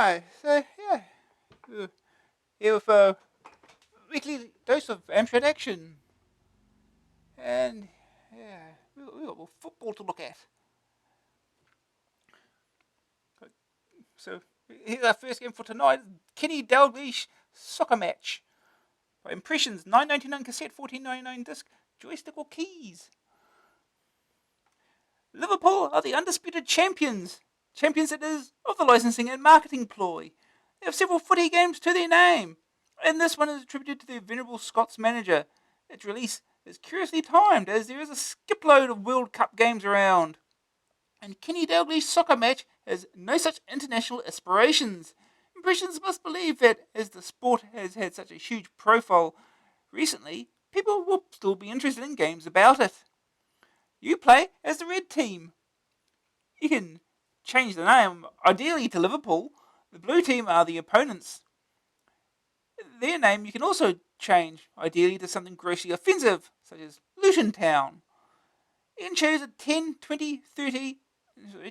Hi. So yeah, here with a weekly dose of Amstrad Action, and yeah, we got more football to look at. So here's our first game for tonight: Kenny Dalglish soccer match. By Impressions, $9.99 cassette, $14.99 disc, joystick or keys. Liverpool are the undisputed champions. Champions it is of the licensing and marketing ploy. They have several footy games to their name, and this one is attributed to the venerable Scots manager. Its release is curiously timed, as there is a skipload of World Cup games around. And Kenny Dalglish soccer match has no such international aspirations. Impressions must believe that as the sport has had such a huge profile recently, people will still be interested in games about it. You play as the red team. You can change the name, ideally to Liverpool. The blue team are the opponents. Their name you can also change, ideally to something grossly offensive, such as Luton Town. You can choose a 10, 20, 30,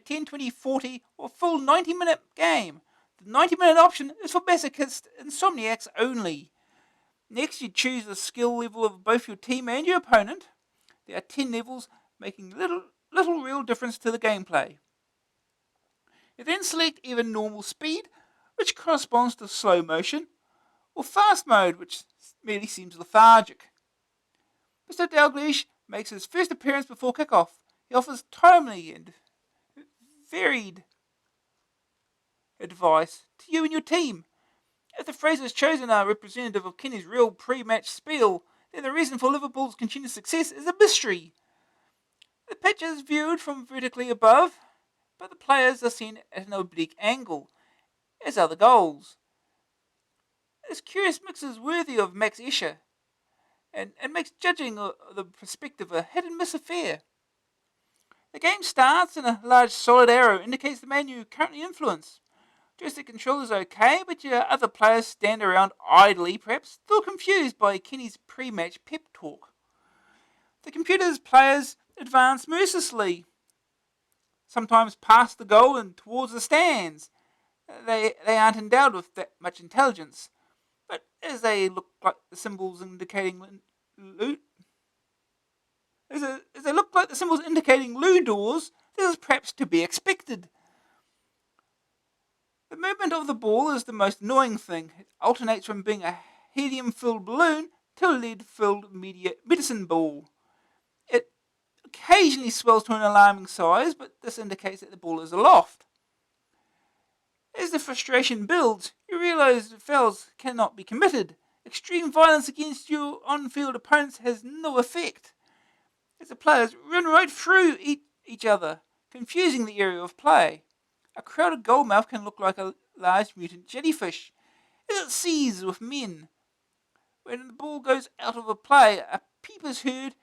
10, 20, 40, or full 90-minute game. The 90-minute option is for masochist insomniacs only. Next, you choose the skill level of both your team and your opponent. There are 10 levels, making little real difference to the gameplay. You then select either normal speed, which corresponds to slow motion, or fast mode, which merely seems lethargic. Mr. Dalglish makes his first appearance before kick-off. He offers timely and varied advice to you and your team. If the phrases chosen are representative of Kenny's real pre-match spiel, then the reason for Liverpool's continued success is a mystery. The pitch is viewed from vertically above, but the players are seen at an oblique angle, as are the goals. This curious mix is worthy of Max Escher, and makes judging the perspective a hit-and-miss affair. The game starts, and a large solid arrow indicates the man you currently influence. Joystick control is okay, but your other players stand around idly, perhaps still confused by Kenny's pre-match pep talk. The computer's players advance mercilessly, sometimes past the goal and towards the stands. They aren't endowed with that much intelligence, but as they look like the symbols indicating loo doors, this is perhaps to be expected. The movement of the ball is the most annoying thing. It alternates from being a helium-filled balloon to a lead-filled medicine ball. It occasionally swells to an alarming size, but this indicates that the ball is aloft. As the frustration builds, you realise that fouls cannot be committed. Extreme violence against your on-field opponents has no effect, as the players run right through each other, confusing the area of play. A crowded goalmouth can look like a large mutant jellyfish, as it seethes with men. When the ball goes out of a play, a peep is heard,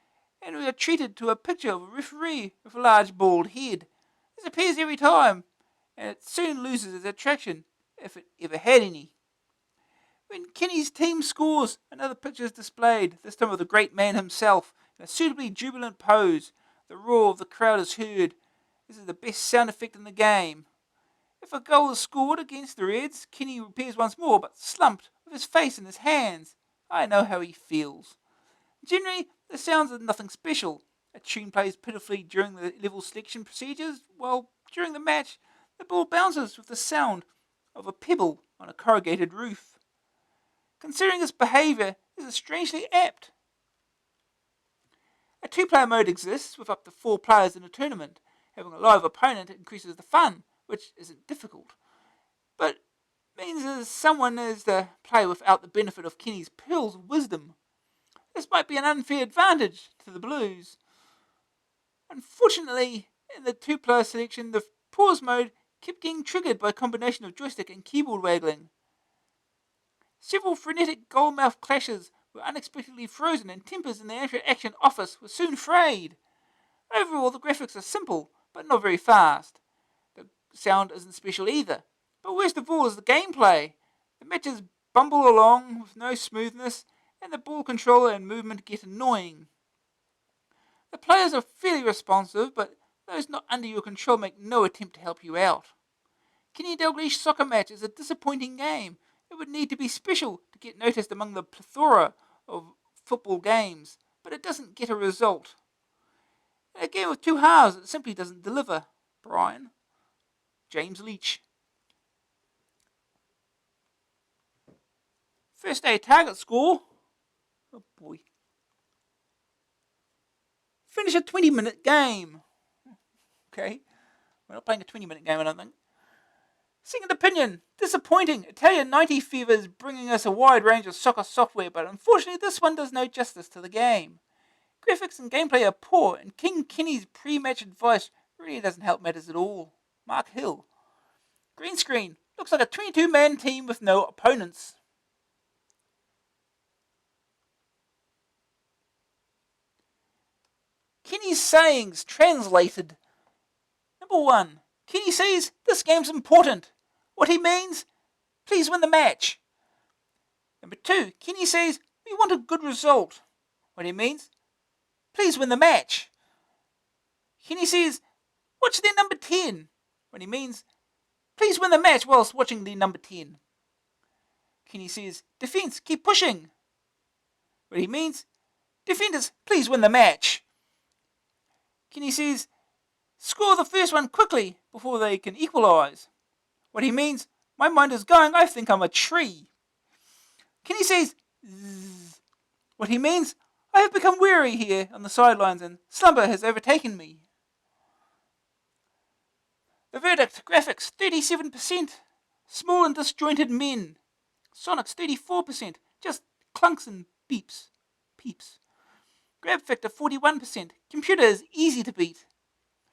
and we are treated to a picture of a referee with a large bald head. This appears every time, and it soon loses its attraction, if it ever had any. When Kenny's team scores, another picture is displayed, this time of the great man himself, in a suitably jubilant pose. The roar of the crowd is heard. This is the best sound effect in the game. If a goal is scored against the Reds, Kenny appears once more, but slumped, with his face in his hands. I know how he feels. Generally, the sounds are nothing special. A tune plays pitifully during the level selection procedures, while during the match, the ball bounces with the sound of a pebble on a corrugated roof. Considering this behaviour, this is strangely apt. A two-player mode exists with up to 4 players in a tournament. Having a live opponent increases the fun, which isn't difficult, but means someone is to play without the benefit of Kenny's pearls of wisdom. This might be an unfair advantage to the Blues. Unfortunately, in the 2-player selection, the pause mode kept getting triggered by a combination of joystick and keyboard waggling. Several frenetic goalmouth clashes were unexpectedly frozen, and tempers in the Amstrad Action office were soon frayed. Overall, the graphics are simple, but not very fast. The sound isn't special either, but worst of all is the gameplay. The matches bumble along with no smoothness, and the ball control and movement get annoying. The players are fairly responsive, but those not under your control make no attempt to help you out. Kenny Dalglish soccer match is a disappointing game. It would need to be special to get noticed among the plethora of football games, but it doesn't get a result. In a game with two halves, it simply doesn't deliver. Brian. James Leach. First day target score. Oh boy. Finish a 20-minute game. Okay. We're not playing a 20-minute game, I don't think. Second opinion. Disappointing. Italian 90 Fever is bringing us a wide range of soccer software, but unfortunately this one does no justice to the game. Graphics and gameplay are poor, and King Kenny's pre-match advice really doesn't help matters at all. Mark Hill. Green screen. Looks like a 22-man team with no opponents. Kenny's sayings translated. Number 1. Kenny says, this game's important. What he means? Please win the match. Number 2. Kenny says, we want a good result. What he means? Please win the match. Kenny says, watch their number 10. What he means? Please win the match whilst watching the number 10. Kenny says, defense, keep pushing. What he means? Defenders, please win the match. Kenny says, score the first one quickly before they can equalise. What he means, my mind is going, I think I'm a tree. Kenny says, zzz. What he means, I have become weary here on the sidelines and slumber has overtaken me. The verdict, graphics 37%, small and disjointed men. Sonics 34%, just clunks and beeps. Peeps. Grab factor 41%, computer is easy to beat.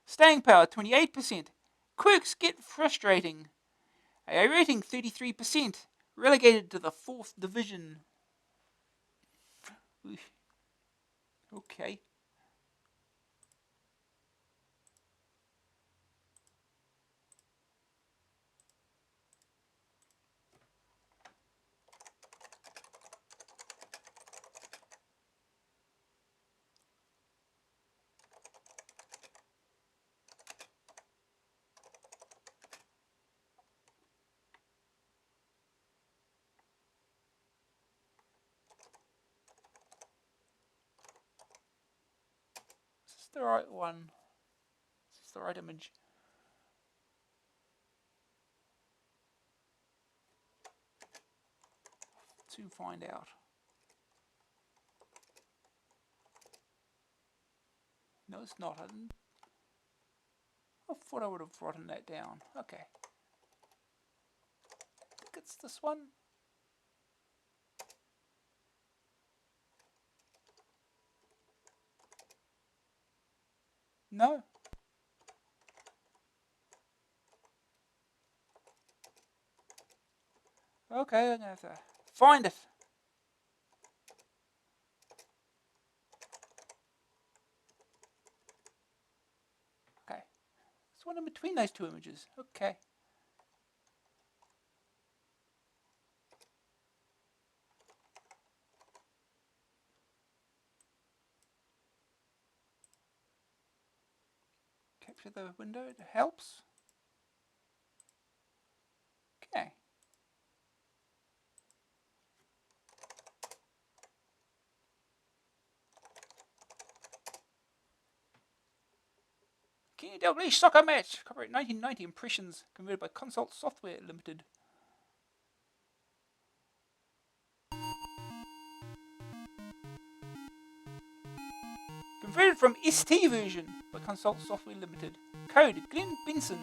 Staying power 28%, quirks get frustrating. AA rating 33%, relegated to the 4th division. Okay. Is this the right one? Is this the right image? To find out. No, it's not. I thought I would have written that down. Okay. I think it's this one. No. Okay, I'm gonna have to find it. Okay. It's one in between those two images. Okay. Capture the window, it helps. Okay. Kenny Dalglish soccer match. Copyright 1990. Impressions converted by Consult Software Limited. Converted from ST version by Consult Software Limited. Code Glenn Benson.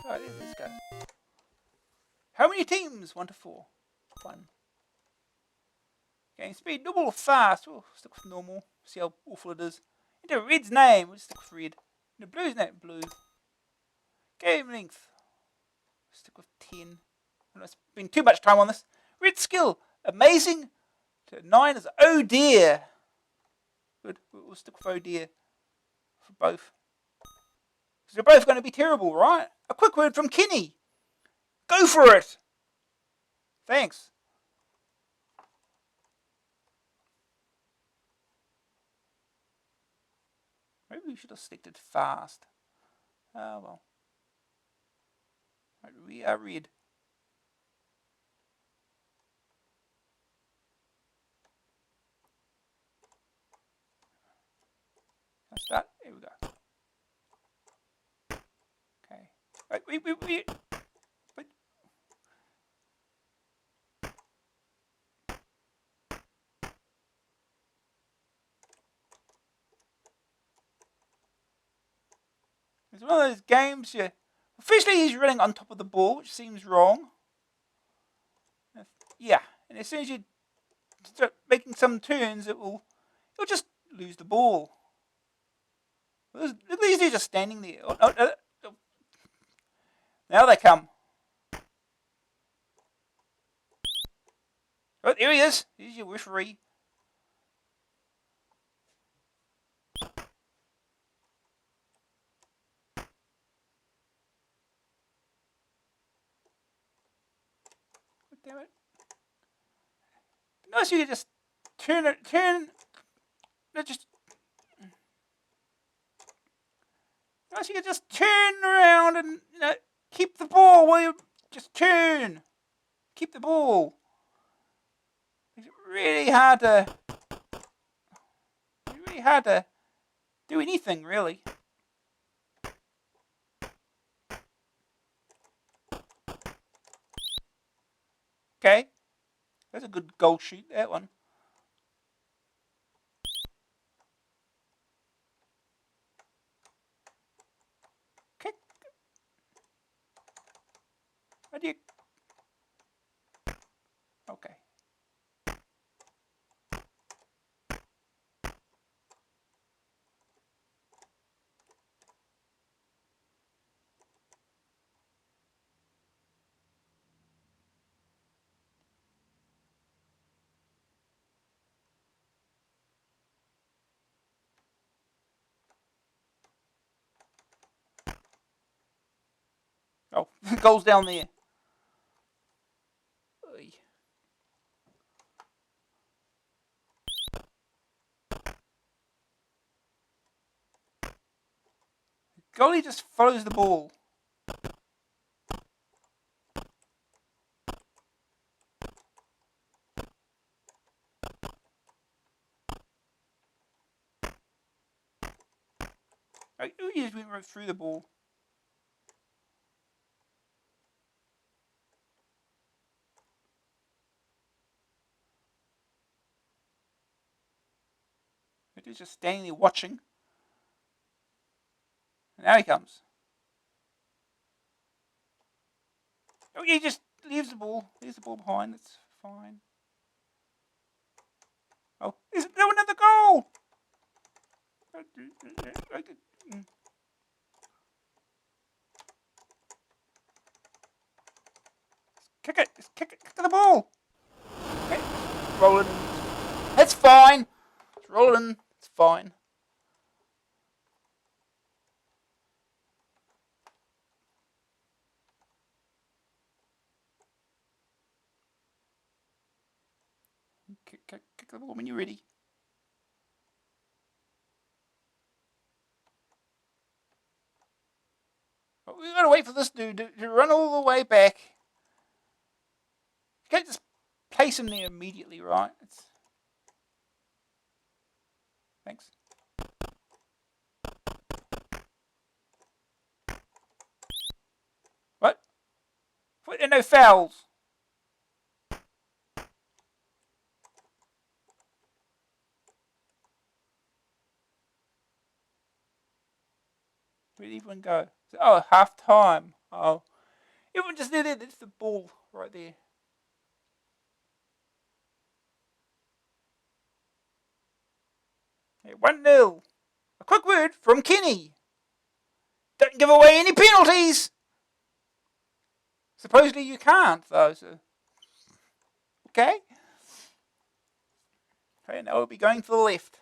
Alright, let's go. How many teams? 1 to 4. 1. Game speed, normal or fast? We'll stick with normal. See how awful it is. Into red's name, we'll stick with red. Into blue's name, blue. Game length, stick with 10. I'm not spending too much time on this. Red skill, amazing. To 9 is oh dear. Good, we'll stick with oh dear for both. Because they're both going to be terrible, right? A quick word from Kenny. Go for it. Thanks. Maybe we should have selected fast. Oh well. Right, we are red. Let's start. Here we go. Okay. Right, wait. It's one of those games. Officially, he's running on top of the ball, which seems wrong. Yeah, and as soon as you start making some turns, you'll just lose the ball. Look at these two just standing there. Oh. Now they come. Oh, there he is. Here's your referee. Damn it. Notice you can just turn. Notice you can just turn around and keep the ball while you just turn. Keep the ball. It's really hard to do anything, really. Okay. That's a good goal shoot, that one. Kick. How do you... Okay. Oh, the goal's down there. Oy. The goalie just follows the ball. He just went right through the ball. He's just standing there watching. And now he comes. Oh, he just leaves the ball. Leaves the ball behind. It's fine. Oh, there's another goal! Kick it! Kick it! Kick the ball! Okay, roll it in. It's fine! Just roll it in. It's fine. Kick the ball when you're ready. But we've got to wait for this dude to run all the way back. You can't just place him there immediately, right? Thanks. What? There are no fouls. Where did everyone go? Oh, half time. Oh. Everyone just did it. It's the ball right there. Hey, 1-0. A quick word from Kenny. Don't give away any penalties. Supposedly you can't, though. So. Okay. Okay, now we'll be going to the left.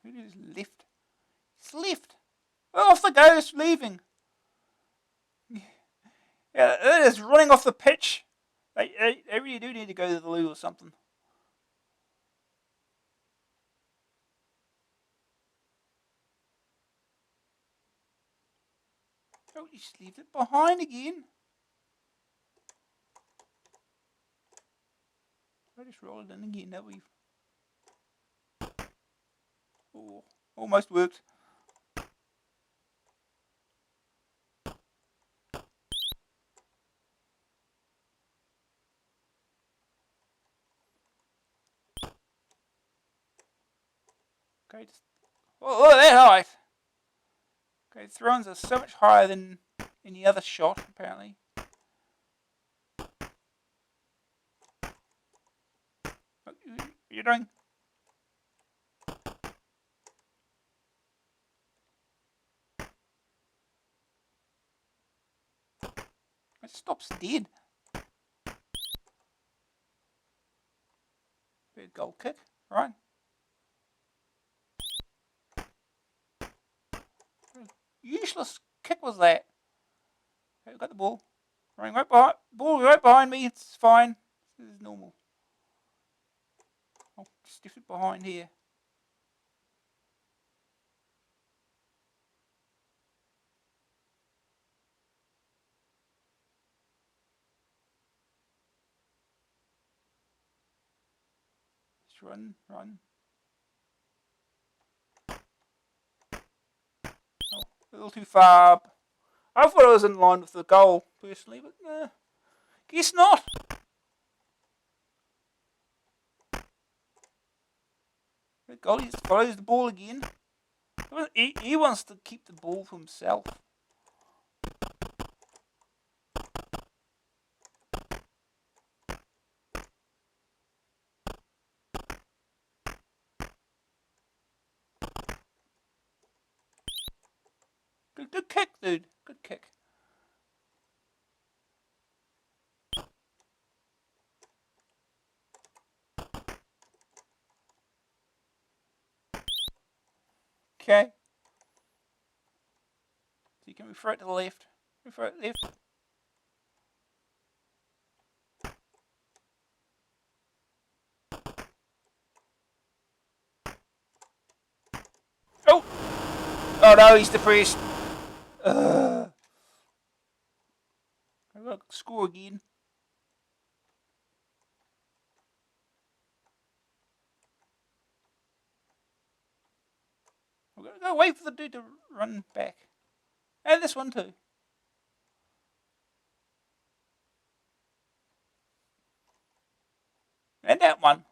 Who is left? It's left. Oh, off the go, it's leaving. Yeah, it is running off the pitch. They really do need to go to the loo or something. Oh, you just leave it behind again. I just roll it in again. That we've. Oh, almost worked. Okay, just. Oh, that height. Okay, throws are so much higher than any other shot, apparently. What are you doing? It stops dead. Big goal kick, right? Useless kick was that. Okay, we got the ball. Running right behind. Ball right behind me. It's fine. This is normal. I'll stiff it behind here. Just run, run. Oh, a little too far. I thought I was in line with the goal, personally, but guess not. The goalie just follows the ball again. He wants to keep the ball for himself. Good kick, dude. Good kick. Okay. So you can throw it to the left. Throw it left. Oh! Oh no, he's depressed. I've got to score again. I've got to go wait for the dude to run back. And this one too. And that one.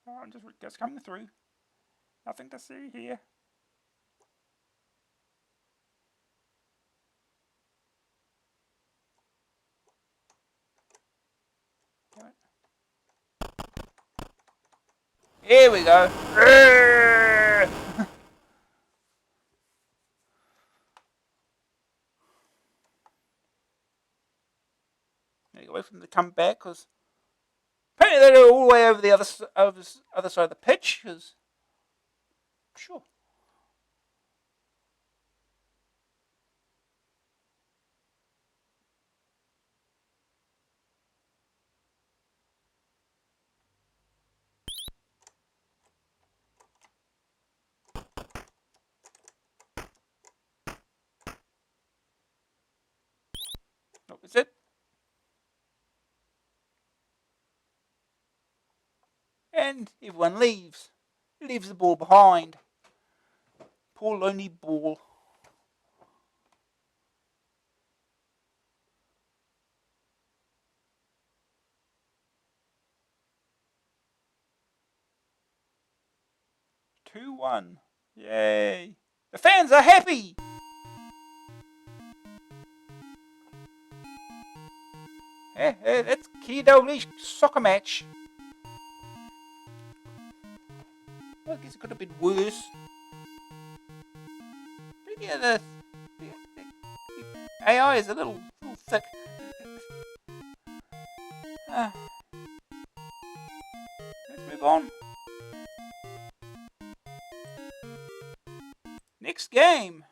Oh, I'm just coming through. Nothing to see here. Here we go. Wait for them to come back because apparently they're all the way over the other side of the pitch. Cause, sure. And everyone leaves. Leaves the ball behind. Poor lonely ball. Two, 1. Yay. The fans are happy. That's Key Dalglish soccer match. Well, I guess it could have been worse. But yeah, the AI is a little thick. Let's move on. Next game.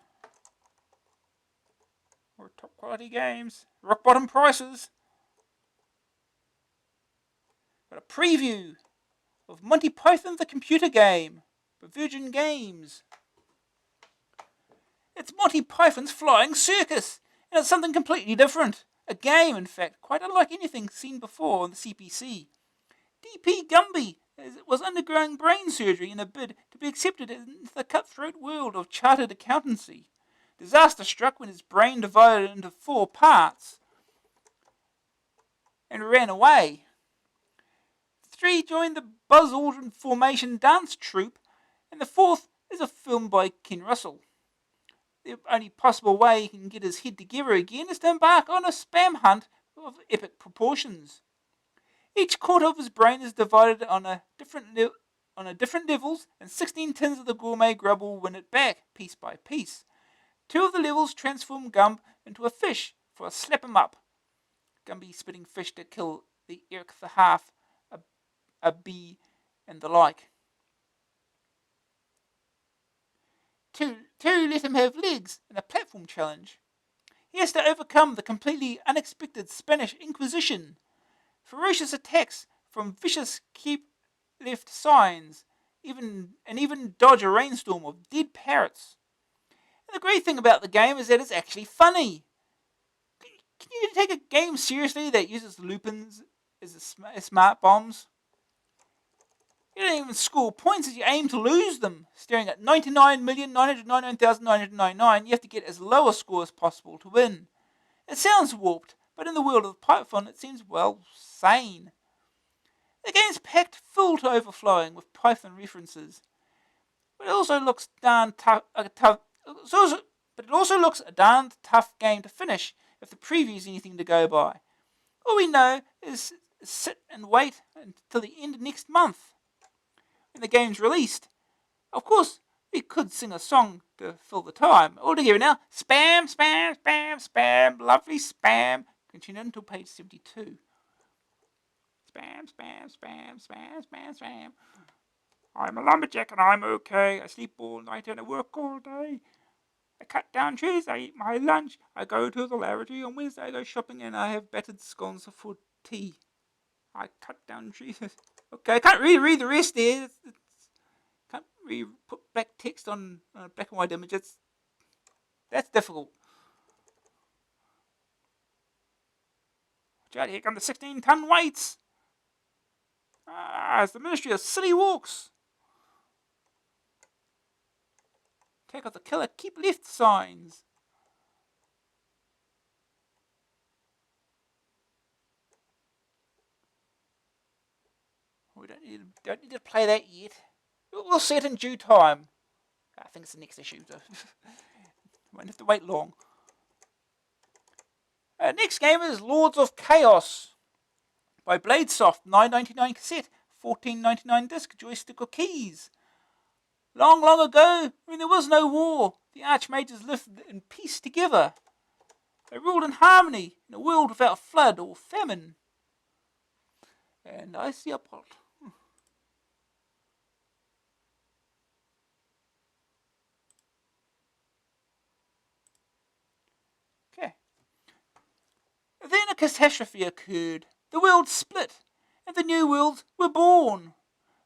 More top quality games. Rock bottom prices. Got a preview of Monty Python the Computer Game for Virgin Games. It's Monty Python's Flying Circus, and it's something completely different. A game, in fact, quite unlike anything seen before on the CPC. D.P. Gumby was undergoing brain surgery in a bid to be accepted into the cutthroat world of chartered accountancy. Disaster struck when his brain divided into 4 parts and ran away. 3 joined the Buzz Aldrin Formation dance troupe, and the 4th is a film by Ken Russell. The only possible way he can get his head together again is to embark on a spam hunt of epic proportions. Each quarter of his brain is divided on different levels, and 16 tins of the gourmet grub will win it back, piece by piece. 2 of the levels transform Gumb into a fish for a slap 'em up. Gumby spitting fish to kill the Eric the Half, a bee, and the like. Two let him have legs in a platform challenge. He has to overcome the completely unexpected Spanish Inquisition, ferocious attacks from vicious keep left signs, even dodge a rainstorm of dead parrots. And the great thing about the game is that it's actually funny. Can you take a game seriously that uses lupins as smart bombs? You don't even score points as you aim to lose them. Staring at 99,999,999, you have to get as low a score as possible to win. It sounds warped, but in the world of Python it seems, well, sane. The game's packed full to overflowing with Python references. But it also looks a darn tough game to finish if the preview is anything to go by. All we know is sit and wait until the end of next month, when the game's released. Of course, we could sing a song to fill the time. All together now. Spam, spam, spam, spam. Lovely spam. Continue until page 72. Spam, spam, spam, spam, spam, spam. I'm a lumberjack and I'm okay. I sleep all night and I work all day. I cut down trees, I eat my lunch. I go to the lavatory on Wednesday, I go shopping and I have battered scones for tea. I cut down trees. Okay, I can't really read the rest there. Can't really put black text on black and white images. That's difficult. Watch out, here come the 16-ton weights. It's the Ministry of Silly Walks. Take out the killer keep left signs. We don't need to play that yet. We'll see it in due time. I think it's the next issue, so won't have to wait long. Next game is Lords of Chaos by Bladesoft, $9.99 cassette, $14.99 disc, joystick or keys. Long, long ago, when there was no war, the Archmages lived in peace together. They ruled in harmony in a world without flood or famine. And I see a pot. Okay. Then a catastrophe occurred. The world split, and the new worlds were born.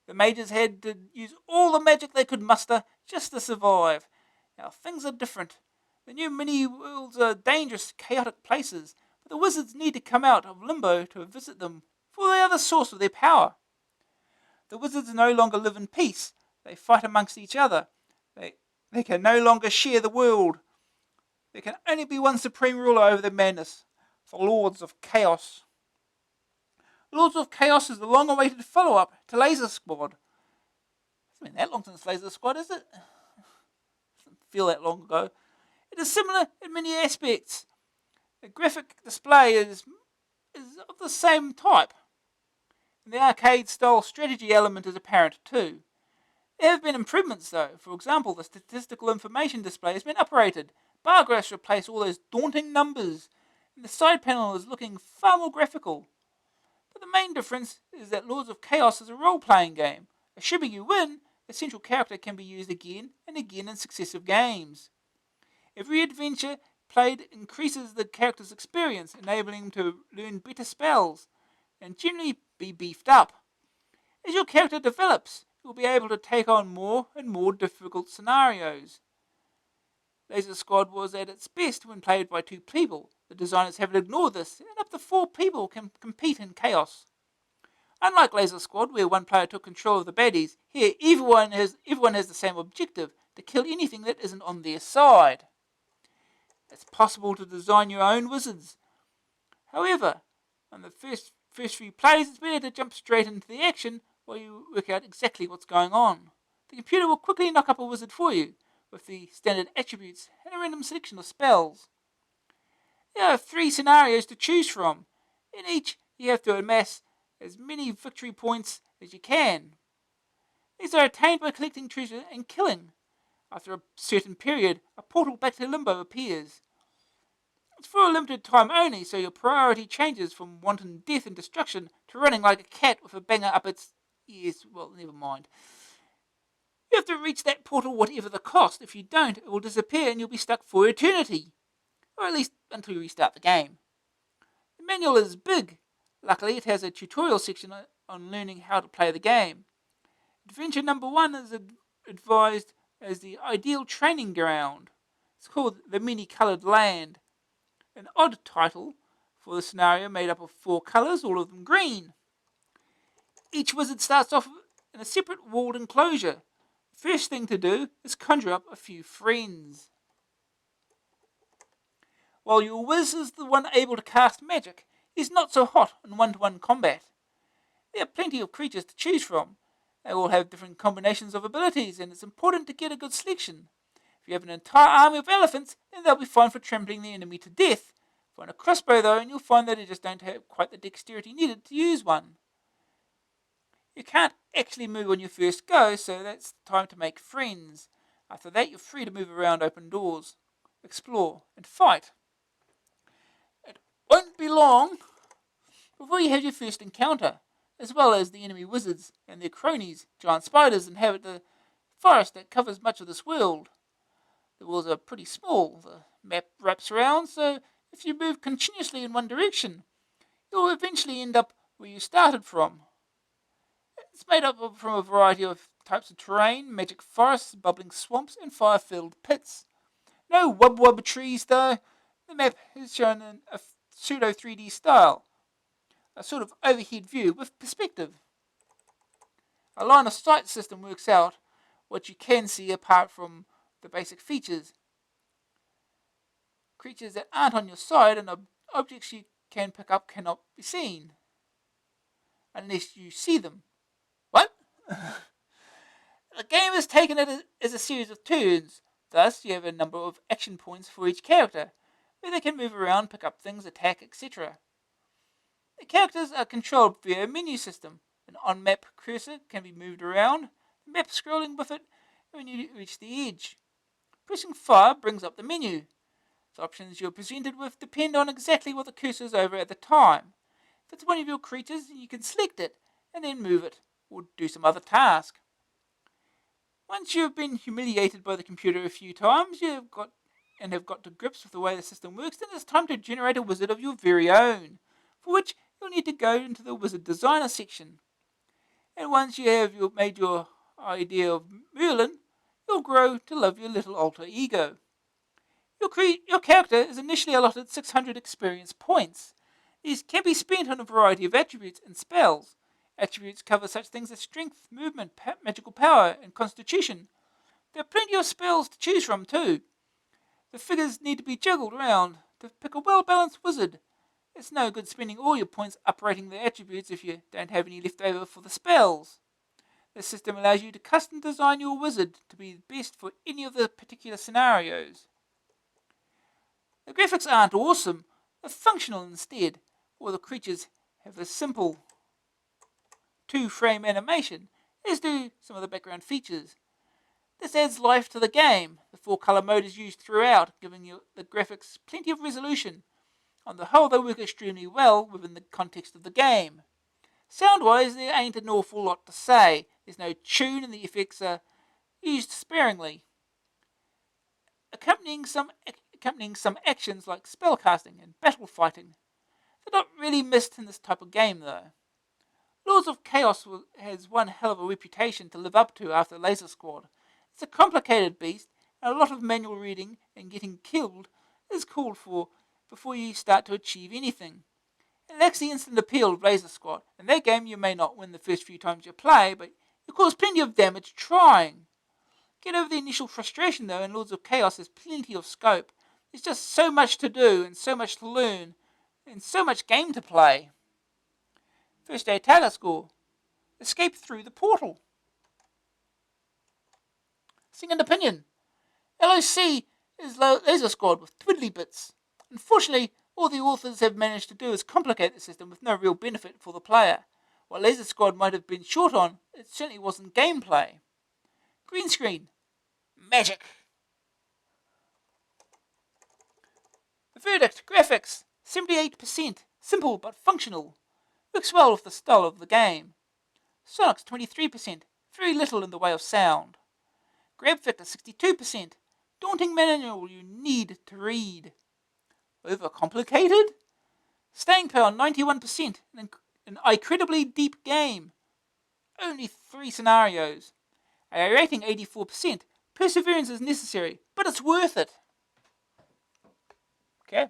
The mages had to use all the magic they could muster just to survive. Now things are different. The new mini-worlds are dangerous, chaotic places, but the wizards need to come out of limbo to visit them, for they are the source of their power. The wizards no longer live in peace. They fight amongst each other. They can no longer share the world. There can only be one supreme ruler over the madness, the Lords of Chaos. Lords of Chaos is the long-awaited follow-up to Laser Squad. It's been that long since Laser Squad, is it? Doesn't feel that long ago. It is similar in many aspects. The graphic display is of the same type. And the arcade-style strategy element is apparent too. There have been improvements though. For example, the statistical information display has been upgraded. Bar graphs replace all those daunting numbers. And the side panel is looking far more graphical. But the main difference is that Lords of Chaos is a role-playing game. Assuming you win, the central character can be used again and again in successive games. Every adventure played increases the character's experience, enabling him to learn better spells and generally be beefed up. As your character develops, you will be able to take on more and more difficult scenarios. Laser Squad was at its best when played by 2 people. The designers haven't ignored this, and up to 4 people can compete in chaos. Unlike Laser Squad, where one player took control of the baddies, here everyone has the same objective, to kill anything that isn't on their side. It's possible to design your own wizards. However, on the first few plays, it's better to jump straight into the action while you work out exactly what's going on. The computer will quickly knock up a wizard for you, with the standard attributes and a random selection of spells. There are 3 scenarios to choose from. In each, you have to amass as many victory points as you can. These are attained by collecting treasure and killing. After a certain period, a portal back to Limbo appears. It's for a limited time only, so your priority changes from wanton death and destruction to running like a cat with a banger up its ears. Well, never mind. You have to reach that portal whatever the cost. If you don't, it will disappear and you'll be stuck for eternity. Or at least until you restart the game. The manual is big. Luckily, it has a tutorial section on learning how to play the game. Adventure number 1 is advised as the ideal training ground. It's called The Many-Coloured Land. An odd title for the scenario made up of 4 colours, all of them green. Each wizard starts off in a separate walled enclosure. The first thing to do is conjure up a few friends. While your wiz is the one able to cast magic, he's not so hot in one-to-one combat. There are plenty of creatures to choose from. They all have different combinations of abilities, and it's important to get a good selection. If you have an entire army of elephants, then they'll be fine for trampling the enemy to death. Find a crossbow though, and you'll find that they just don't have quite the dexterity needed to use one. You can't actually move on your first go, so that's the time to make friends. After that, you're free to move around open doors, explore, and fight. It won't be long before you have your first encounter, as well as the enemy wizards and their cronies. Giant spiders inhabit the forest that covers much of this world. The worlds are pretty small. The map wraps around, so if you move continuously in one direction, you'll eventually end up where you started from. It's made up from a variety of types of terrain, magic forests, bubbling swamps, and fire-filled pits. No wub-wub trees, though. The map is shown in a pseudo 3D style, a sort of overhead view with perspective. A line of sight system works out what you can see apart from the basic features. Creatures that aren't on your side and objects you can pick up cannot be seen unless you see them. What? The game is taken as a series of turns. Thus, you have a number of action points for each character, where they can move around, pick up things, attack, etc. The characters are controlled via a menu system. An on-map cursor can be moved around, the map scrolling with it when you reach the edge. Pressing fire brings up the menu. The options you're presented with depend on exactly what the cursor is over at the time. If it's one of your creatures, you can select it and then move it, or do some other task. Once you've been humiliated by the computer a few times, have got to grips with the way the system works, then it's time to generate a wizard of your very own, for which you'll need to go into the wizard designer section. And once you have made your idea of Merlin, you'll grow to love your little alter ego. Your character is initially allotted 600 experience points. These can be spent on a variety of attributes and spells, Attributes cover such things as strength, movement, magical power, and constitution. There are plenty of spells to choose from too. The figures need to be juggled around to pick a well-balanced wizard. It's no good spending all your points upgrading the attributes if you don't have any left over for the spells. This system allows you to custom design your wizard to be best for any of the particular scenarios. The graphics aren't awesome, they're functional instead. All the creatures have a simple 2-frame animation, as do some of the background features. This adds life to the game. The 4-colour mode is used throughout, giving you the graphics plenty of resolution. On the whole, they work extremely well within the context of the game. Sound-wise, there ain't an awful lot to say. There's no tune and the effects are used sparingly. Accompanying some actions like spellcasting and battle fighting. They're not really missed in this type of game though. Lords of Chaos has one hell of a reputation to live up to after Laser Squad. It's a complicated beast, and a lot of manual reading and getting killed is called for before you start to achieve anything. It lacks the instant appeal of Laser Squad. In that game you may not win the first few times you play, but you cause plenty of damage trying. Get over the initial frustration though, and Lords of Chaos has plenty of scope. There's just so much to do, and so much to learn, and so much game to play. First day target score. Escape through the portal. Second opinion. LOC is Laser Squad with twiddly bits. Unfortunately, all the authors have managed to do is complicate the system with no real benefit for the player. What Laser Squad might have been short on, it certainly wasn't gameplay. Green screen. Magic. The verdict. Graphics. 78%. Simple but functional. Works well with the style of the game. Sonic's 23%. Very little in the way of sound. Grab factor 62%. Daunting manual you need to read. Overcomplicated? Staying power 91%. An incredibly deep game. Only 3 scenarios. A rating 84%. Perseverance is necessary, but it's worth it. Okay.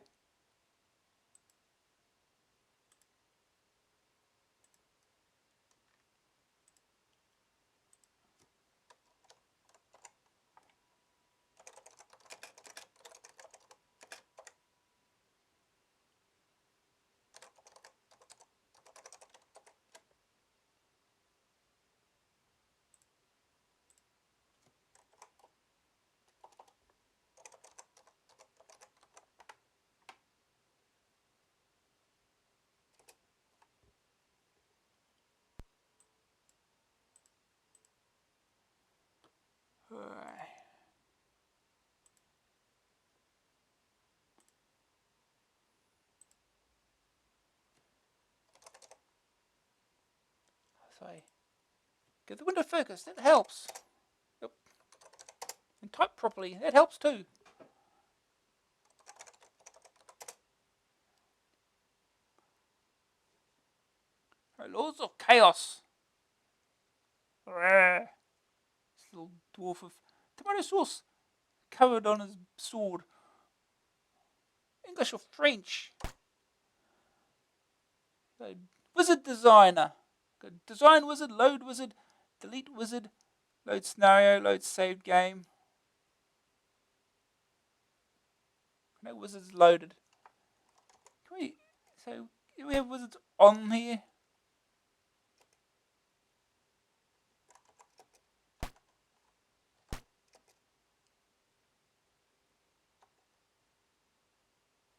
So get the window focus, that helps. Yep. And type properly, that helps too. Right, Lords of Chaos. This little dwarf of tomato sauce covered on his sword. English or French. So, wizard designer. Good. Design wizard, load wizard, delete wizard, load scenario, load saved game. No wizards loaded. So do we have wizards on here?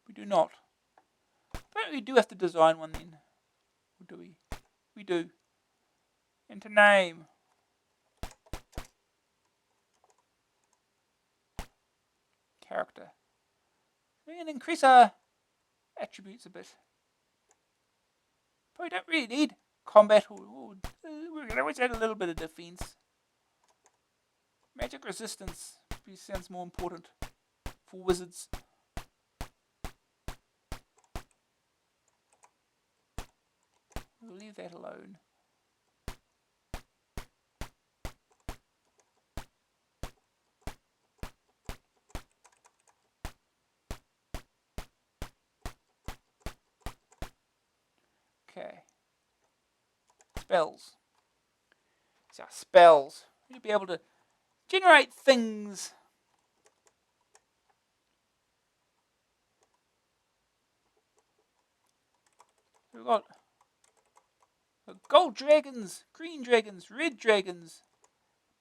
We do not. Apparently we do have to design one then. Or do we? We do. Enter name. Character. We can increase our attributes a bit. Probably don't really need combat. We're going to always add a little bit of defense. Magic resistance sounds more important for wizards. We'll leave that alone. Okay. spells. So our spells. We'll be able to generate things. We've got gold dragons, green dragons, red dragons,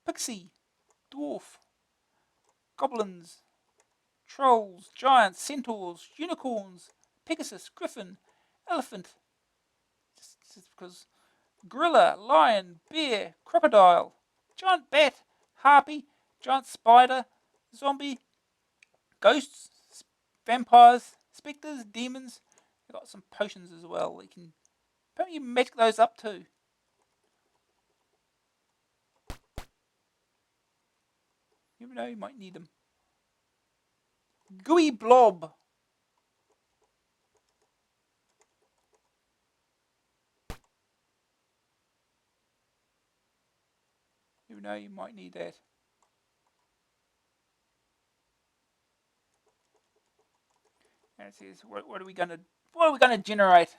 pixie, dwarf, goblins, trolls, giants, centaurs, unicorns, pegasus, griffin, elephant, just because, gorilla, lion, bear, crocodile, giant bat, harpy, giant spider, zombie, ghosts, vampires, spectres, demons. They've got some potions as well. You can apparently magic those up too. You never know, you might need them. Gooey blob. You know, you might need that. And it says, what are we gonna generate?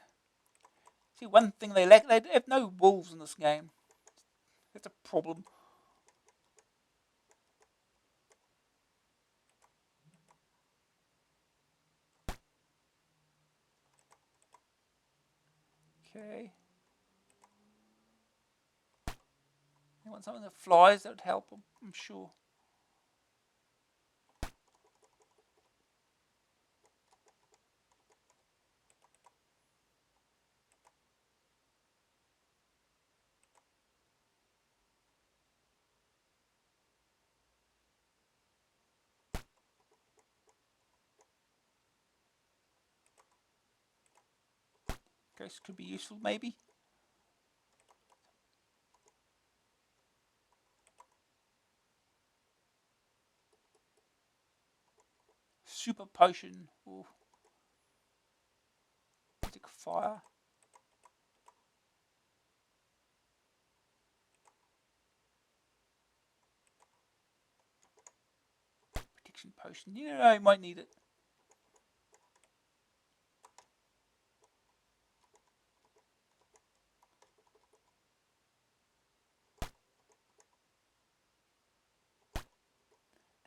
See, one thing they lack, they have no wolves in this game. That's a problem. Okay. You want something that flies? That would help, I'm sure. Ghost could be useful, maybe. Super potion. Ooh. Magic fire. Protection potion. You know, you might need it.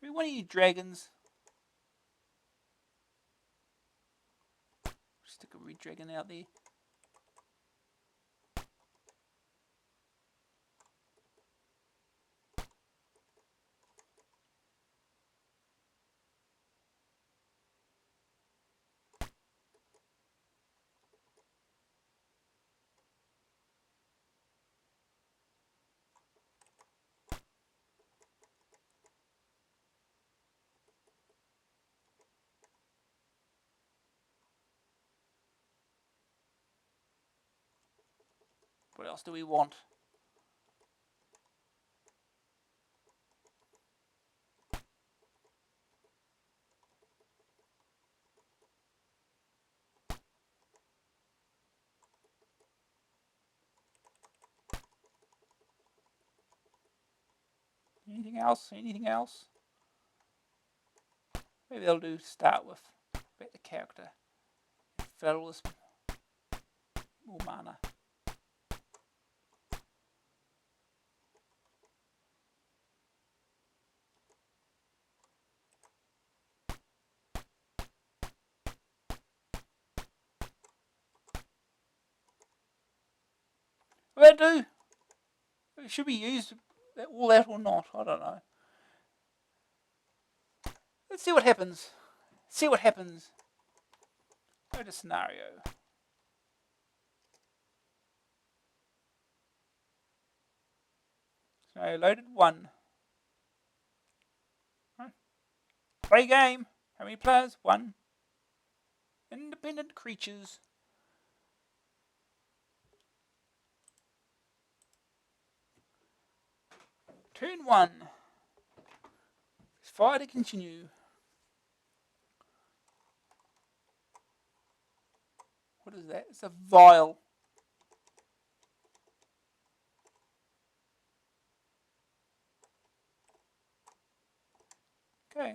Do we want any dragons? Stick a red dragon out there. What else do we want? Anything else? Anything else? Maybe they'll do start with about the character. Fill this more mana. What do they do? It should be used all that or not. I don't know. Let's see what happens. See what happens. Go to scenario. Scenario loaded 1. Play game. How many players? 1. Independent creatures. Turn 1. Fire to continue. What is that? It's a vial. Okay.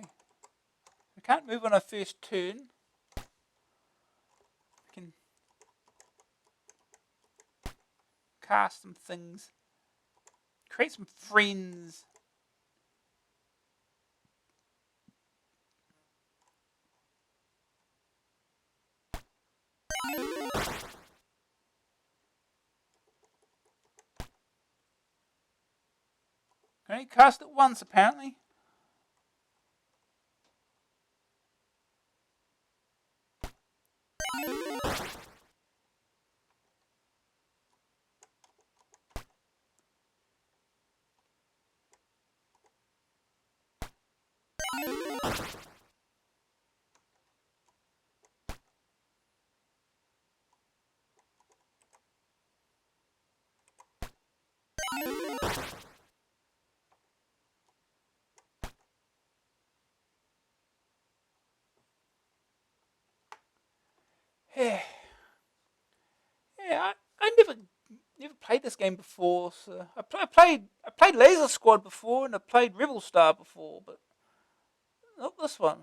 We can't move on our first turn. We cast some things. Create some friends. Can only cast it once, apparently. Yeah, I never played this game before. So I played Laser Squad before, and I played Rebel Star before, but not this one.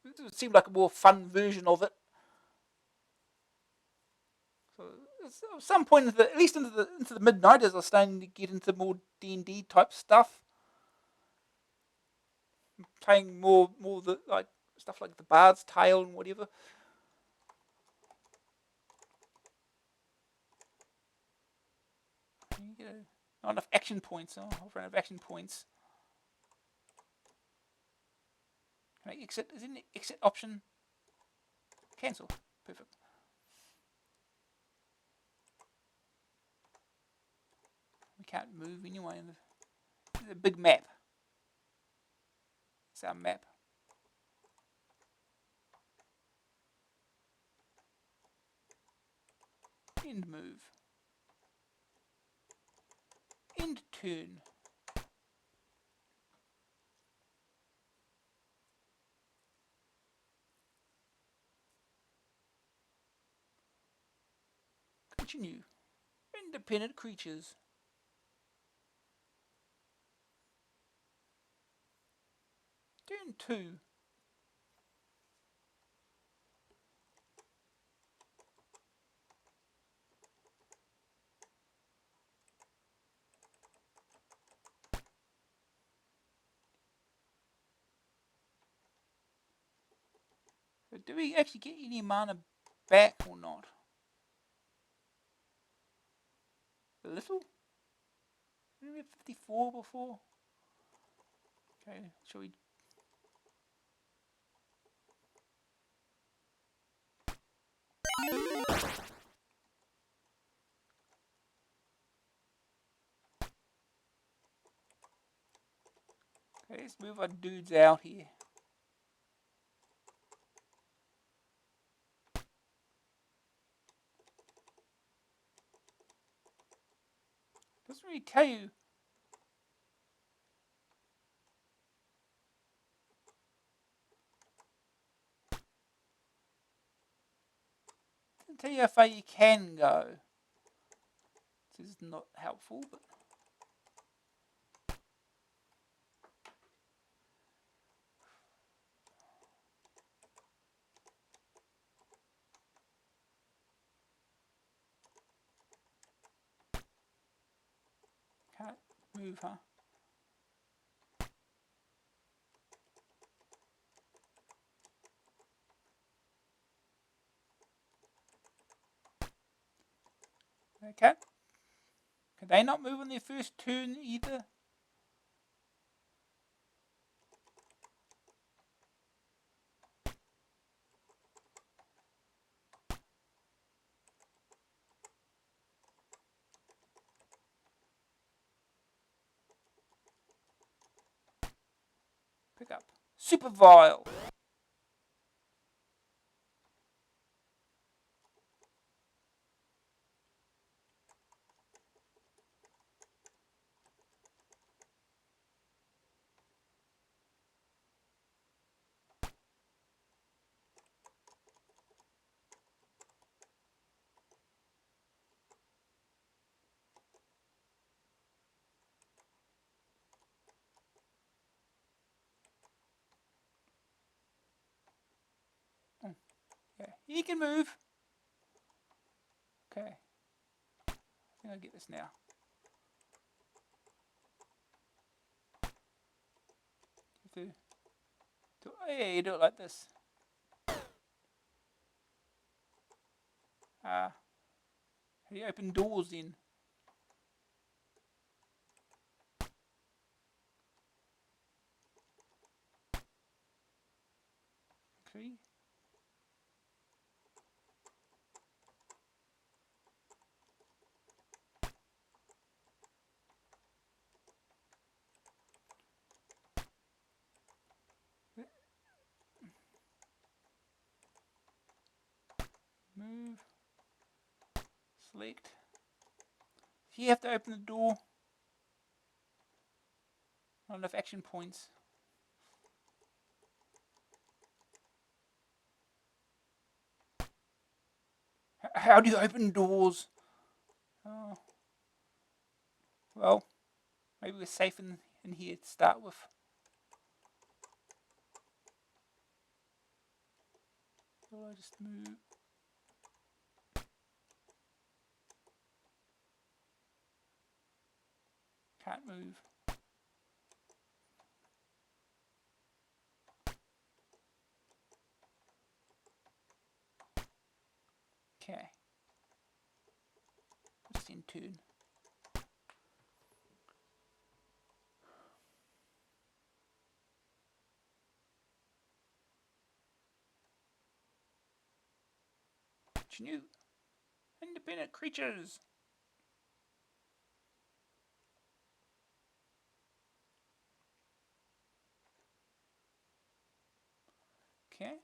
It seemed like a more fun version of it. So at some point, at least into the mid-90s, I was starting to get into more D&D type stuff. Playing more the like stuff like the Bard's Tale and whatever. You know, not enough action points. Oh, I'll run out of action points. Can I exit? Is it an exit option? Cancel. Perfect. We can't move anyway. It's a big map. It's our map. End move. End turn. Continue. Independent creatures. Turn 2. So do we actually get any mana back or not? A little? Didn't we have 54 before? Okay, shall we? Okay, let's move our dudes out here. Doesn't really tell you. Doesn't tell you how far you can go. This is not helpful, but can't move, huh? Okay. Can they not move on their first turn either? Pick up. Super Vile. Yeah, he can move. Okay. I think I get this now. Yeah, you do it like this. How do you open doors then? Okay. Move. Select. If you have to open the door, not enough action points. How do you open doors? Oh. Well, maybe we're safe in here to start with. So I just move. Can't move. Okay. Just in turn. What's new? Independent creatures. Okay.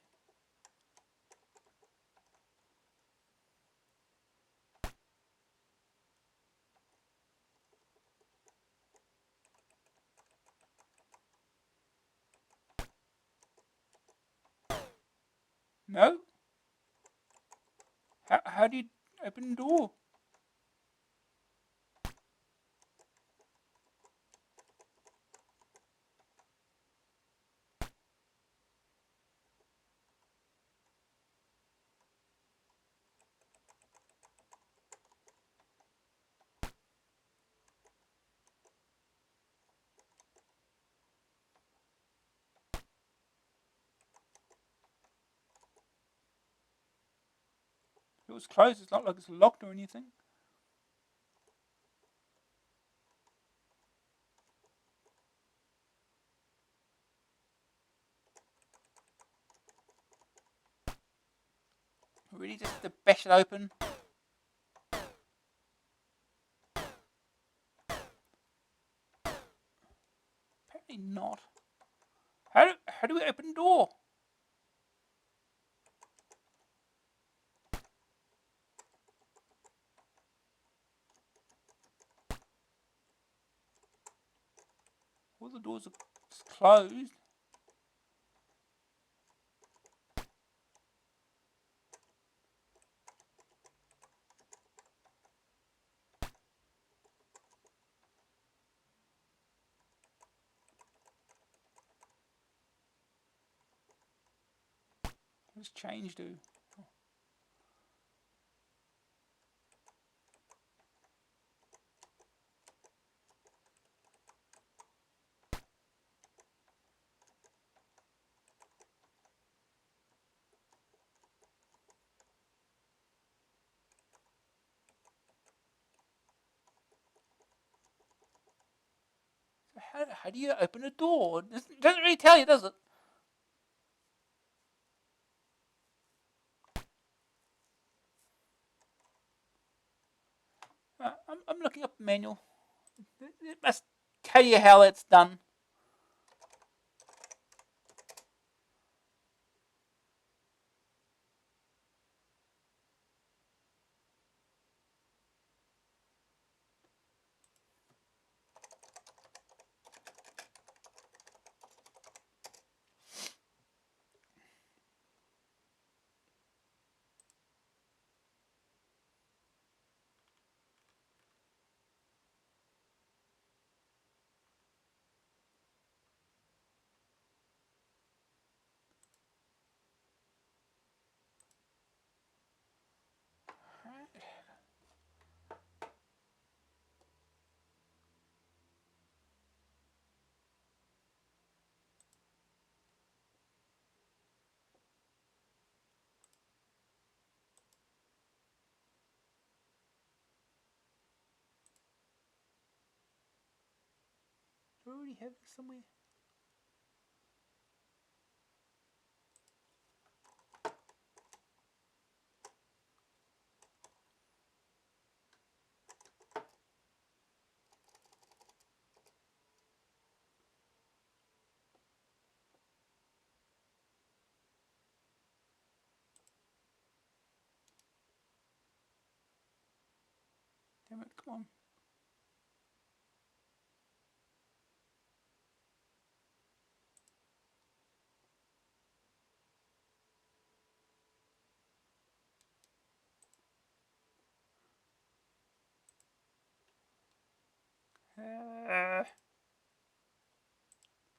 No? How do you open the door? It was closed. It's not like it's locked or anything. Really, just to bash it open. Apparently not. How do we open the door? All the doors are closed. What does change do? How do you open a door? It doesn't really tell you, does it? I'm looking up the manual. It must tell you how it's done. Do I already have it somewhere? Damn it, come on.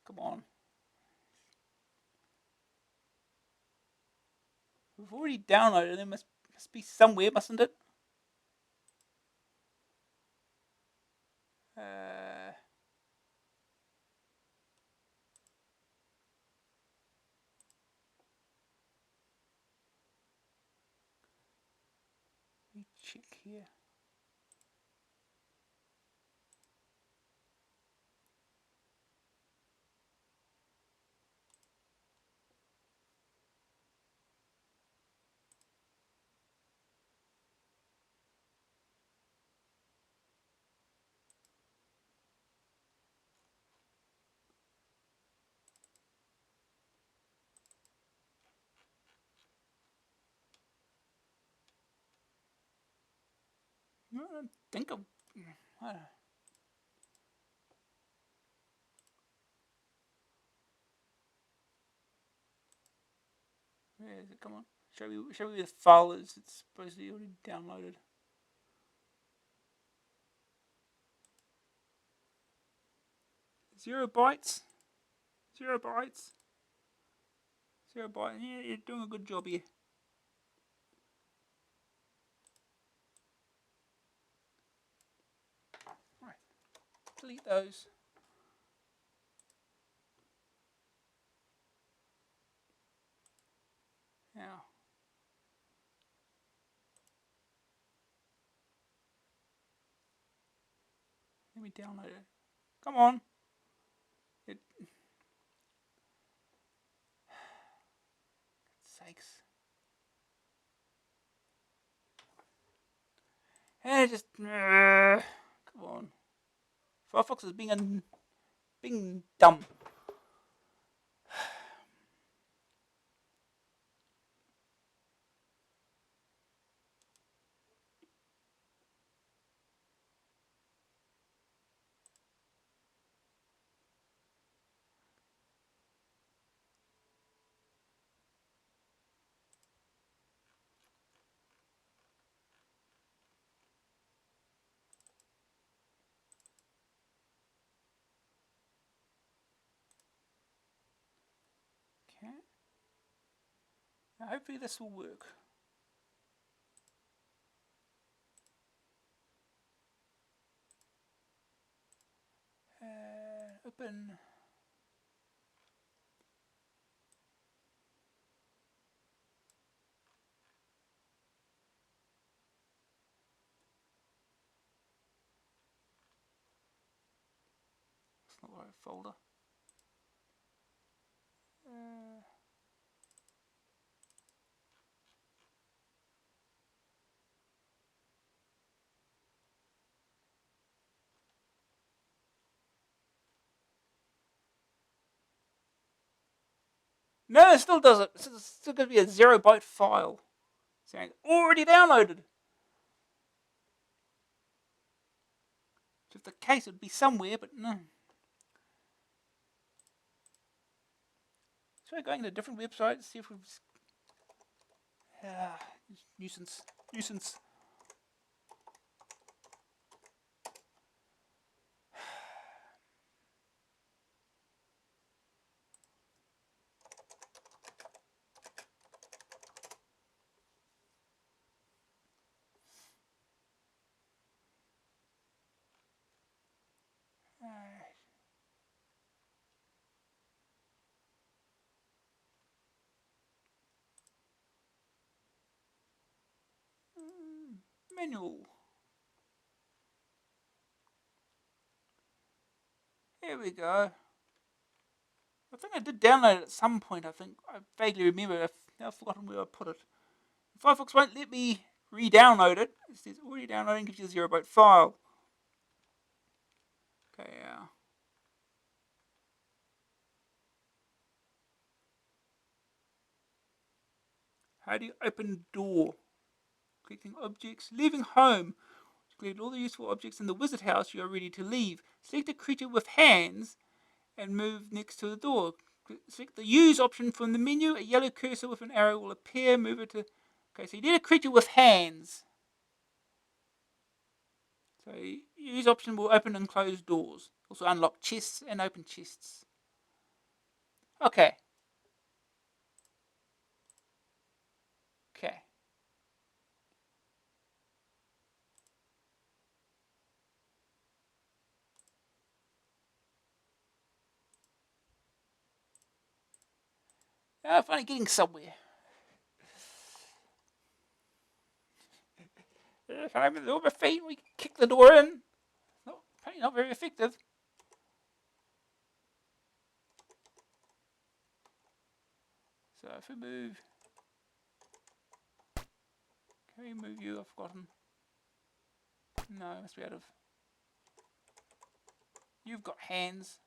Come on. We've already downloaded it. It must be somewhere, mustn't it? Let me check here. No, I don't think I'm... I don't know. Where is it? Come on. Show me where the file is. It's supposedly already downloaded. Zero bytes. 0 bytes. 0 bytes. Yeah, you're doing a good job here. Right. Delete those. Now. Let me download it. Come on. It... Sakes. Hey, just... come on. Firefox is being dumb. Okay. Now hopefully this will work. Open. It's not the right folder. No, it still does it. It's still going to be a 0 byte file. Saying already downloaded. If the case, it would be somewhere, but no. Try going to a different website to see if we've... nuisance. Nuisance. Manual. Here we go. I think I did download it at some point. I vaguely remember. I've forgotten where I put it. Firefox won't let me re-download it. It says already downloading, gives you a 0-byte file. Okay, how do you open door? Collecting objects. Leaving home. Collect all the useful objects in the wizard house. You are ready to leave. Select a creature with hands and move next to the door. Select the use option from the menu. A yellow cursor with an arrow will appear. Move it to... Okay, so you need a creature with hands. So use option will open and close doors. Also unlock chests and open chests. Okay. Okay. I'm finally getting somewhere. If I'm in the over feet, we kick the door in. Probably not very effective. So if we move... Can we move you? I've forgotten. No, must be out of... You've got hands.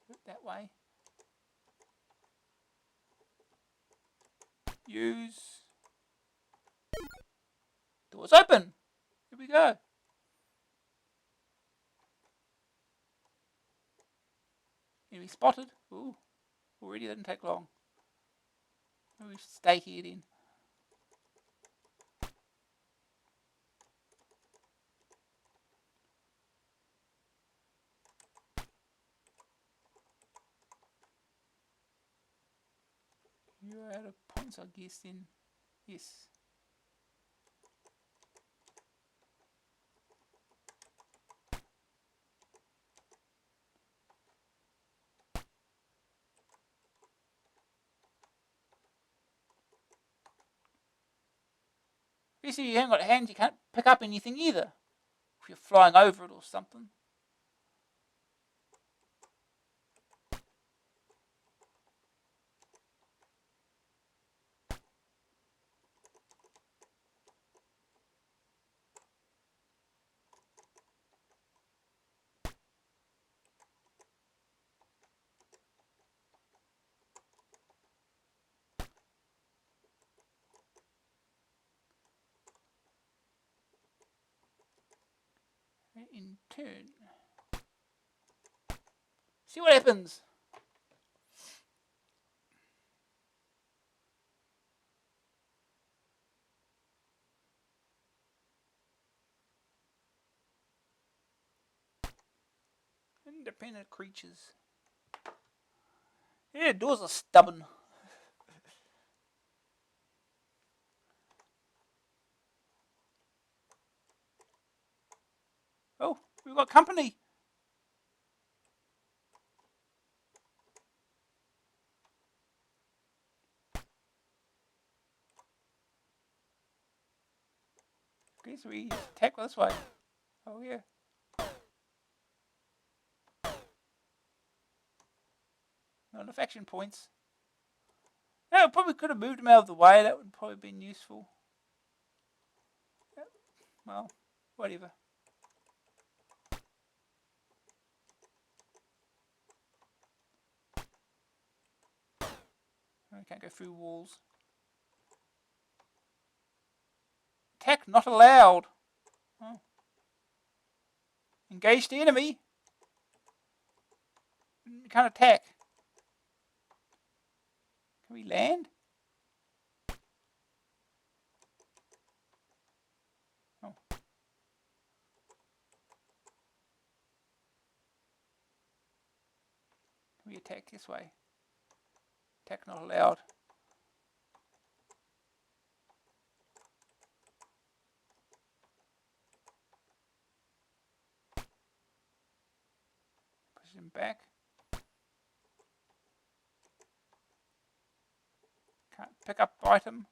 Oops. That way. Use. Doors open. Here we go. Enemy spotted. Ooh. Already didn't take long. Maybe we should stay here then. You're out of points, I guess, then. Yes. Basically, you haven't got hands, you can't pick up anything either. If you're flying over it or something. In turn. See what happens. Independent creatures. Yeah, doors are stubborn. Oh, we've got company. Guess we attack this way. Oh yeah. Not enough action points. No, probably could have moved him out of the way. That would probably have been useful. Well, whatever. I can't go through walls. Attack not allowed. Oh. Engage the enemy. You can't attack. Can we land? Oh. Can we attack this way? Attack not allowed. Push him back. Can't pick up item.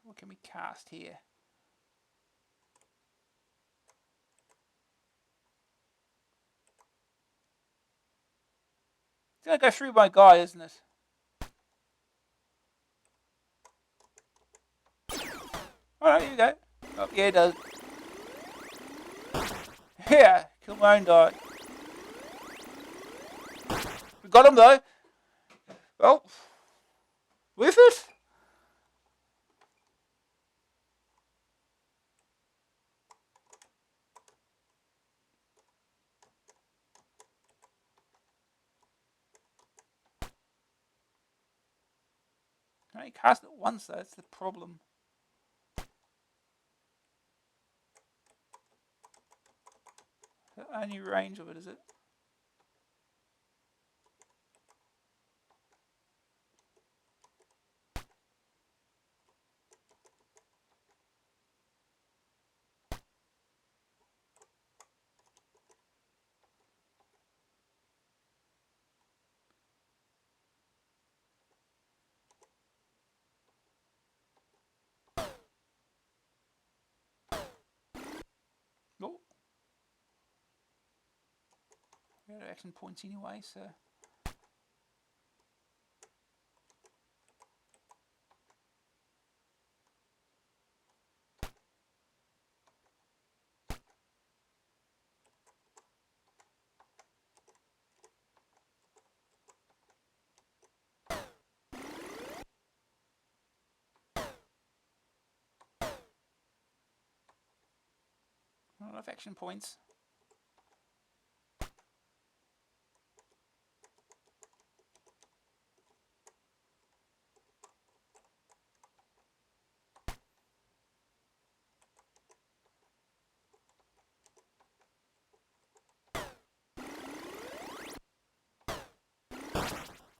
What can we cast here? It's going to go through my guy, isn't it? Alright, here we go. Oh, yeah, it does. Yeah, kill my own die. We got him though. Well, with it. I only cast it once though, that's the problem. The only range of it, is it? Oh. We had action points anyway, so. Not enough action points.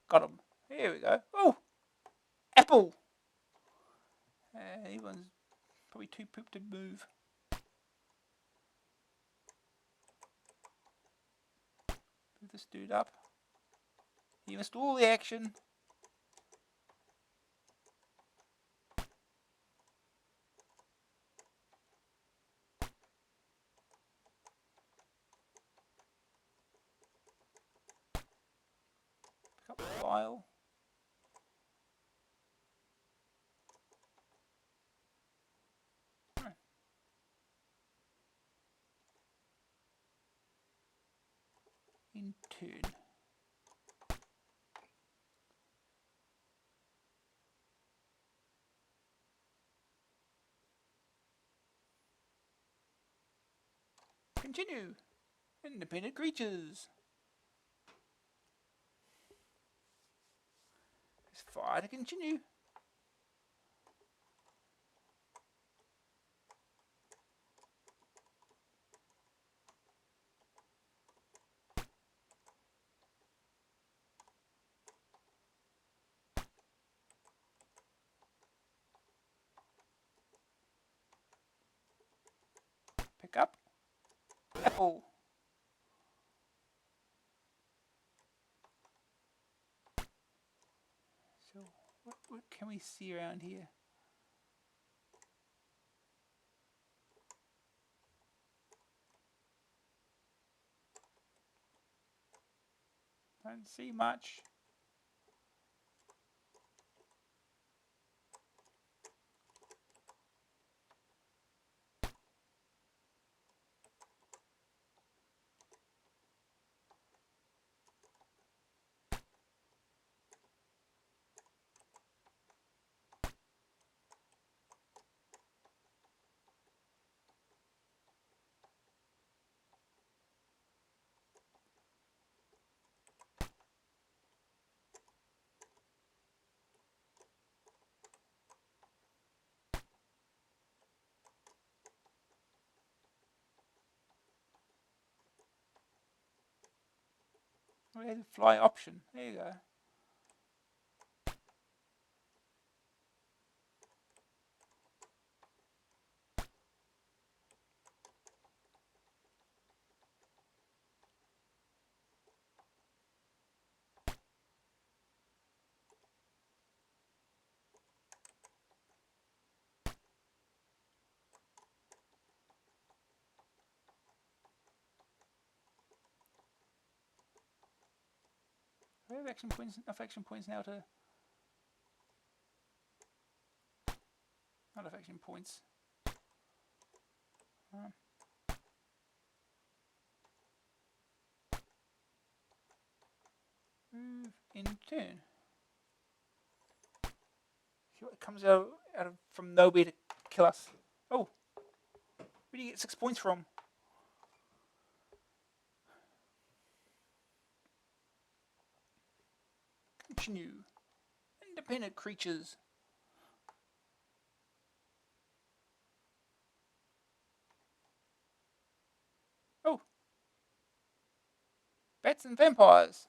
Got him. Here we go. Oh! Apple! He one's probably too pooped to move. Move this dude up. He missed all the action. Pick up the file. In turn. Continue. Independent creatures. It's fire to continue. Pick up. Apple. So, what can we see around here? Don't see much. Oh, there's a fly option. There you go. Do I have action points? Enough action points now to... Not enough action points. Move in turn. It comes out of from nowhere to kill us. Oh, where do you get 6 points from? Continue. Independent creatures. Oh, bats and vampires.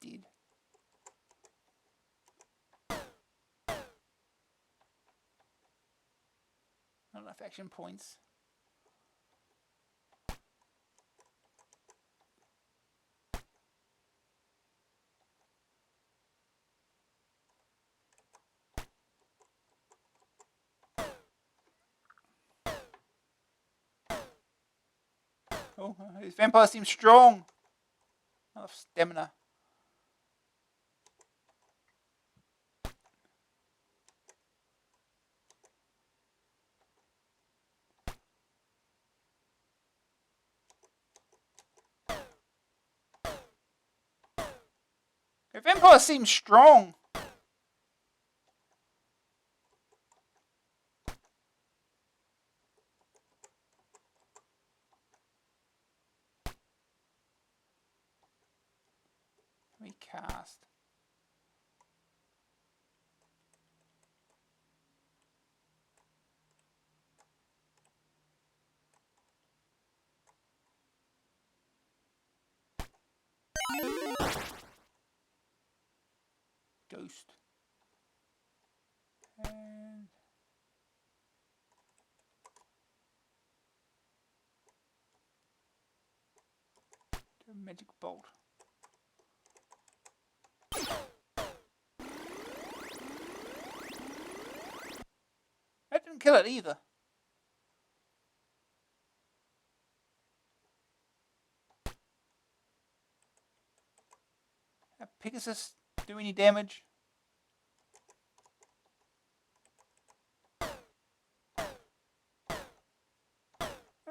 Dead. Not enough action points. Oh, these vampires seem strong. Not enough stamina. The vampires seem strong. Recast. Ghost. And do a magic bolt. That didn't kill it either. That Pegasus do any damage?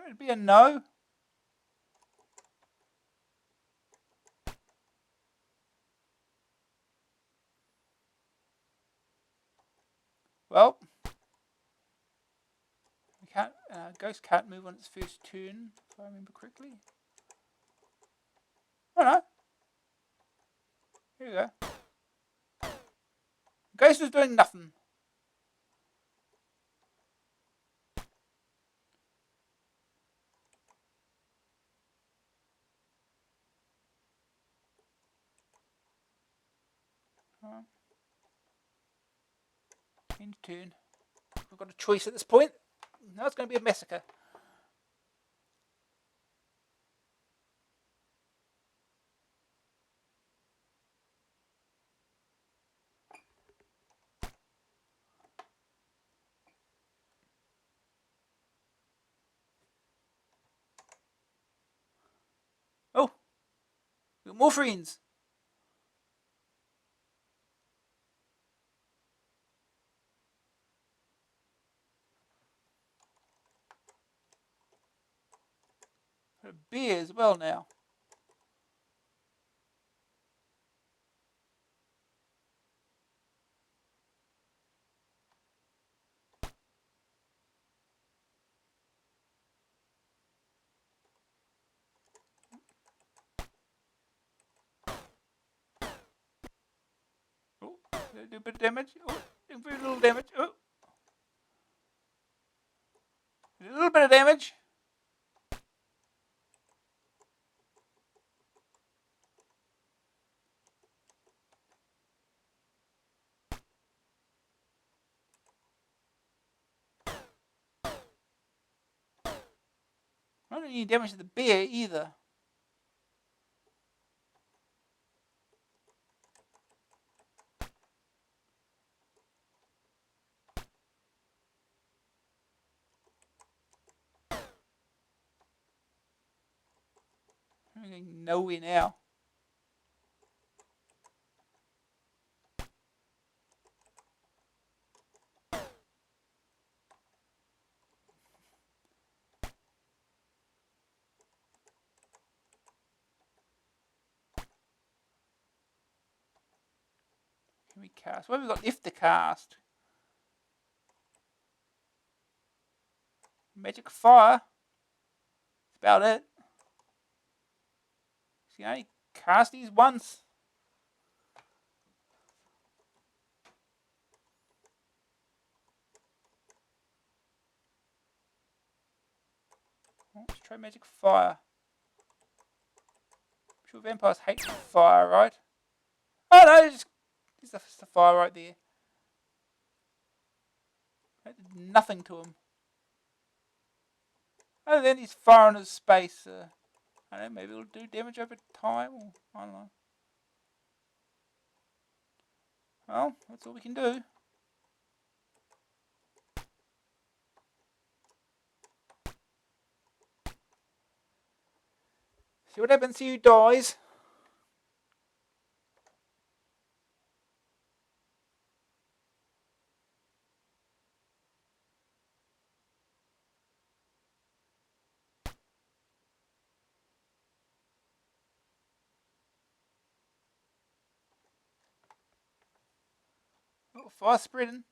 It'd be a no. Well, we can't. Ghost can't move on its first turn, if I remember correctly. Oh no. Here we go. Ghost is doing nothing. End turn. We've got a choice at this point. Now it's going to be a massacre. Oh, we've got more friends. Got a bear as well now. Oh, do a bit of damage. Oh, do very little damage. Oh, a little bit of damage. Not any damage to the bear either. I'm getting nowhere now. Can we cast? What have we got left to cast? Magic Fire. That's about it. So you only cast these once. Let's try Magic Fire. I'm sure vampires hate fire, right? Oh no, there's the fire right there. That did nothing to him. Oh, then he's far in his space. I don't know, maybe it'll do damage over time, or I don't know. Well, that's all we can do. See what happens to you dies. Oh, fire spreading.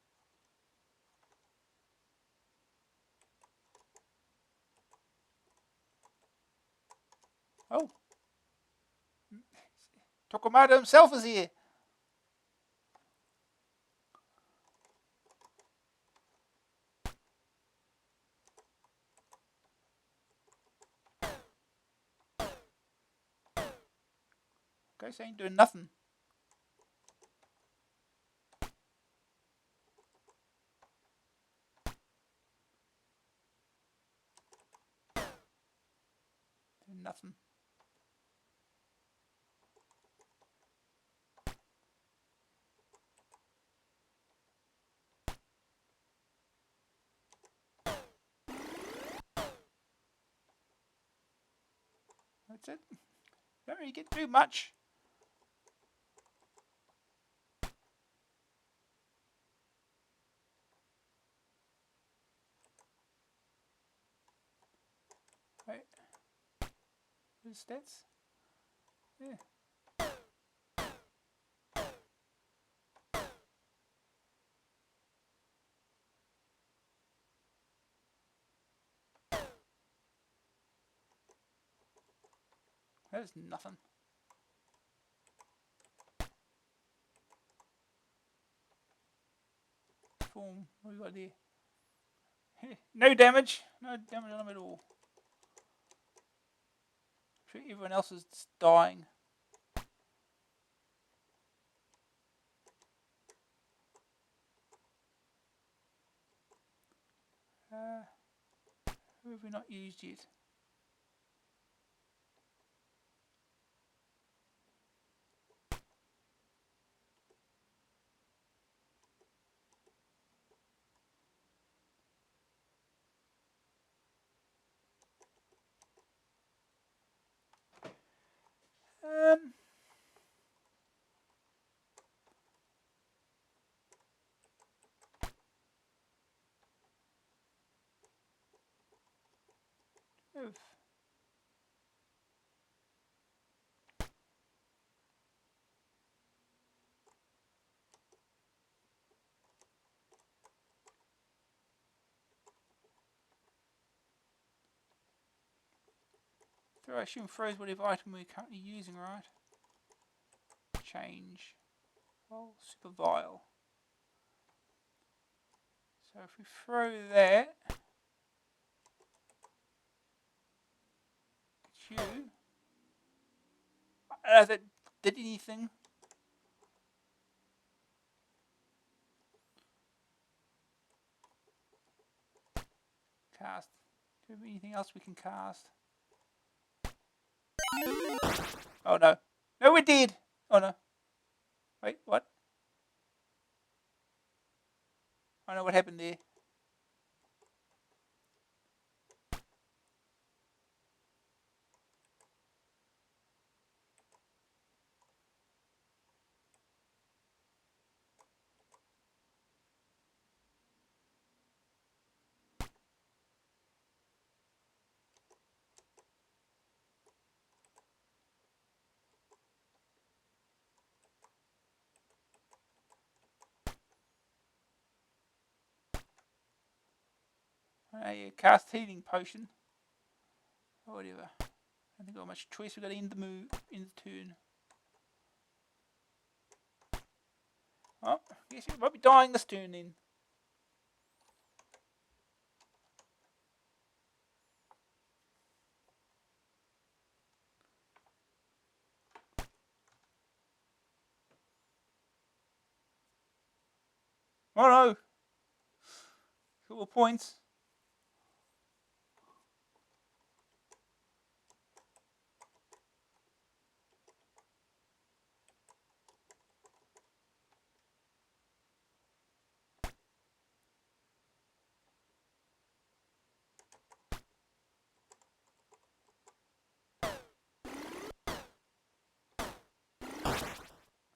Oh. Tokomato himself is here. Okay, so ain't doing nothing. Doing nothing. That's it. Don't really get too much. Right. His stats. Yeah. That's nothing. Form. What have we got there? No damage. No damage on him at all. I'm sure everyone else is dying. Who have we not used yet? Um. So I assume froze whatever item we're currently using, right? Change. Oh, super vile. So if we throw that, it's you. That did anything? Cast. Do we have anything else we can cast? Oh no. No, we're dead. Oh no. Wait, what? I know what happened there. A cast healing potion. Or whatever. I don't think I've got much choice. We've got to end the move, end the turn. Oh, guess we might be dying this turn then. Oh no! Couple of points.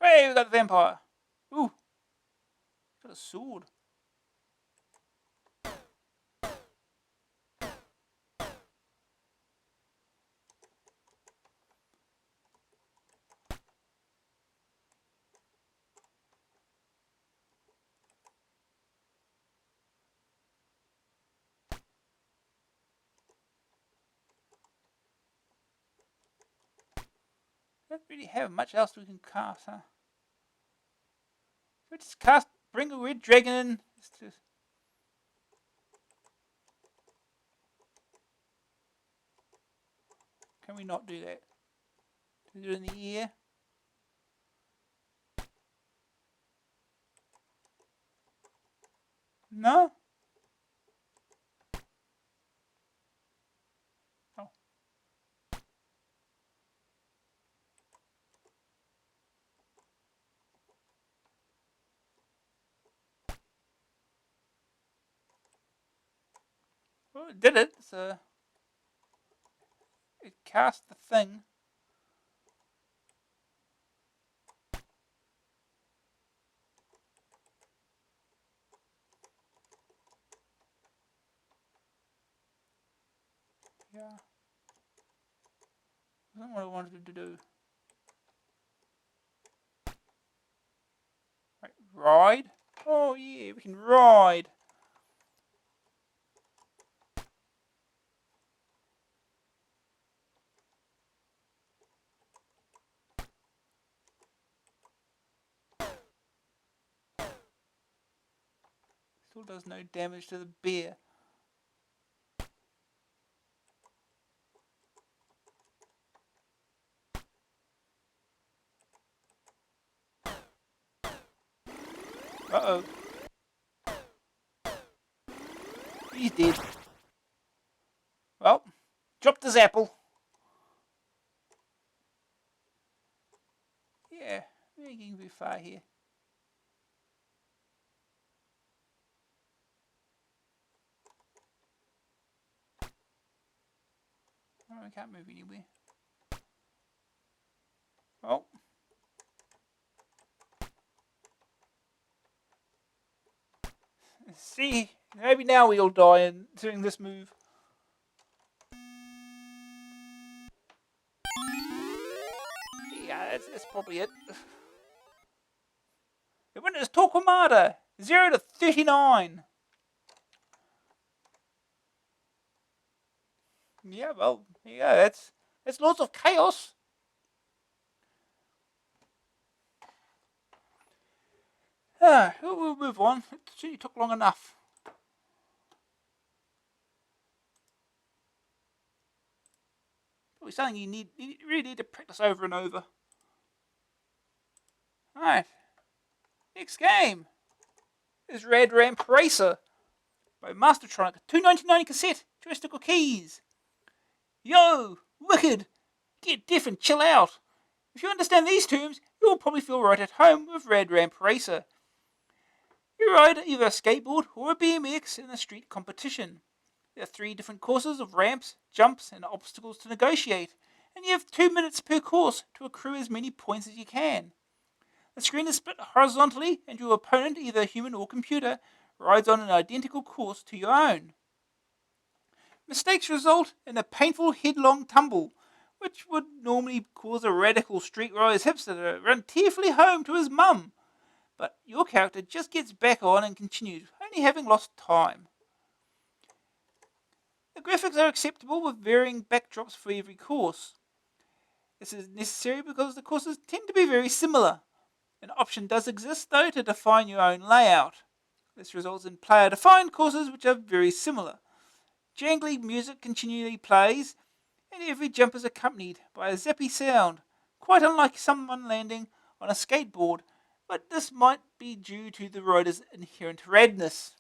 Hey, we got the vampire. Ooh, got a sword. Don't really have much else we can cast, huh? So we just cast, bring a red dragon in. Can we not do that? Do we do it in the air? No? Oh. Well, it did it, so it cast the thing. Yeah. That's not what I wanted to do. Right, ride? Oh yeah, we can ride. Still does no damage to the bear. Uh-oh. He's dead. Well, dropped his apple. Yeah, we're getting very far here. Oh, we can't move anywhere. Oh. See, maybe now we'll die in doing this move. Yeah, that's probably it. The winner is Torquemada, 0 to 39. Yeah, well, yeah, that's Lords of Chaos. We'll move on. It certainly took long enough. Probably something you really need to practice over and over. Alright. Next game is Rad Ramp Racer by Mastertronic. $2.99 cassette, joystick or keys. Yo! Wicked! Get deaf and chill out. If you understand these terms, you'll probably feel right at home with Rad Ramp Racer. You ride either a skateboard or a BMX in a street competition. There are 3 different courses of ramps, jumps, and obstacles to negotiate, and you have 2 minutes per course to accrue as many points as you can. The screen is split horizontally, and your opponent, either human or computer, rides on an identical course to your own. Mistakes result in a painful headlong tumble, which would normally cause a radical streetwise hipster to run tearfully home to his mum. But your character just gets back on and continues, only having lost time. The graphics are acceptable with varying backdrops for every course. This is necessary because the courses tend to be very similar. An option does exist though to define your own layout. This results in player-defined courses which are very similar. Jangly music continually plays, and every jump is accompanied by a zappy sound, quite unlike someone landing on a skateboard, but this might be due to the rider's inherent radness.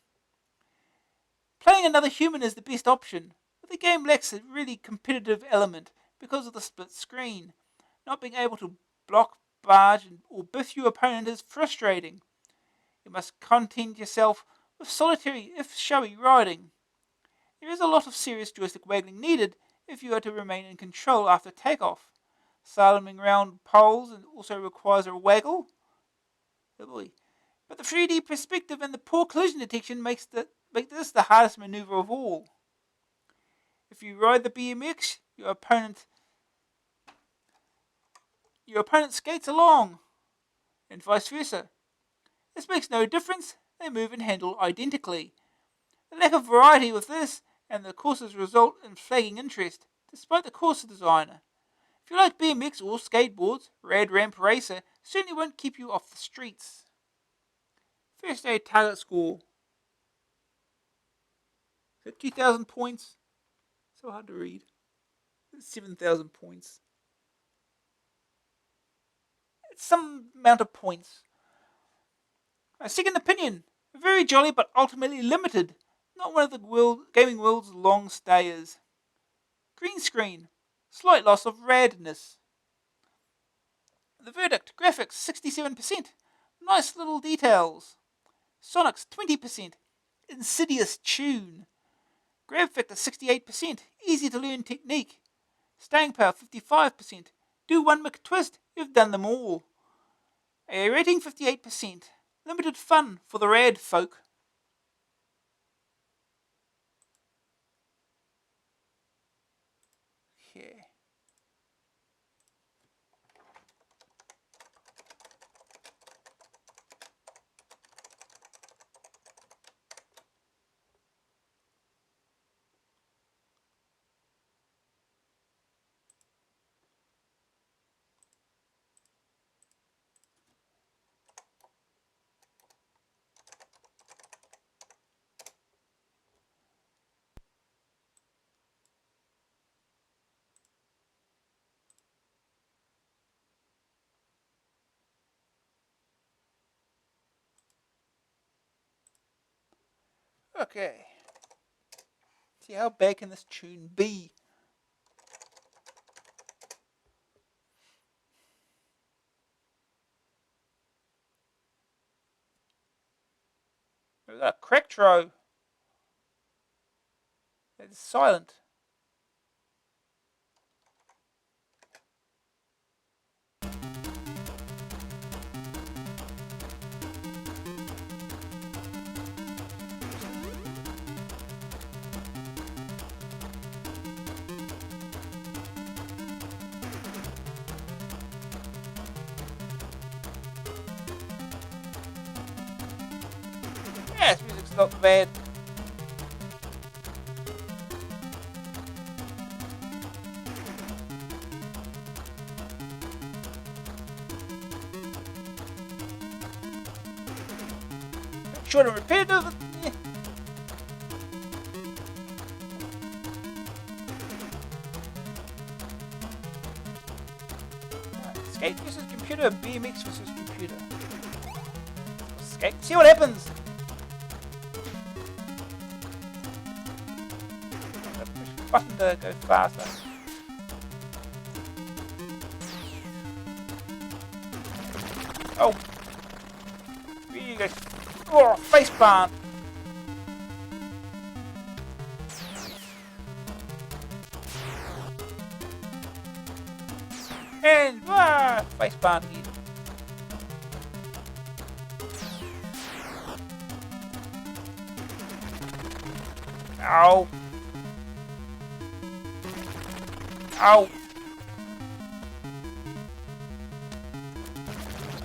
Playing another human is the best option, but the game lacks a really competitive element because of the split screen. Not being able to block, barge, or biff your opponent is frustrating. You must content yourself with solitary, if showy, riding. There is a lot of serious joystick waggling needed if you are to remain in control after takeoff. Slaloming around poles also requires a waggle. Oh boy. But the 3D perspective and the poor collision detection make this the hardest maneuver of all. If you ride the BMX, your opponent skates along, and vice versa. This makes no difference, they move and handle identically. The lack of variety with this and the courses result in flagging interest, despite the course designer. If you like BMX or skateboards, Rad Ramp Racer certainly won't keep you off the streets. First aid target score. Is that 2,000 points? So hard to read. 7,000 points. It's some amount of points. My second opinion. Very jolly but ultimately limited. Not one of the gaming world's long stayers. Green screen. Slight loss of radness. The verdict. Graphics 67%. Nice little details. Sonics 20%. Insidious tune. Grab factor 68%. Easy to learn technique. Staying power 55%. Do one McTwist. You've done them all. A rating 58%. Limited fun for the rad folk. Okay. Okay. See, how bad can this tune be? There's a Cracktro. It's silent. Yeah, this music's not bad. Short and repetitive. Yeah. Skate versus computer, BMX versus computer. Skate, see what happens. I'm gonna push the button to go faster. Oh. Really good. Oh, face plant. And face plant again. Ow. Ow.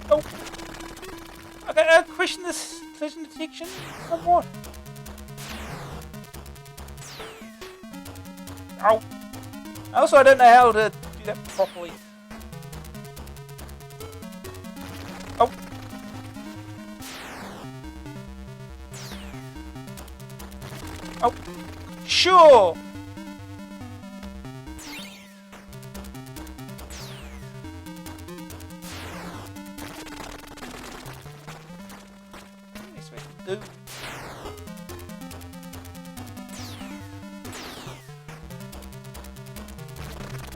Oh. Okay, I question this collision detection somewhat. Ow. Also, I don't know how to do that properly. Oh. Oh. Sure. Do.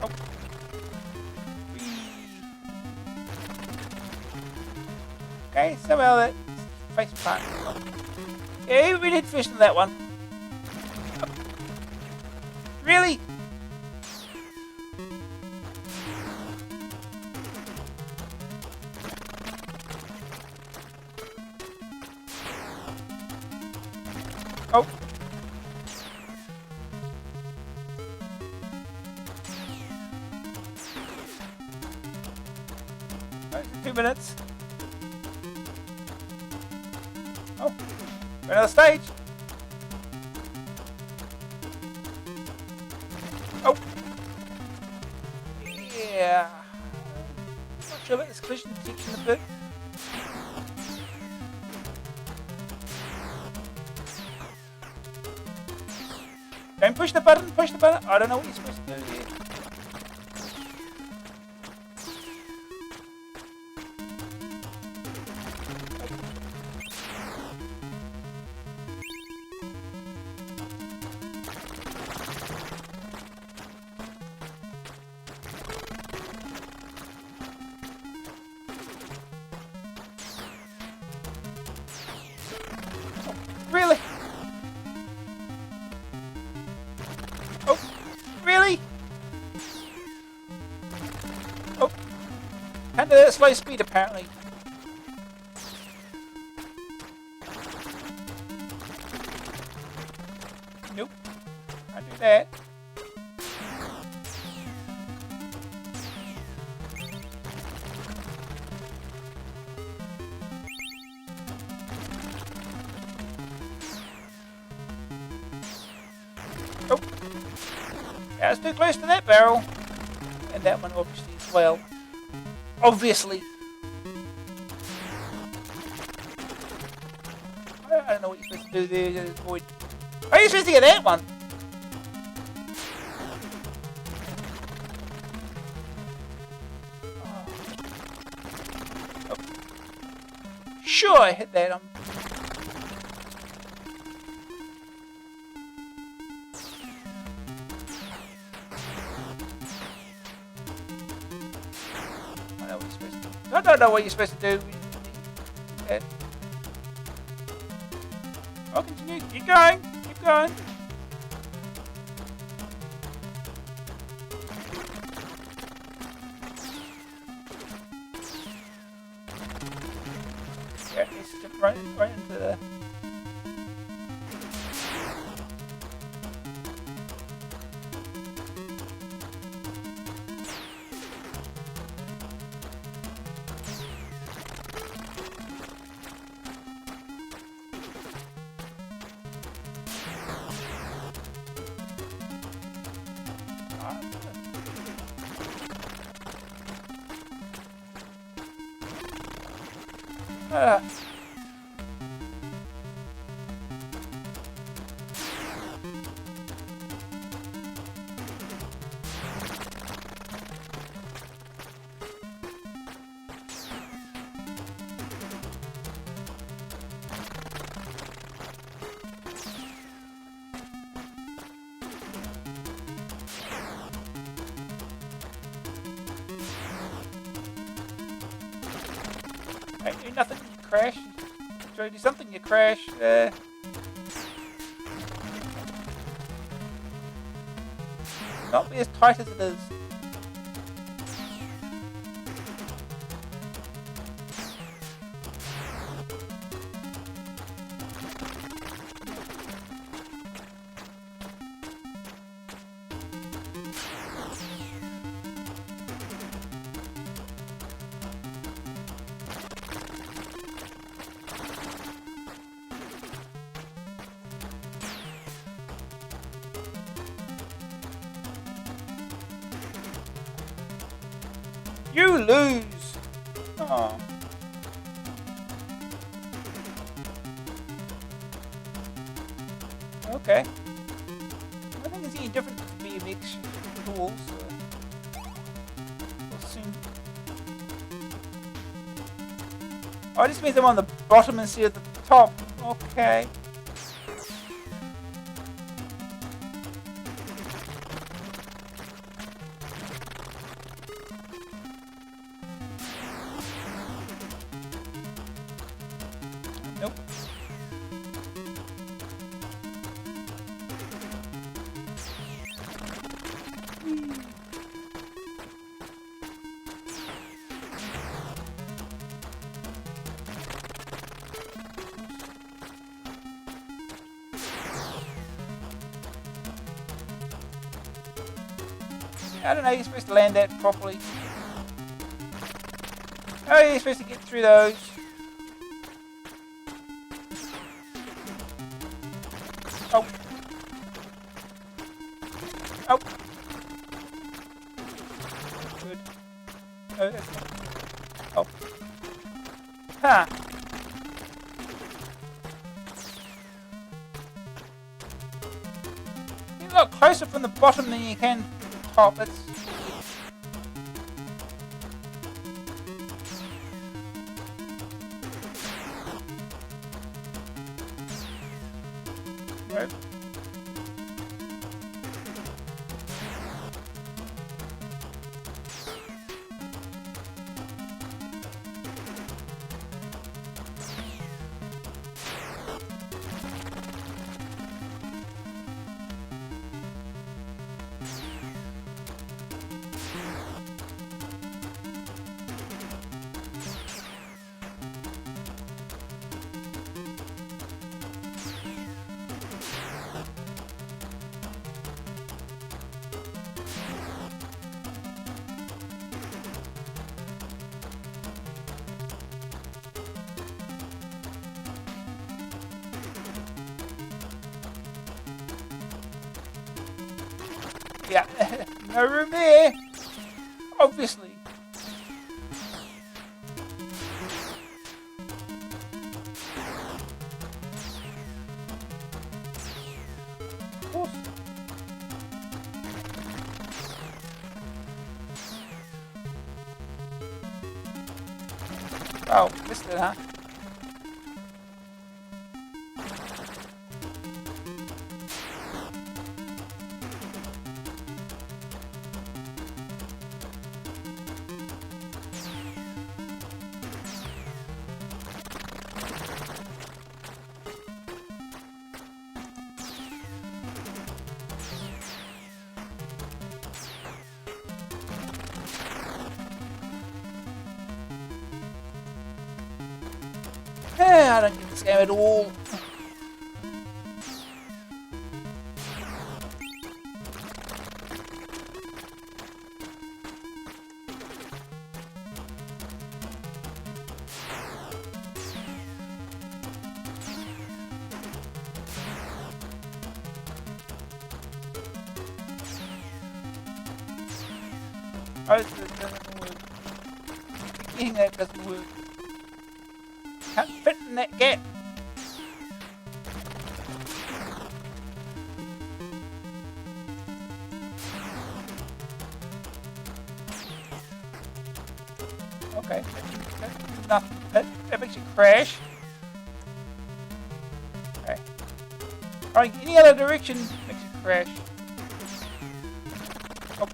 Oh. Okay, somehow that face plant. Oh. Yeah, we did fish in that one. Oh. Really? Oh. Right, 2 minutes. Oh. Another stage. Oh. Yeah. Not sure about this collision detection a bit. Don't push the button, push the button. I don't know what you're supposed to do here. Oh, really? Oh, really? Oh, can't do that at slow speed apparently. Nope, can't do that. Oh. Yeah, it's too close to that barrel. And that one obviously as well. Obviously. I don't know what you're supposed to do there to avoid. How are you supposed to get that one? Oh. Sure, I hit that. I don't know what you're supposed to do. I'll continue. Keep going. Keep going. Yeah, it's just right into the. Don't do nothing, you crash. Try to do something, you crash. Not be as tight as it is. You lose! Oh. Okay. I don't think it's any different to BMX tools. We'll soon. Oh, it just means I'm on the bottom instead of the top. Okay. Nope. I don't know, you're supposed to land that properly. Oh, you're supposed to get through those. Oh. Oh. Good. Oh, that's not. Oh. Ha! You're a lot closer from the bottom than you can top. It's. Nope. Yeah, no room there. Obviously. Of course. Oh, missed it, huh? I don't get this game at all. Oh, it doesn't work. Getting that doesn't work. Can't fit in that gap. Okay, that's nothing. That makes you crash. Okay. Alright, any other direction makes you crash. Oh.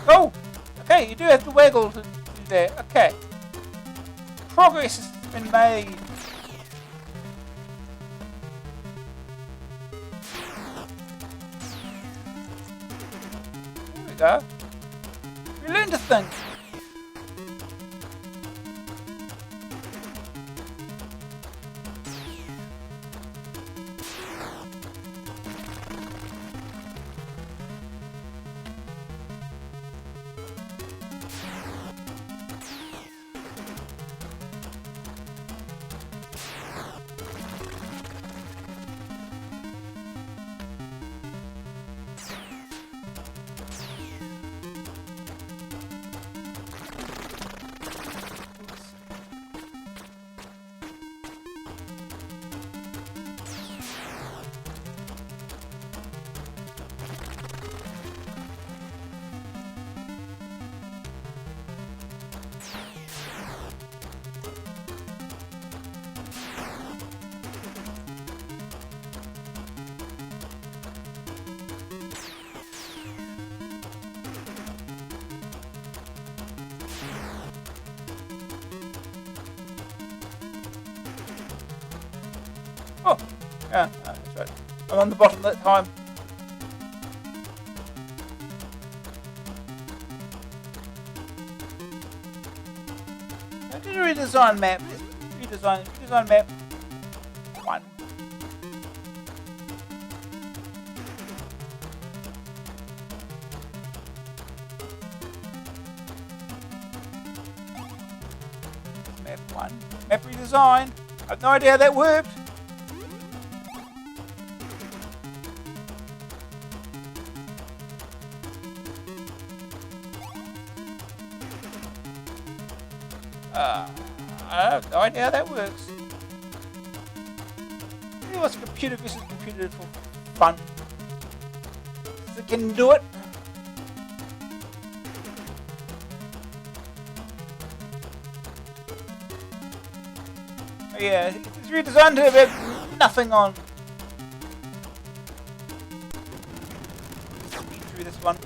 Oh! Okay, you do have to wiggle to do that. Okay. Progress has been made. There we go. We learn to think. Oh, yeah, that's right. I'm on the bottom that time. I did a redesign map. Redesign map 1. Map 1. Map redesign. I have no idea how that worked. I have no idea how that works. Maybe what's computer versus computer for fun? So can you do it? Oh yeah, it's redesigned to have nothing on. Speed through this one.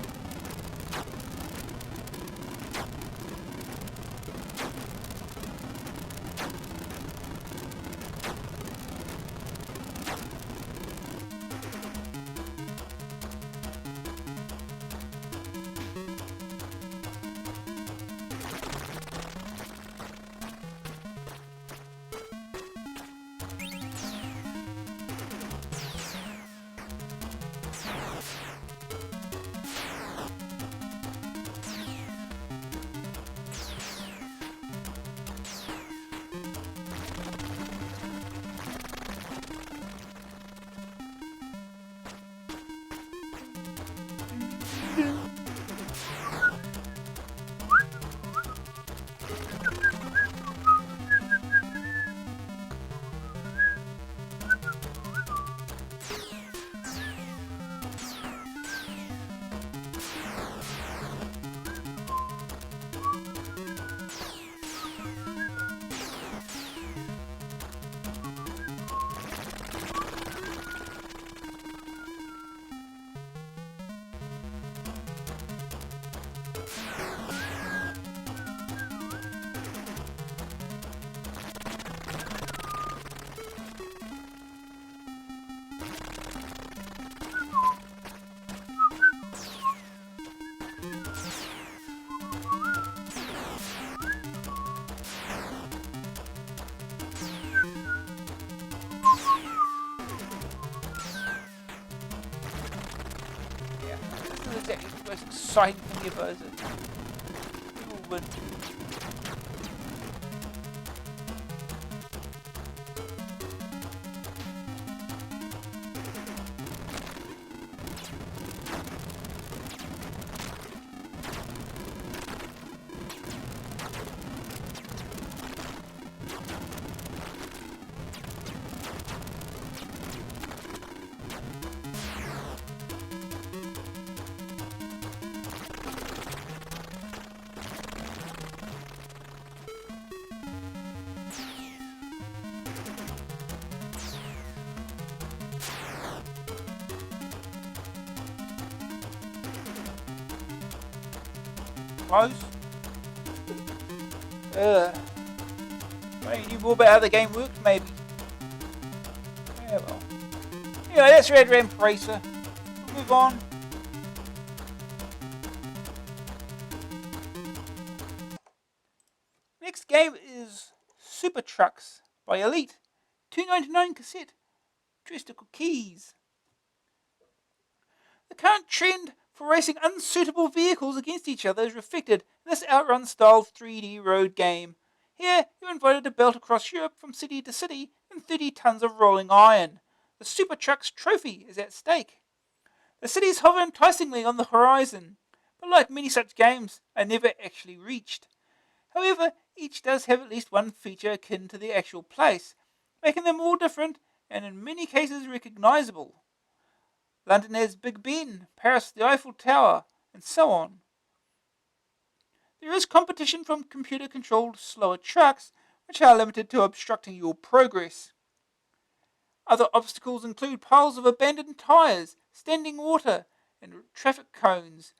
Exactly the most exciting thing ever, is it? People win. suppose. I knew more about how the game worked, maybe. Yeah, well. Yeah, that's Rad Ramp Racer. We'll move on. Next game is Supertrux by Elite. $2.99 cassette. Joystick keys. The current trend for racing unsuitable vehicles against each other is reflected in this outrun-style 3D road game. Here, you're invited to belt across Europe from city to city in 30 tons of rolling iron. The Supertrux trophy is at stake. The cities hover enticingly on the horizon, but like many such games, are never actually reached. However, each does have at least one feature akin to the actual place, making them all different and in many cases recognisable. London has Big Ben, Paris the Eiffel Tower, and so on. There is competition from computer-controlled slower trucks, which are limited to obstructing your progress. Other obstacles include piles of abandoned tyres, standing water, and traffic cones.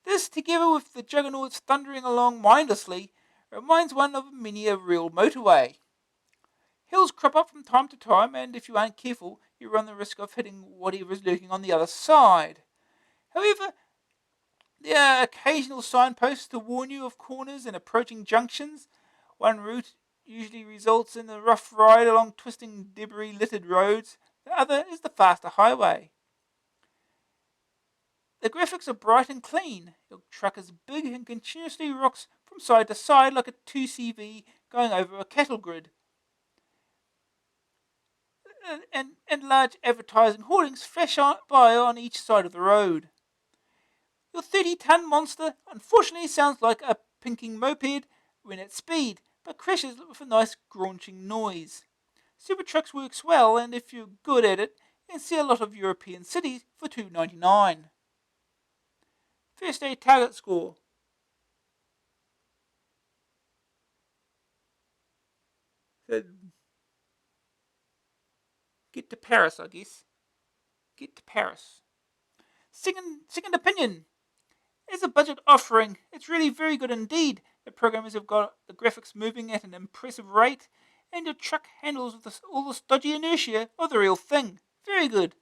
This, together with the juggernauts thundering along mindlessly, reminds one of many a real motorway. Hills crop up from time to time, and if you aren't careful, you run the risk of hitting whatever is lurking on the other side. However, there are occasional signposts to warn you of corners and approaching junctions. One route usually results in a rough ride along twisting, debris-littered roads. The other is the faster highway. The graphics are bright and clean. Your truck is big and continuously rocks from side to side like a 2CV going over a cattle grid. And large advertising hoardings flash by on each side of the road. Your 30-ton monster unfortunately sounds like a pinking moped when at speed, but crashes with a nice graunching noise. Supertrux works well, and if you're good at it, you can see a lot of European cities for $2.99. First day target score. So, get to Paris, I guess. Get to Paris. Second opinion. As a budget offering, it's really very good indeed. The programmers have got the graphics moving at an impressive rate, and your truck handles with all the stodgy inertia of the real thing. Very good.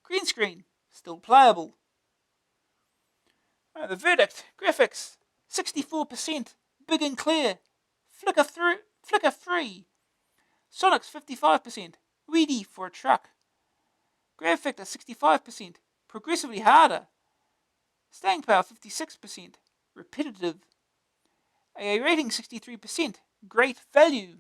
Green screen, still playable. The verdict, graphics, 64%, big and clear, flicker free. Sonics 55%, weedy for a truck. Grab factor 65%, progressively harder. Staying power 56%, repetitive. AA rating 63%, great value.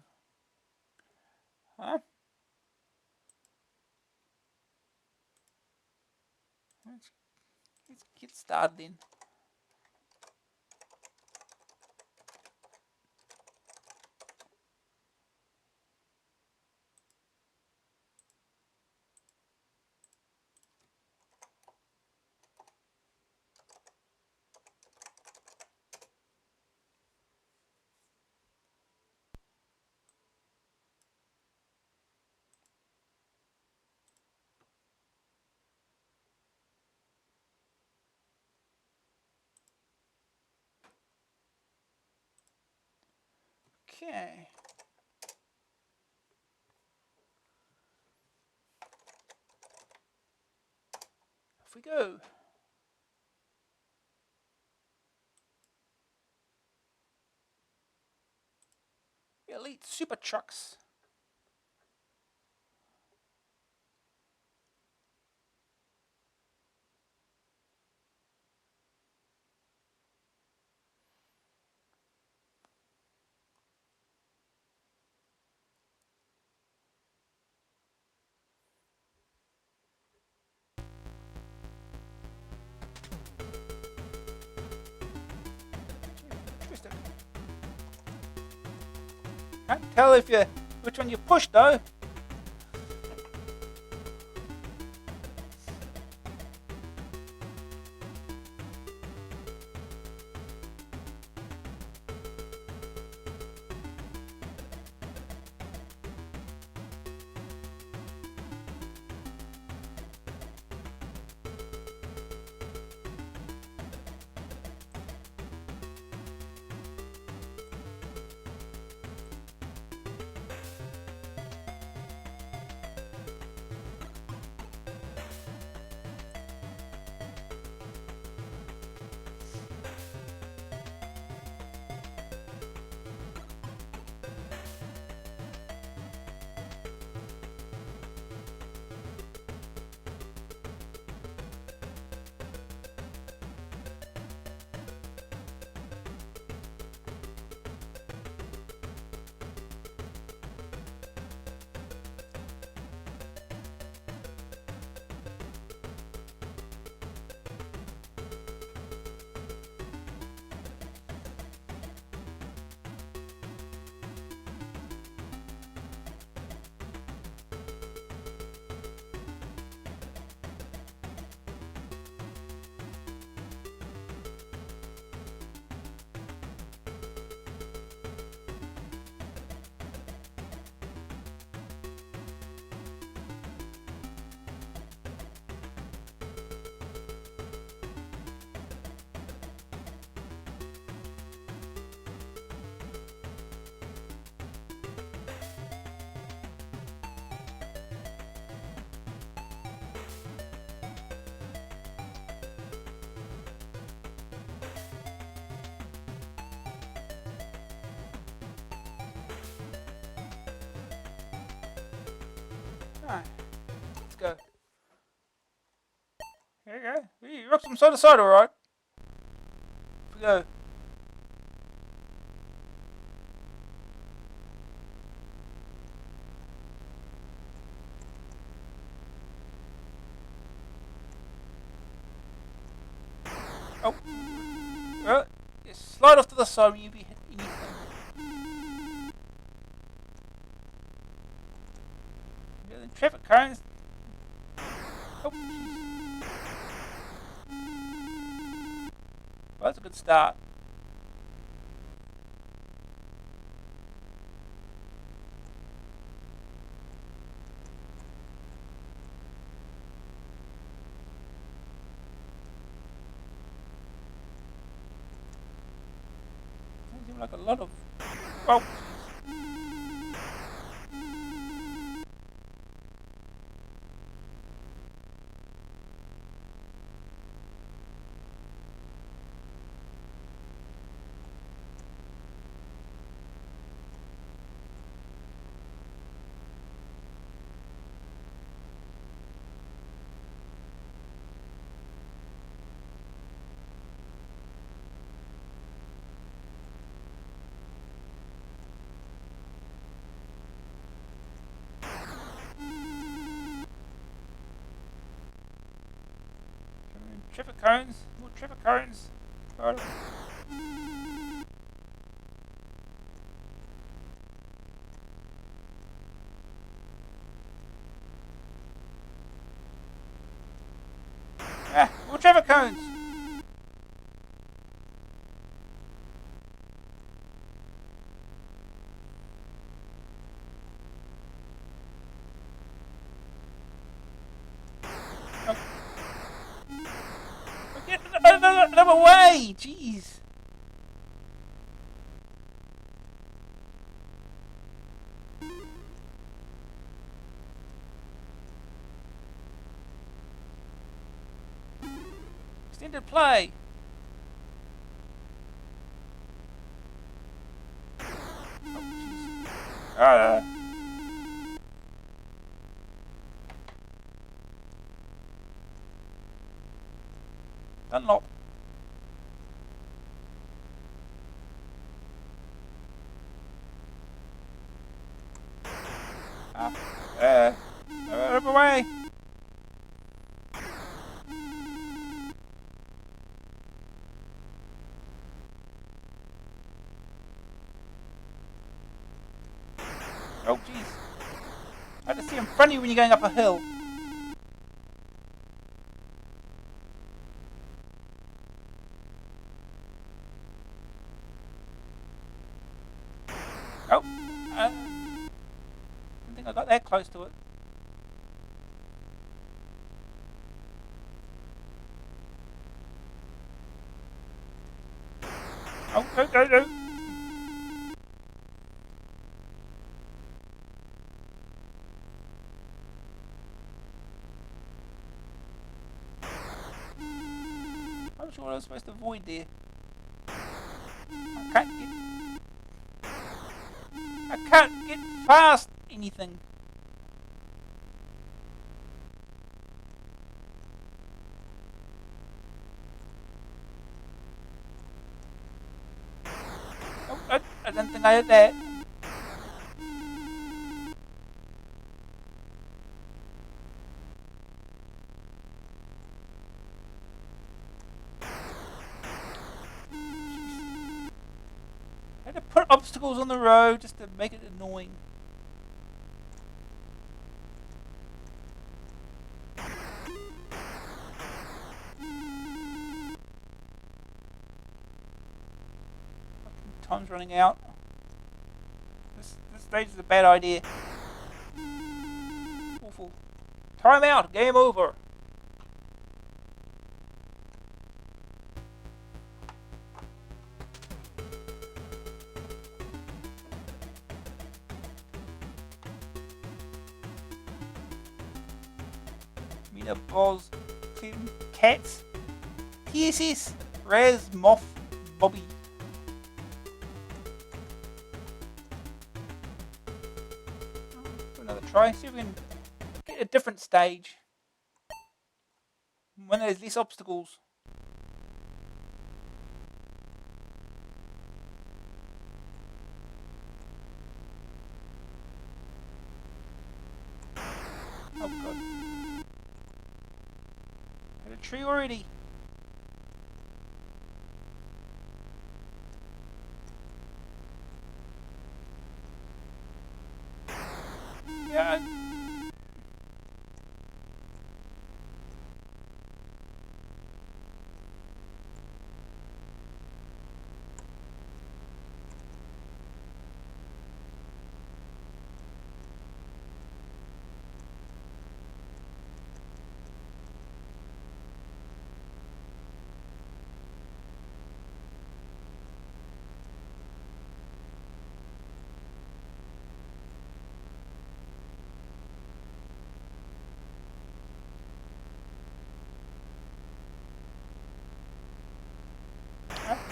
Let's get started then. Okay. Off we go. Elite Supertrux. Can't tell which one you push though. Alright, let's go. Here you go. You rock some side to side, alright? Here we go. Oh. Well, you slide off to the side when you be hitting anything. The traffic cones. Oh, jeez. Well, that's a good start. Doesn't seem like a lot of. Oh. Traffic cones, more traffic cones. Right. Ah, more traffic cones. Get another way! Jeez! Extended play! Oh, jeez. Dunlop. Out of the way. Oh, jeez. I had to see in front of you when you're going up a hill. Oh. I don't think I got that close to it. Oh, no. I'm not sure what I was supposed to avoid there. I can't get past anything. Oh, I don't think I hit that. I had to put obstacles on the road just to make it annoying. Time's running out. This stage is a bad idea. Awful. Time out. Game over. Mina Boz, Tim, Cats, PSS, Raz, Moth, Bobby. Another try. See if we can Pick a different stage. One there's less obstacles. Oh god. Hit a tree already. Yeah.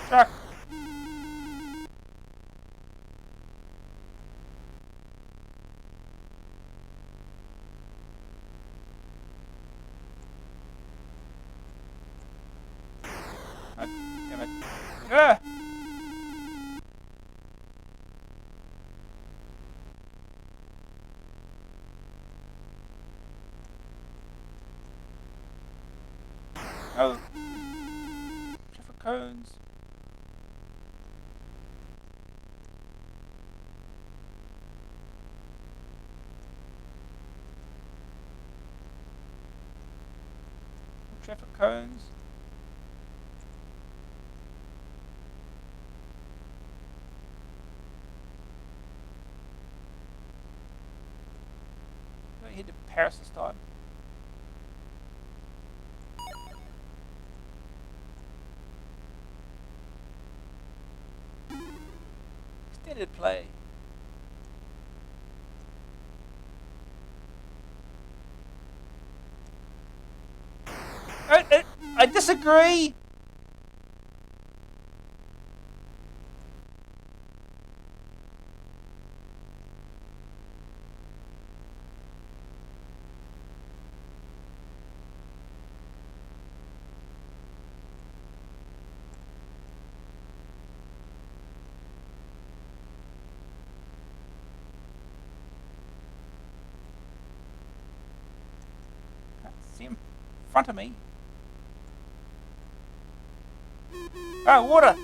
Truck. Oh, damn it. Ah! Oh. Traffic cones. Traffic cones. Don't hit the Paris this time. Extended play. I disagree. Can't see him in front of me. Oh, water!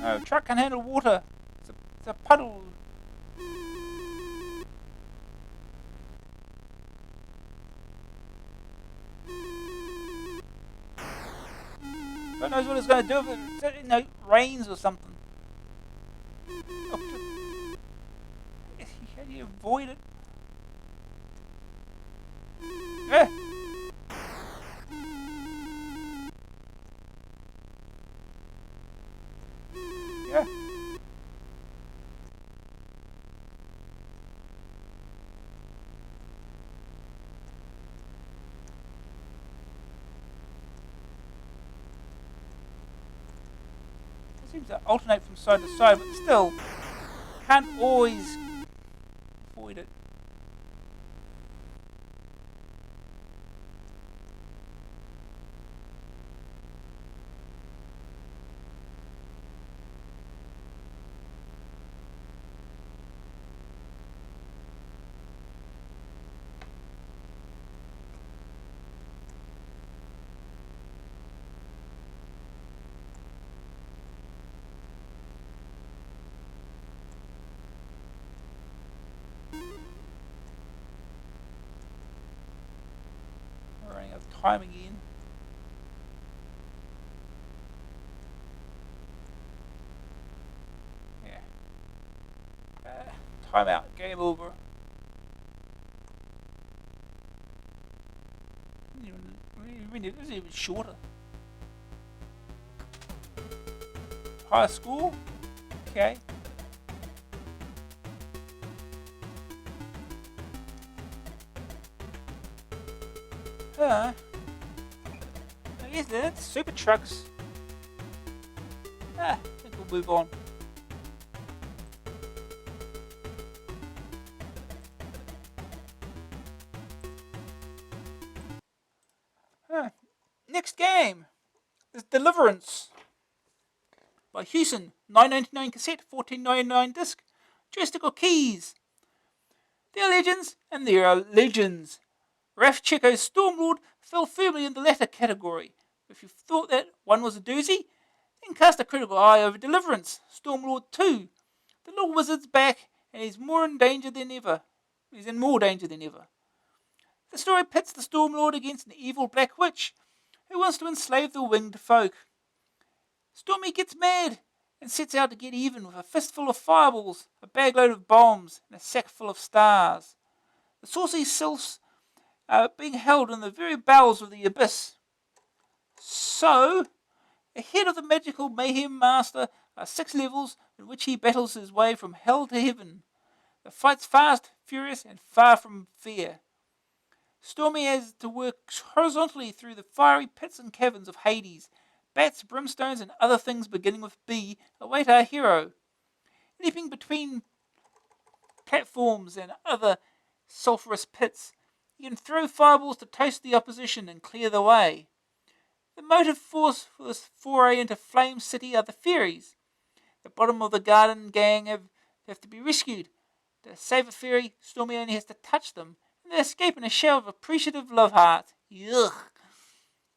No, truck can handle water. It's a puddle. God knows what it's going to do if it rains or something. Oh, how do you avoid it? Yeah. Yeah. It seems to alternate from side to side, but still can't always avoid it. We're running out of time again. Yeah. Time out. Game over. This is even shorter. High school? Okay. I guess that's Supertrux. I think we'll move on. Next game is Deliverance by Hewson. $9.99 cassette, $14.99 disc. Joystick or keys. There are legends and there are legends. Raf Checo's Stormlord fell firmly in the latter category. If you thought that one was a doozy, then cast a critical eye over Deliverance, Stormlord II. The little wizard's back, and he's more in danger than ever. He's in more danger than ever. The story pits the Stormlord against an evil black witch who wants to enslave the winged folk. Stormy gets mad and sets out to get even with a fistful of fireballs, a bagload of bombs, and a sack full of stars. The saucy sylphs are being held in the very bowels of the abyss. So, ahead of the magical mayhem master are 6 levels in which he battles his way from hell to heaven. The fight's fast, furious, and far from fair. Stormy has to work horizontally through the fiery pits and caverns of Hades. Bats, brimstones, and other things beginning with B await our hero. Leaping between platforms and other sulphurous pits, he can throw fireballs to toast the opposition and clear the way. The motive force for this foray into Flame City are the fairies. The bottom of the garden gang have to be rescued. To save a fairy, Stormy only has to touch them, and they escape in a shower of appreciative love heart. Ugh.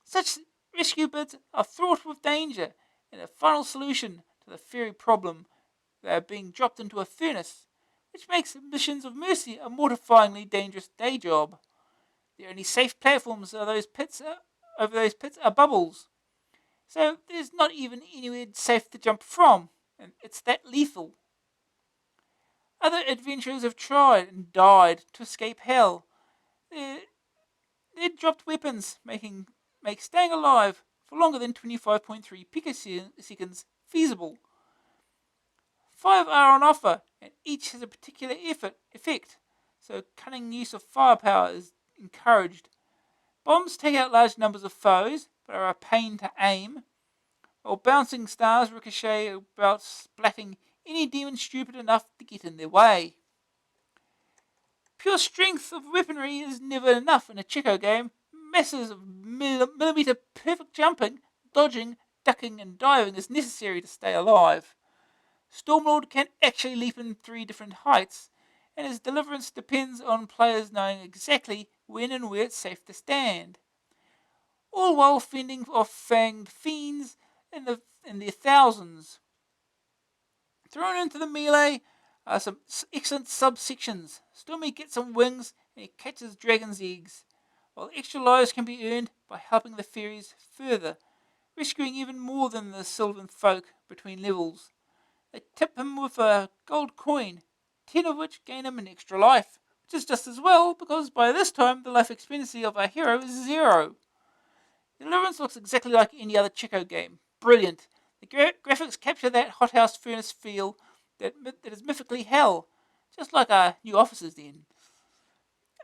Such rescue bids are fraught with danger, and a final solution to the fairy problem, they are being dropped into a furnace, which makes missions of mercy a mortifyingly dangerous day job. The only safe platforms over those pits are bubbles. So there's not even anywhere safe to jump from, and it's that lethal. Other adventurers have tried and died to escape hell. They dropped weapons, make staying alive for longer than 25.3 picoseconds feasible. 5 are on offer, and each has a particular effect, so cunning use of firepower is encouraged. Bombs take out large numbers of foes, but are a pain to aim, while bouncing stars ricochet about splatting any demon stupid enough to get in their way. Pure strength of weaponry is never enough in a Checo game. Masses of millimeter perfect jumping, dodging, ducking, and diving is necessary to stay alive. Stormlord can actually leap in 3 different heights, and his deliverance depends on players knowing exactly when and where it's safe to stand. All while fending off fanged fiends in their thousands. Thrown into the melee are some excellent subsections. Stormy gets some wings and he catches dragon's eggs, while extra lives can be earned by helping the fairies further, rescuing even more than the sylvan folk between levels. They tip him with a gold coin, 10 of which gain him an extra life, which is just as well because by this time the life expectancy of our hero is 0. Deliverance looks exactly like any other Checo game. Brilliant. The graphics capture that hothouse furnace feel that is mythically hell, just like our new officers then.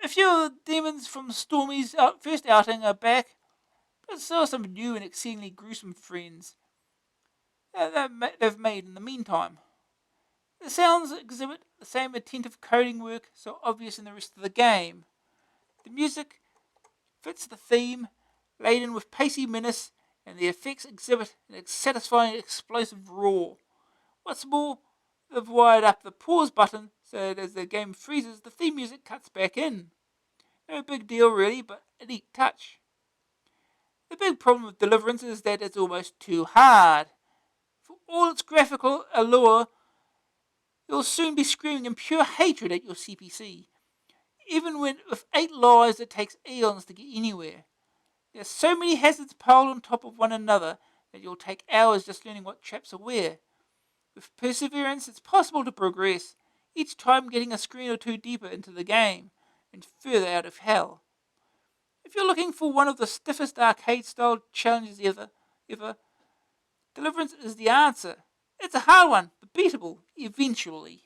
A few of the demons from Stormy's first outing are back, but so are some new and exceedingly gruesome friends they've made in the meantime. The sounds exhibit the same attentive coding work so obvious in the rest of the game. The music fits the theme, laden with pacey menace, and the effects exhibit an satisfying explosive roar. What's more, they've wired up the pause button so that as the game freezes, the theme music cuts back in. No big deal really, but a neat touch. The big problem with Deliverance is that it's almost too hard. For all its graphical allure, you'll soon be screaming in pure hatred at your CPC. Even with 8 lives it takes eons to get anywhere. There are so many hazards piled on top of one another that you'll take hours just learning what traps are where. With perseverance, it's possible to progress, each time getting a screen or 2 deeper into the game, and further out of hell. If you're looking for one of the stiffest arcade-style challenges ever, Deliverance is the answer. It's a hard one, but beatable, eventually.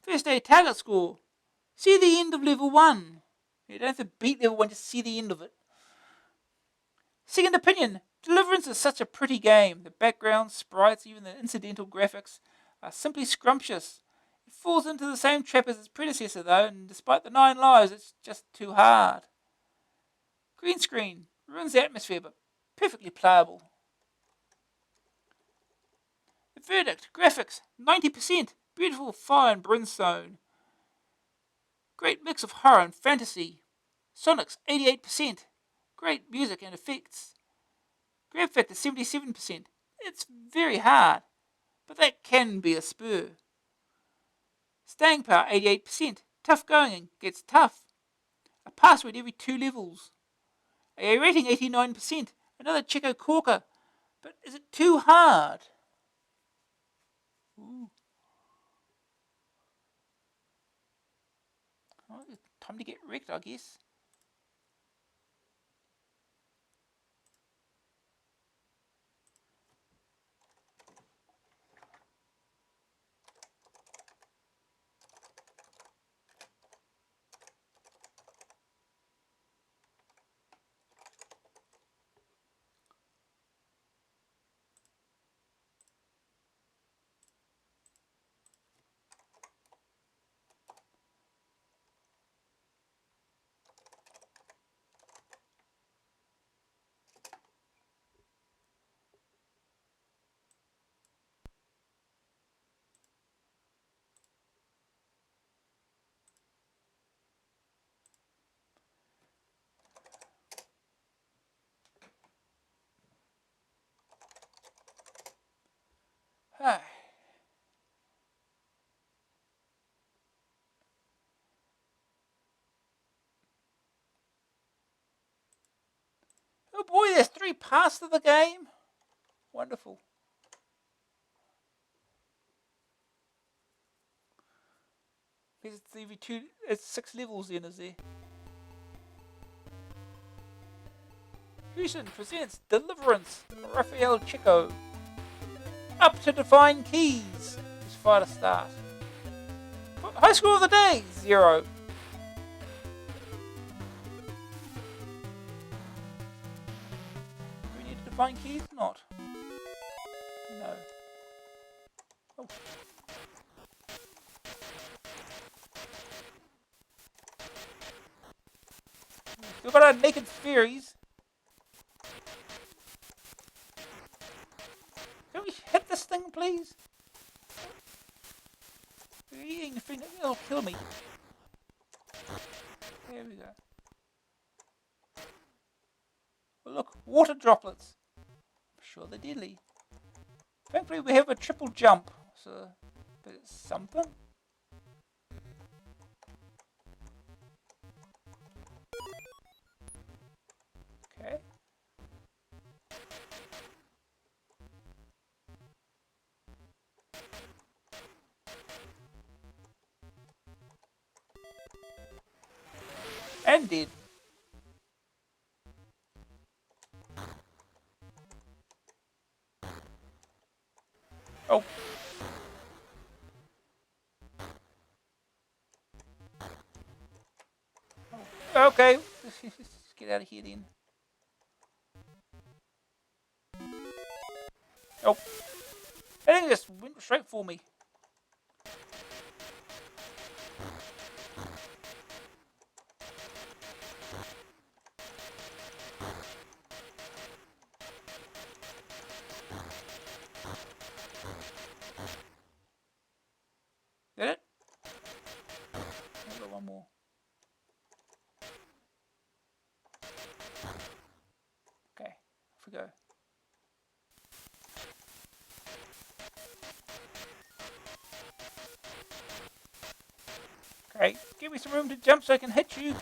First day target score. See the end of level 1. You don't have to beat level 1, just see the end of it. Second opinion. Deliverance is such a pretty game. The background, sprites, even the incidental graphics are simply scrumptious. It falls into the same trap as its predecessor though, and despite the 9 lives, it's just too hard. Green screen. Ruins the atmosphere, but perfectly playable. The verdict. Graphics. 90%. Beautiful fire and brimstone. Great mix of horror and fantasy. Sonics. 88%. Great music and effects. Grab factor. 77%. It's very hard, but that can be a spur. Staying power. 88%. Tough going and gets tough. A password every 2 levels. A rating 89%. Another Checo corker. But is it too hard? Ooh. Oh, time to get wrecked, I guess. Hi. Oh boy, there's 3 parts to the game. Wonderful. It's 6 levels in, is there? Houston presents Deliverance. Raphael Chico. Up to define keys. It's fire to start. High score of the day, 0. Do we need to define keys? Not. No. Oh. Still got our naked fairies. Can we hit this thing, please? You're eating the thing. It'll kill me. There we go. Oh, look, water droplets. I'm sure they're deadly. Thankfully, we have a triple jump, so it's something. Okay. And dead. Oh. Okay. Let's get out of here then. Oh. I think it just went straight for me. Did it? I've got one more. Okay, off we go. Okay, give me some room to jump so I can hit you.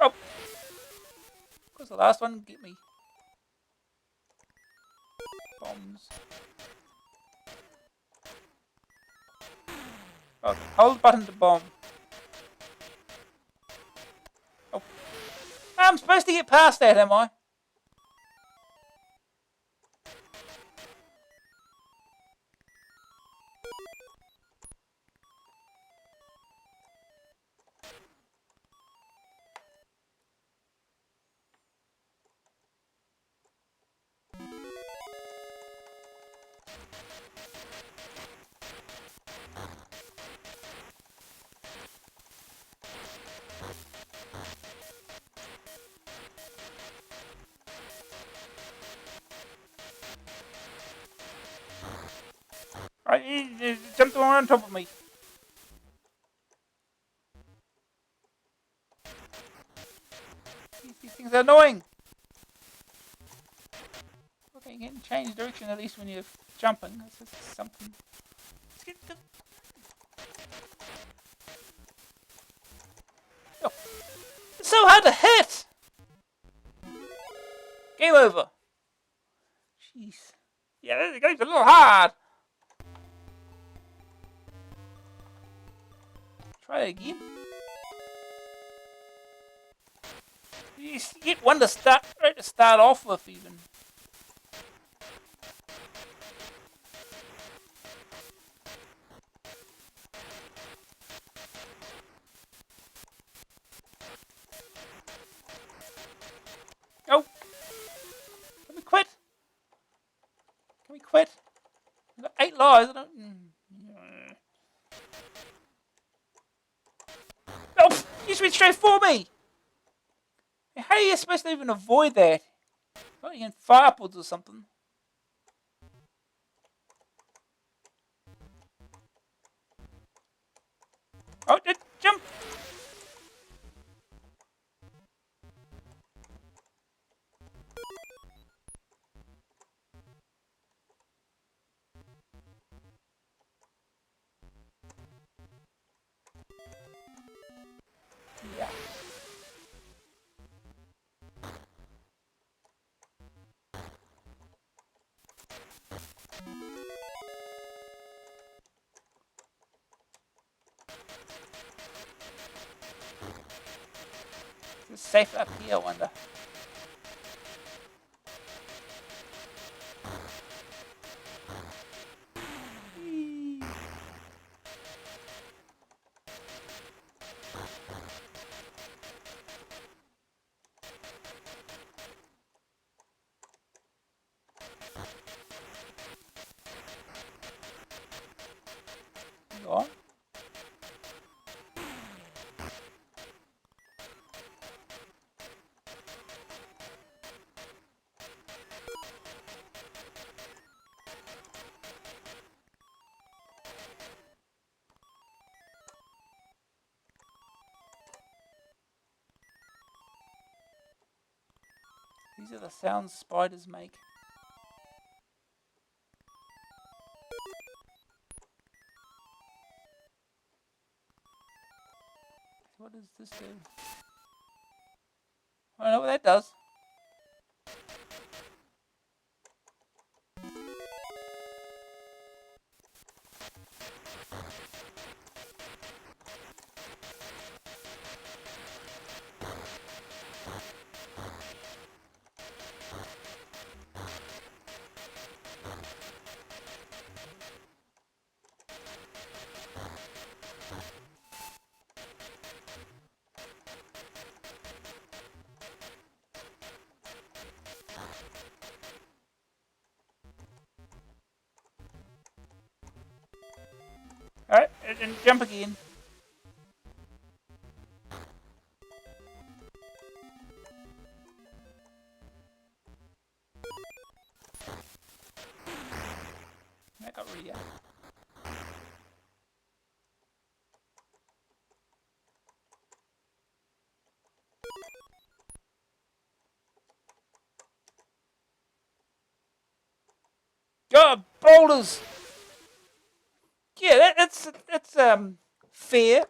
Oh! Because the last one get me. Bombs. Oh, hold button to bomb. Oh. I'm supposed to get past that, am I? Right, he jumped on top of me. These things are annoying. Okay, you can change direction at least when you're jumping. That's just something. Let's get the... Oh. It's so hard to hit! Game over. Jeez. Yeah, the game's a little hard. Try it again. You get one to start, right to start off with, even. Oh! Can we quit? Can we quit? We've got 8 lives. I don't. Oh! You just went straight for me. How are you supposed to even avoid that? Oh, you can fire upwards or something. Oh, jump! Yeah. Is it safe up here, I wonder? Go on. These are the sounds spiders make. What does this do? I don't know what that does. Alright, and jump again. That got really out. God, boulders! Yeah, that's fair.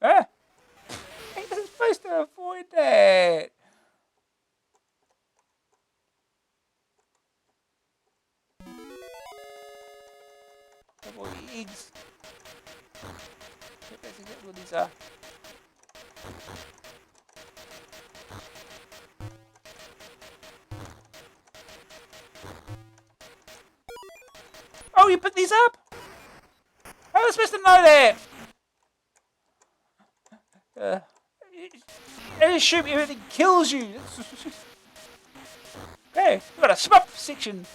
Ah, I was supposed to avoid that. Avoid the eggs. That's exactly what these are. Oh, you picked these up? How was I supposed to know that? I assume everything kills you. Okay, we've got a swap section.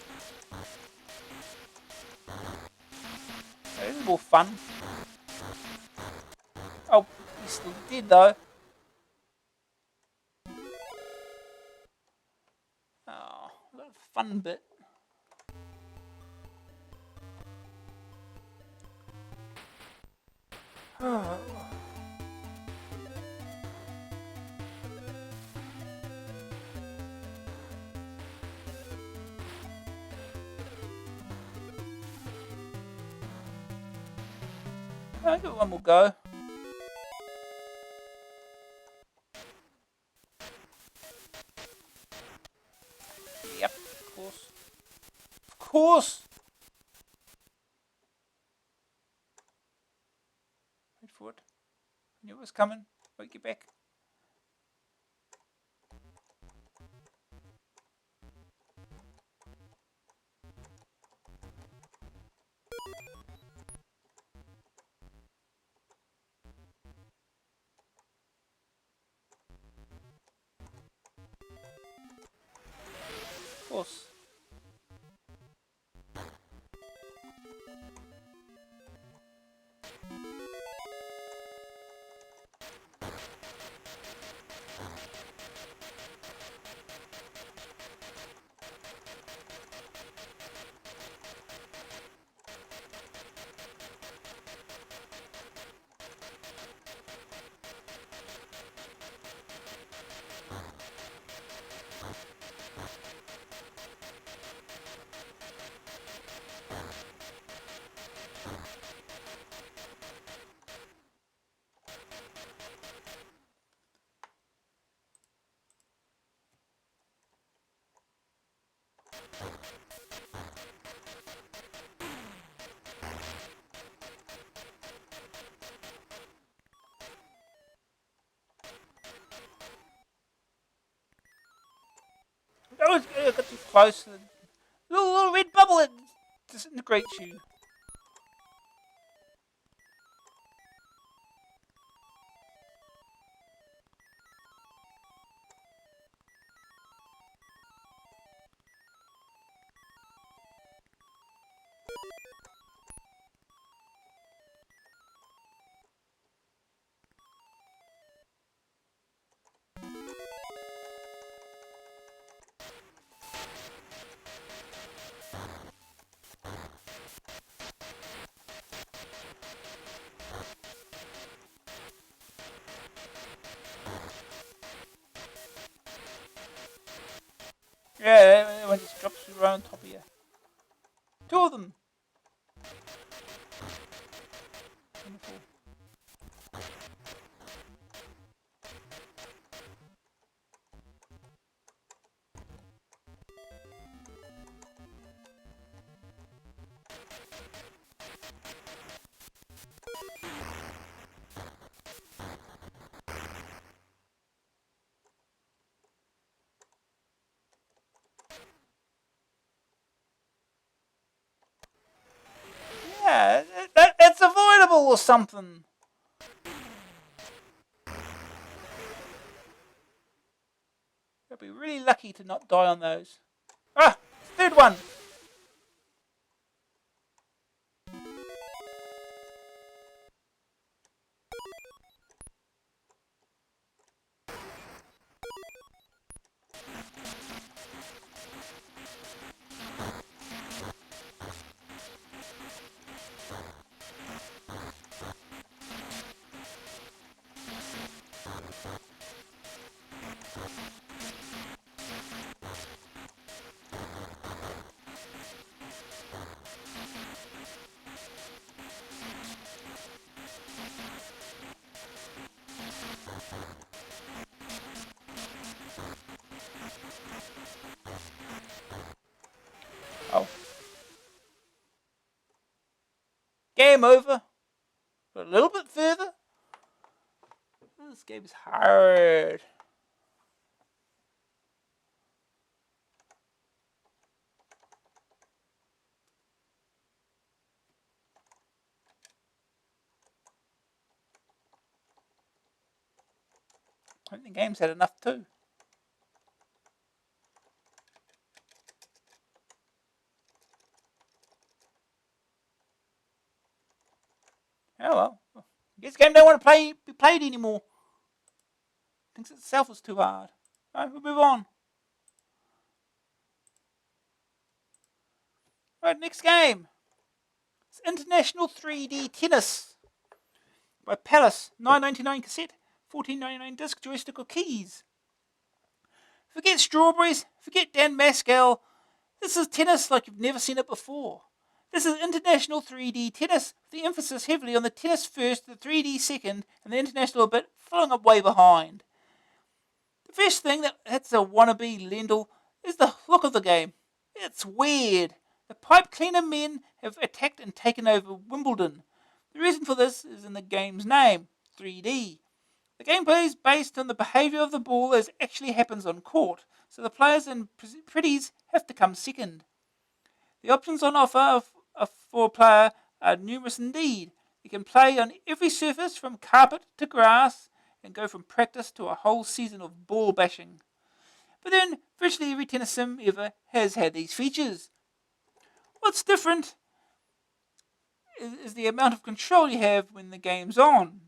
Okay, this is more fun. Oh, he's still dead though. Oh, a lot of fun bit. Oh. I'll give it one more go. Yep, of course. Of course! Wait for it. I knew it was coming. Wait, get back. Of course. Oh, I got too close. Little red bubble that disintegrates you. Yeah, that one just drops right on top of you. Two of them. Wonderful. Yeah, it's avoidable or something. You'll be really lucky to not die on those. Ah, third one. Oh, game over. A little bit further. Oh, this game is hard. I think the game's had enough too. This game don't want to be played anymore. Thinks itself is too hard. Alright, we'll move on. Right, next game. It's International 3D Tennis by Palace. $9.99 cassette, $14.99 disc, joystick or keys. Forget strawberries, forget Dan Mascal. This is tennis like you've never seen it before. This is International 3D Tennis, with the emphasis heavily on the tennis first, the 3D second, and the international bit following up way behind. The first thing that hits a wannabe Lendl is the look of the game. It's weird. The pipe cleaner men have attacked and taken over Wimbledon. The reason for this is in the game's name, 3D. The gameplay is based on the behaviour of the ball as actually happens on court, so the players and pretties have to come second. The options on offer for a player are numerous indeed. You can play on every surface from carpet to grass and go from practice to a whole season of ball bashing. But then, virtually every tennis sim ever has had these features. What's different is the amount of control you have when the game's on.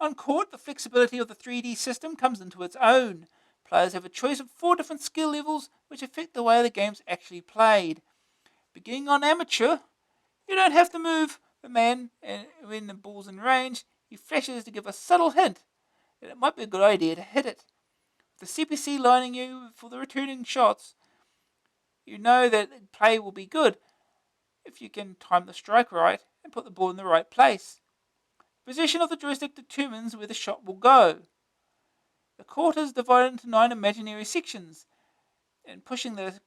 On court, the flexibility of the 3D system comes into its own. Players have a choice of 4 different skill levels which affect the way the game's actually played. Beginning on amateur, you don't have to move the man, and when the ball's in range, he flashes to give a subtle hint that it might be a good idea to hit it. With the CPC lining you for the returning shots, you know that play will be good if you can time the strike right and put the ball in the right place. The position of the joystick determines where the shot will go. The court is divided into 9 imaginary sections, and pushing the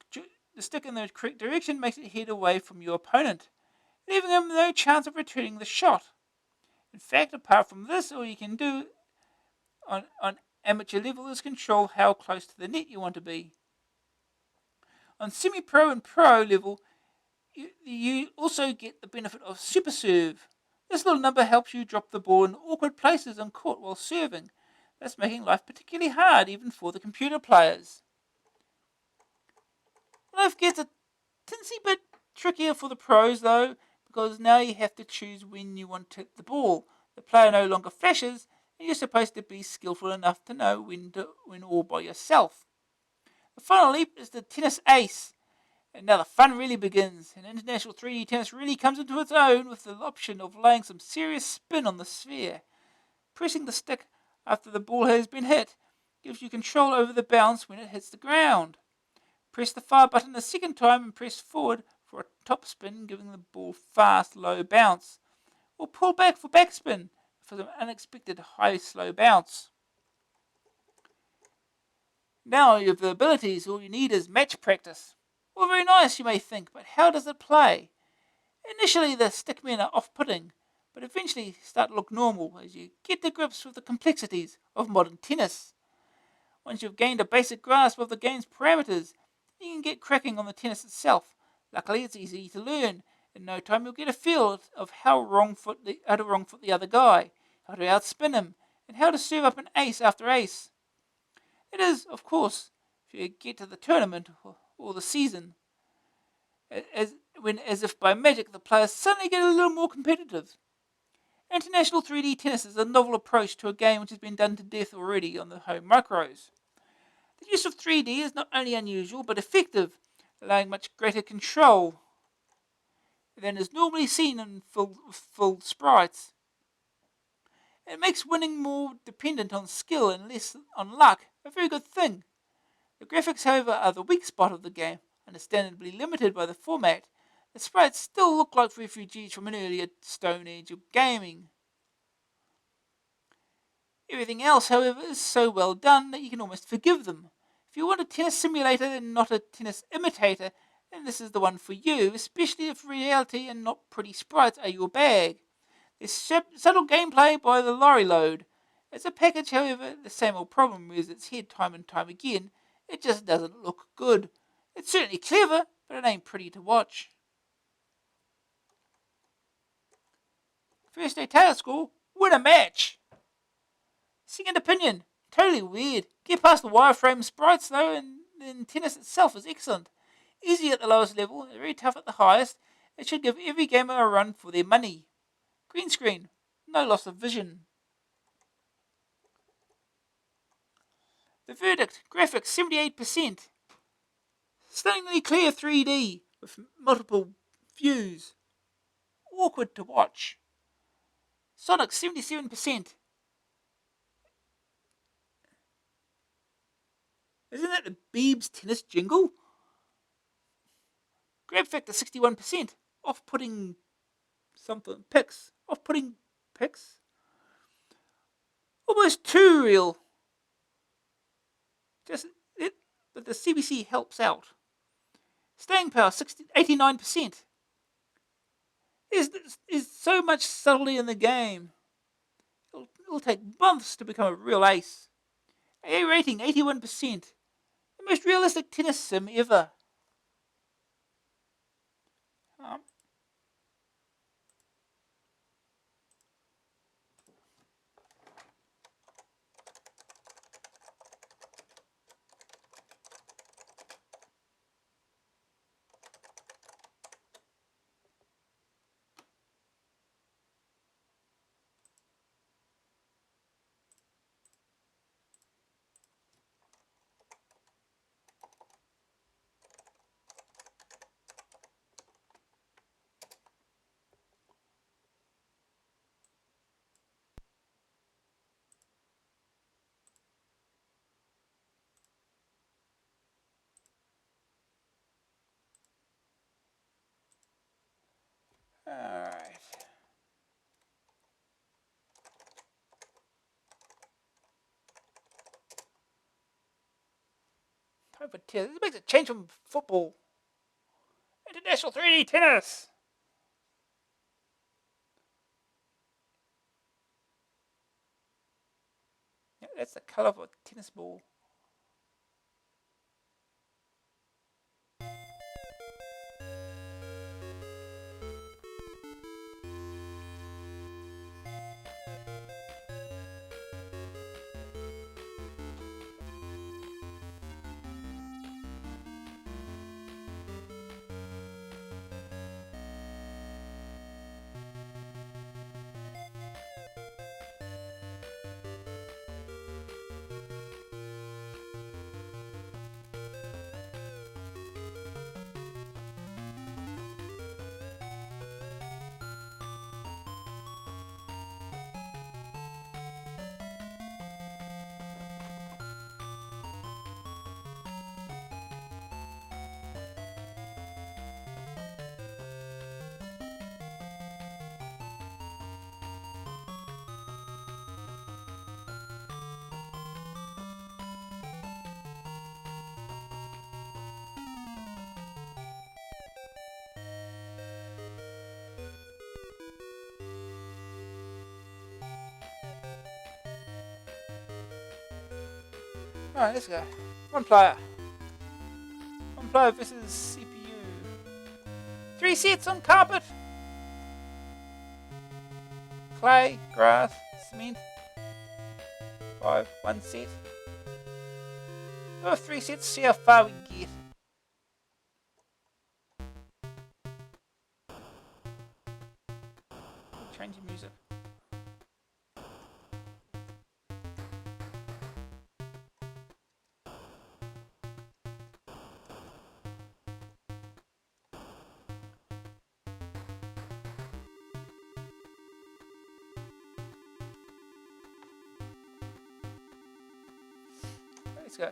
stick in the correct direction makes it head away from your opponent, leaving him no chance of returning the shot. In fact, apart from this, all you can do on amateur level is control how close to the net you want to be. On semi-pro and pro level, you also get the benefit of super serve. This little number helps you drop the ball in awkward places on court while serving, thus making life particularly hard even for the computer players. Life gets a tinsy bit trickier for the pros though, because now you have to choose when you want to hit the ball. The player no longer flashes, and you're supposed to be skillful enough to know when to win all by yourself. The final leap is the tennis ace, and now the fun really begins, and International 3D Tennis really comes into its own with the option of laying some serious spin on the sphere. Pressing the stick after the ball has been hit gives you control over the bounce when it hits the ground. Press the fire button a second time and press forward for a top spin, giving the ball fast, low bounce. Or pull back for backspin for some unexpected high, slow bounce. Now you have the abilities, all you need is match practice. Well, very nice, you may think, but how does it play? Initially, the stickmen are off-putting, but eventually start to look normal as you get to grips with the complexities of modern tennis. Once you've gained a basic grasp of the game's parameters, you can get cracking on the tennis itself. Luckily, it's easy to learn. In no time, you'll get a feel of how to wrong foot the other guy, how to outspin him, and how to serve up an ace after ace. It is, of course, if you get to the tournament or the season, as if by magic the players suddenly get a little more competitive. International 3D Tennis is a novel approach to a game which has been done to death already on the home micros. The use of 3D is not only unusual but effective, allowing much greater control than is normally seen in full sprites. It makes winning more dependent on skill and less on luck, a very good thing. The graphics, however, are the weak spot of the game, understandably limited by the format. The sprites still look like refugees from an earlier Stone Age of gaming. Everything else, however, is so well done that you can almost forgive them. If you want a tennis simulator and not a tennis imitator, then this is the one for you, especially if reality and not pretty sprites are your bag. There's subtle gameplay by the lorry load. As a package, however, the same old problem rears its head time and time again. It just doesn't look good. It's certainly clever, but it ain't pretty to watch. First day Taylor score, win a match. Second opinion, totally weird. Get past the wireframe sprites though, and then tennis itself is excellent. Easy at the lowest level, very tough at the highest. It should give every gamer a run for their money. Green screen, No loss of vision. The verdict, graphics 78%. Stunningly clear 3D with multiple views. Awkward to watch. Sonic 77%. Isn't that the Beebs tennis jingle? Grab factor 61%. Off-putting something. Pics. Off-putting pics. Almost too real. Just it, but the CBC helps out. Staying power 89%. There's so much subtlety in the game. It'll take months to become a real ace. AA rating 81%. The most realistic tennis sim ever. Alright. Time for tennis. This makes a change from football. International 3D tennis. Yeah, that's the colour of a tennis ball. Alright, let's go. One player. One player versus CPU. 3 sets on carpet. Clay, grass, cement. 5, 1 set. Go 3 sets, see how far we can get. Change the music. Let's go.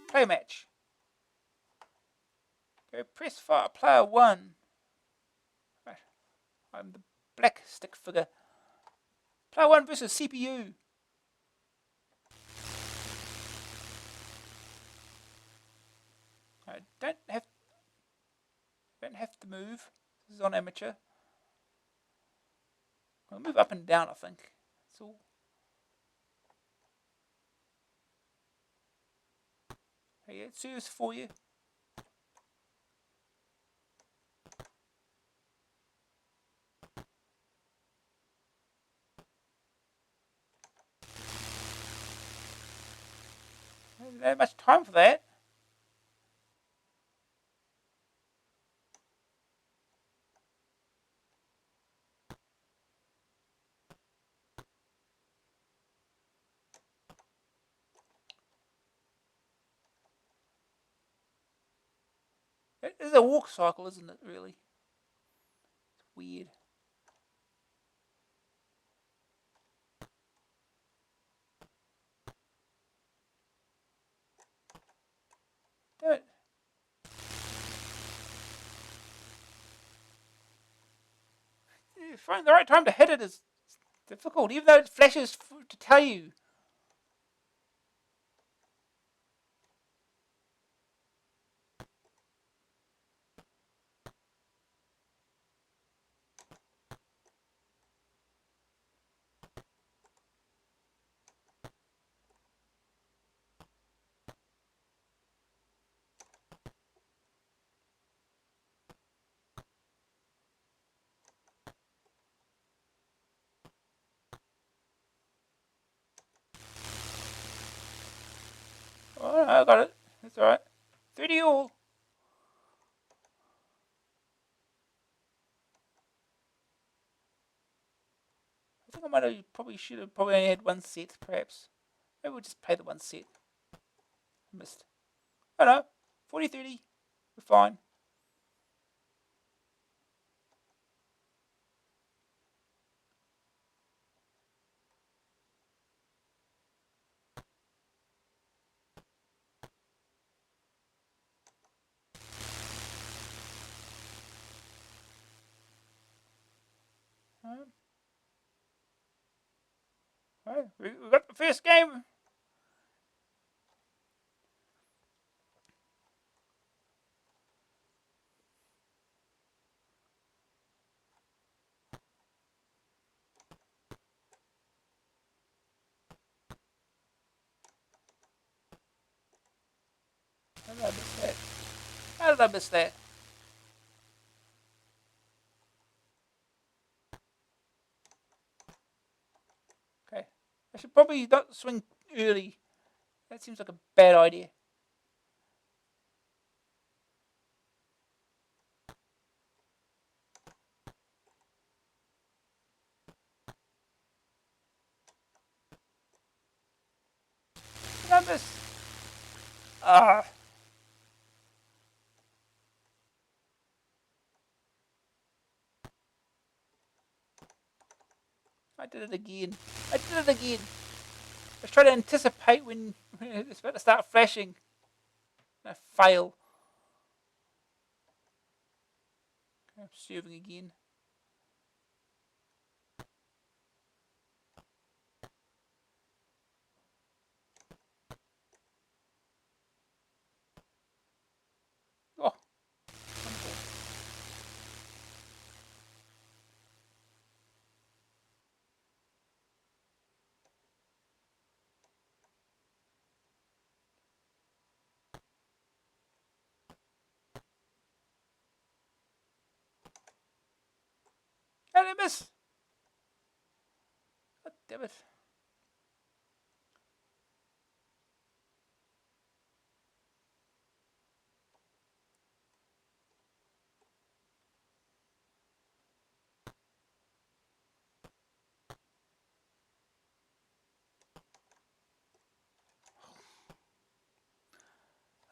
Play match. Go press fire. Player 1. Right. I'm the black stick figure. Player 1 versus CPU. I don't have to move. This is on amateur. I'll move up and down, I think. That's all. Hey, it serves for you. I don't have much time for that. It is a walk cycle, isn't it, really? It's weird. Damn it. Finding the right time to hit it is difficult, even though it flashes to tell you. Oh, I got it. That's alright. 30 all. I think I might have should have only had one set, perhaps. Maybe we'll just play the one set. Missed. Oh no. 40-30. We're fine. Alright, we got the first game. How did I miss that? How did I miss that? Okay. I should probably not swing early. That seems like a bad idea. Did I miss? Ah. I did it again. I did it again. I was trying to anticipate when it's about to start flashing. I fail. I'm serving again. Oh, wonderful. How did I miss? God damn it.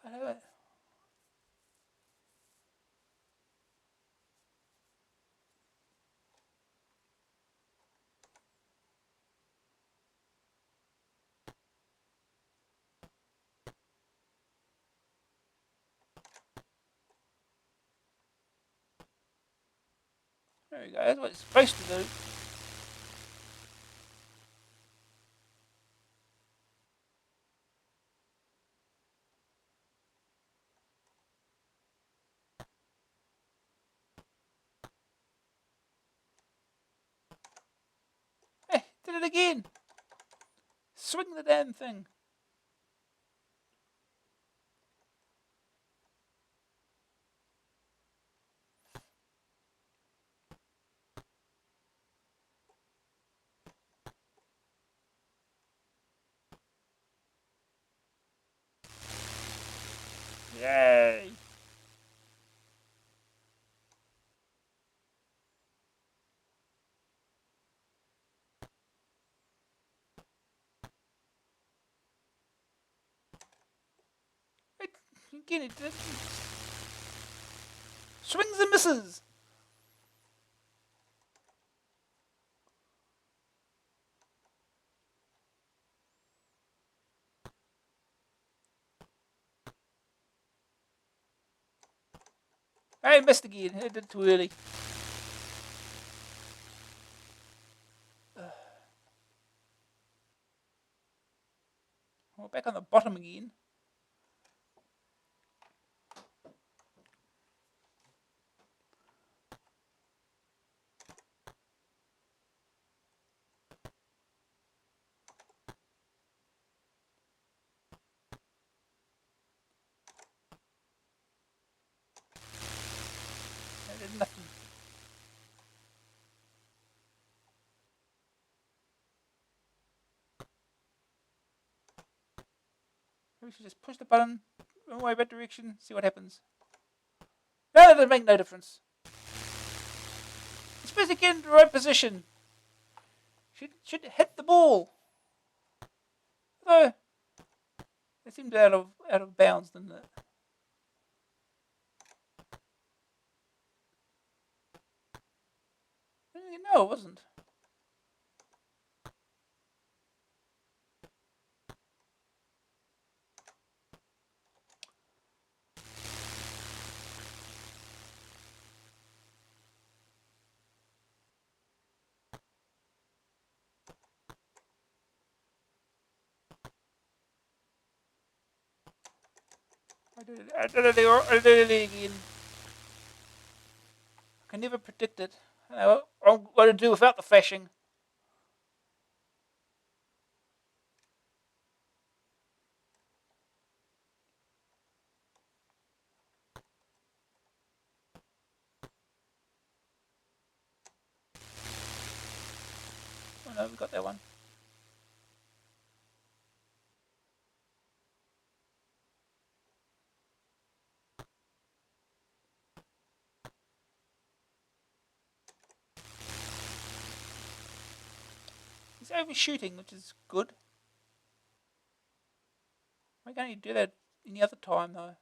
I have it. There we go. That's what it's supposed to do. Hey, did it again. Swing the damn thing. Yay. It, again, it didn't. Swings and misses. I missed again. I did it too early. We're back on the bottom again. I did nothing. We should just push the button, run away that direction, see what happens. No, that doesn't make no difference. You're supposed to get in the right position. Should hit the ball. No, it seemed out of bounds, didn't it? No, it wasn't. I did it again. I can never predict it. I know what to do without the flashing. Oh no, we got that one. He's overshooting, which is good. Why can't you do that any other time though?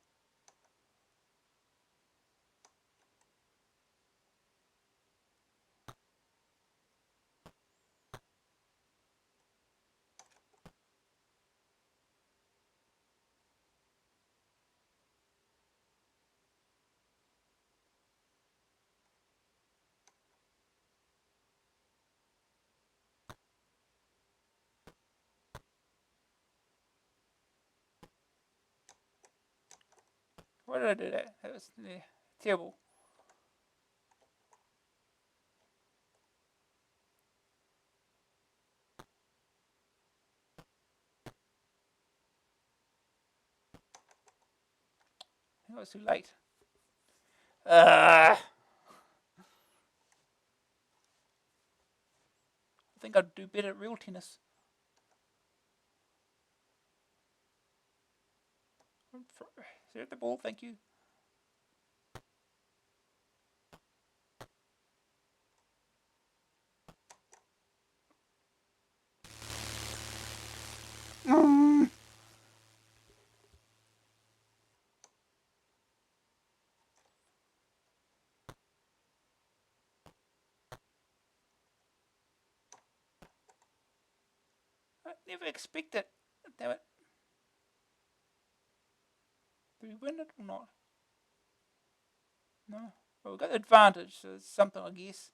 Why did I do that? That was terrible. I think I was too late. I think I'd do better at real tennis. Serve the ball, thank you. I never expect it. Damn it. Did we win it or not? No. Well, we got the advantage, so it's something, I guess.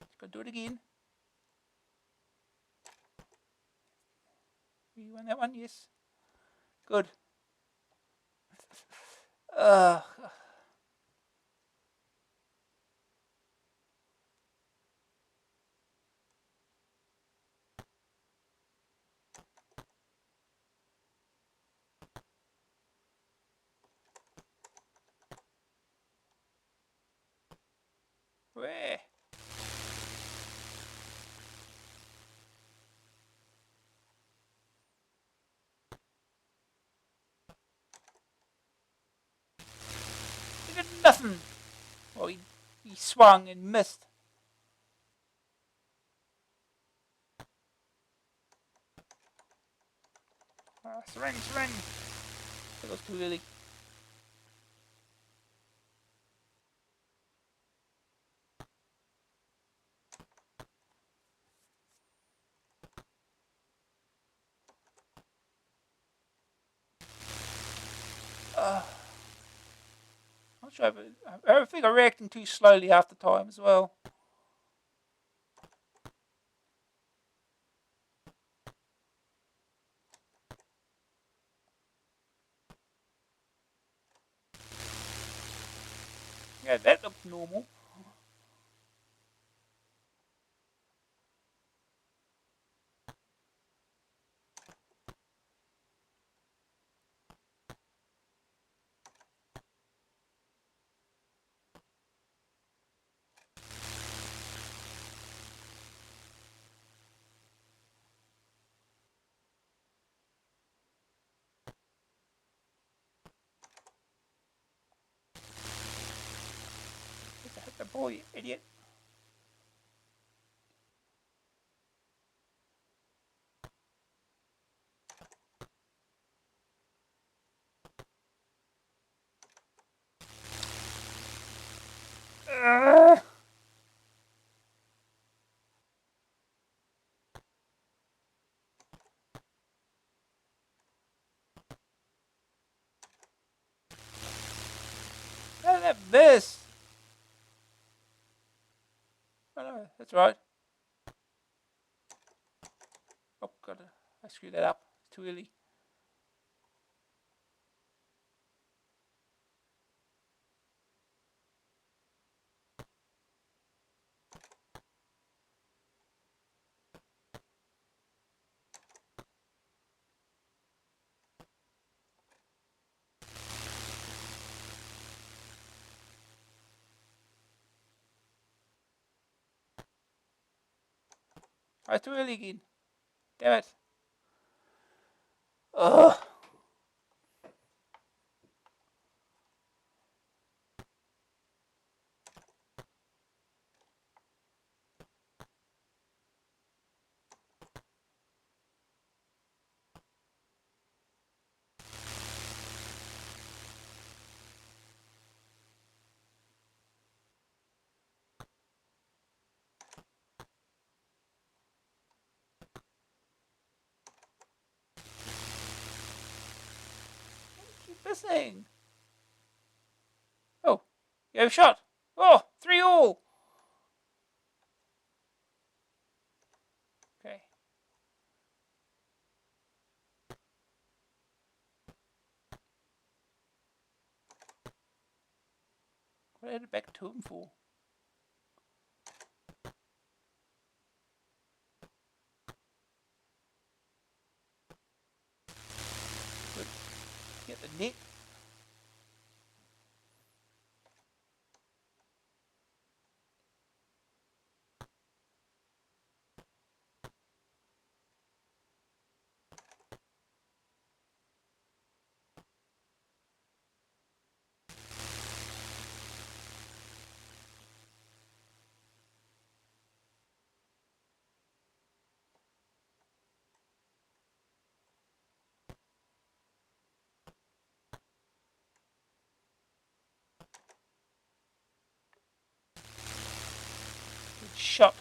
Just gotta do it again. We won that one, yes. Good. Where? He did nothing. Well, he swung and missed. Swing. That was too early. I think I'm reacting too slowly half the time as well. Yeah, that looked normal. The boy, you idiot. How did that miss? Oh no, that's right. Oh god, I screwed that up. It's too early. Oh, it's too early again. Damn it. Ugh. Keep missing. Oh, you have a shot. Oh, 3-all. Okay. What did I head back to him for? Good. Get the net. Good shot.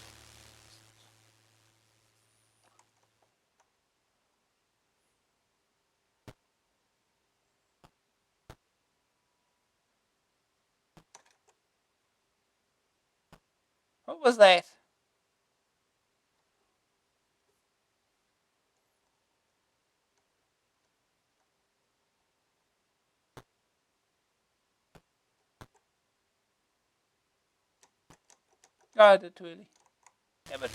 What was that? Oh, I did too early. Damn it.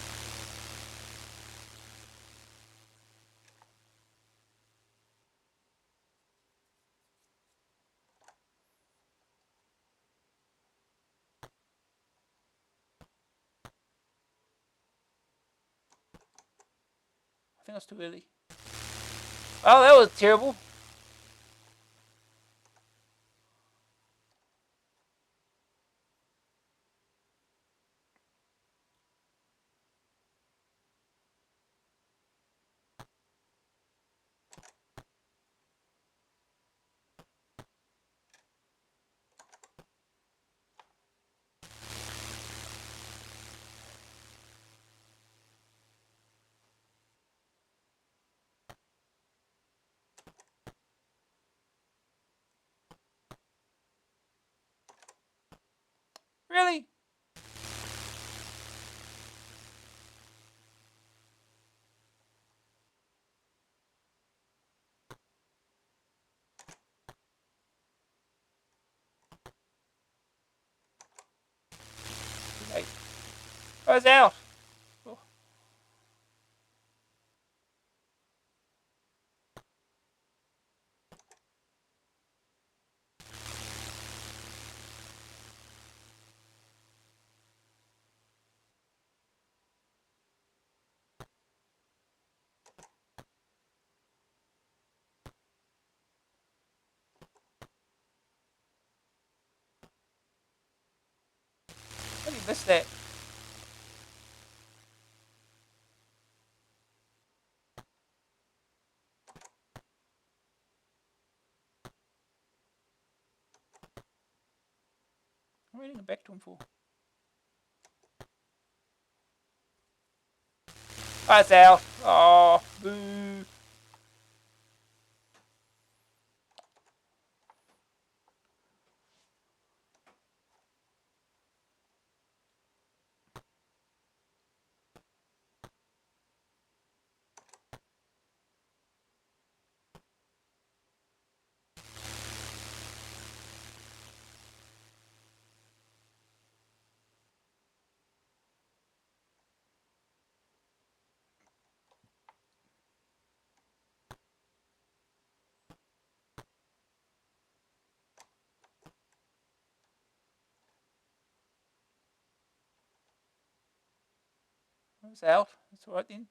I think that's too early. Oh, that was terrible. Really? Hey. Oh, it's out. Oh. How did you miss that? What are you going back to him for? Oh, it's out. Oh, boo. It's out. That's all right then.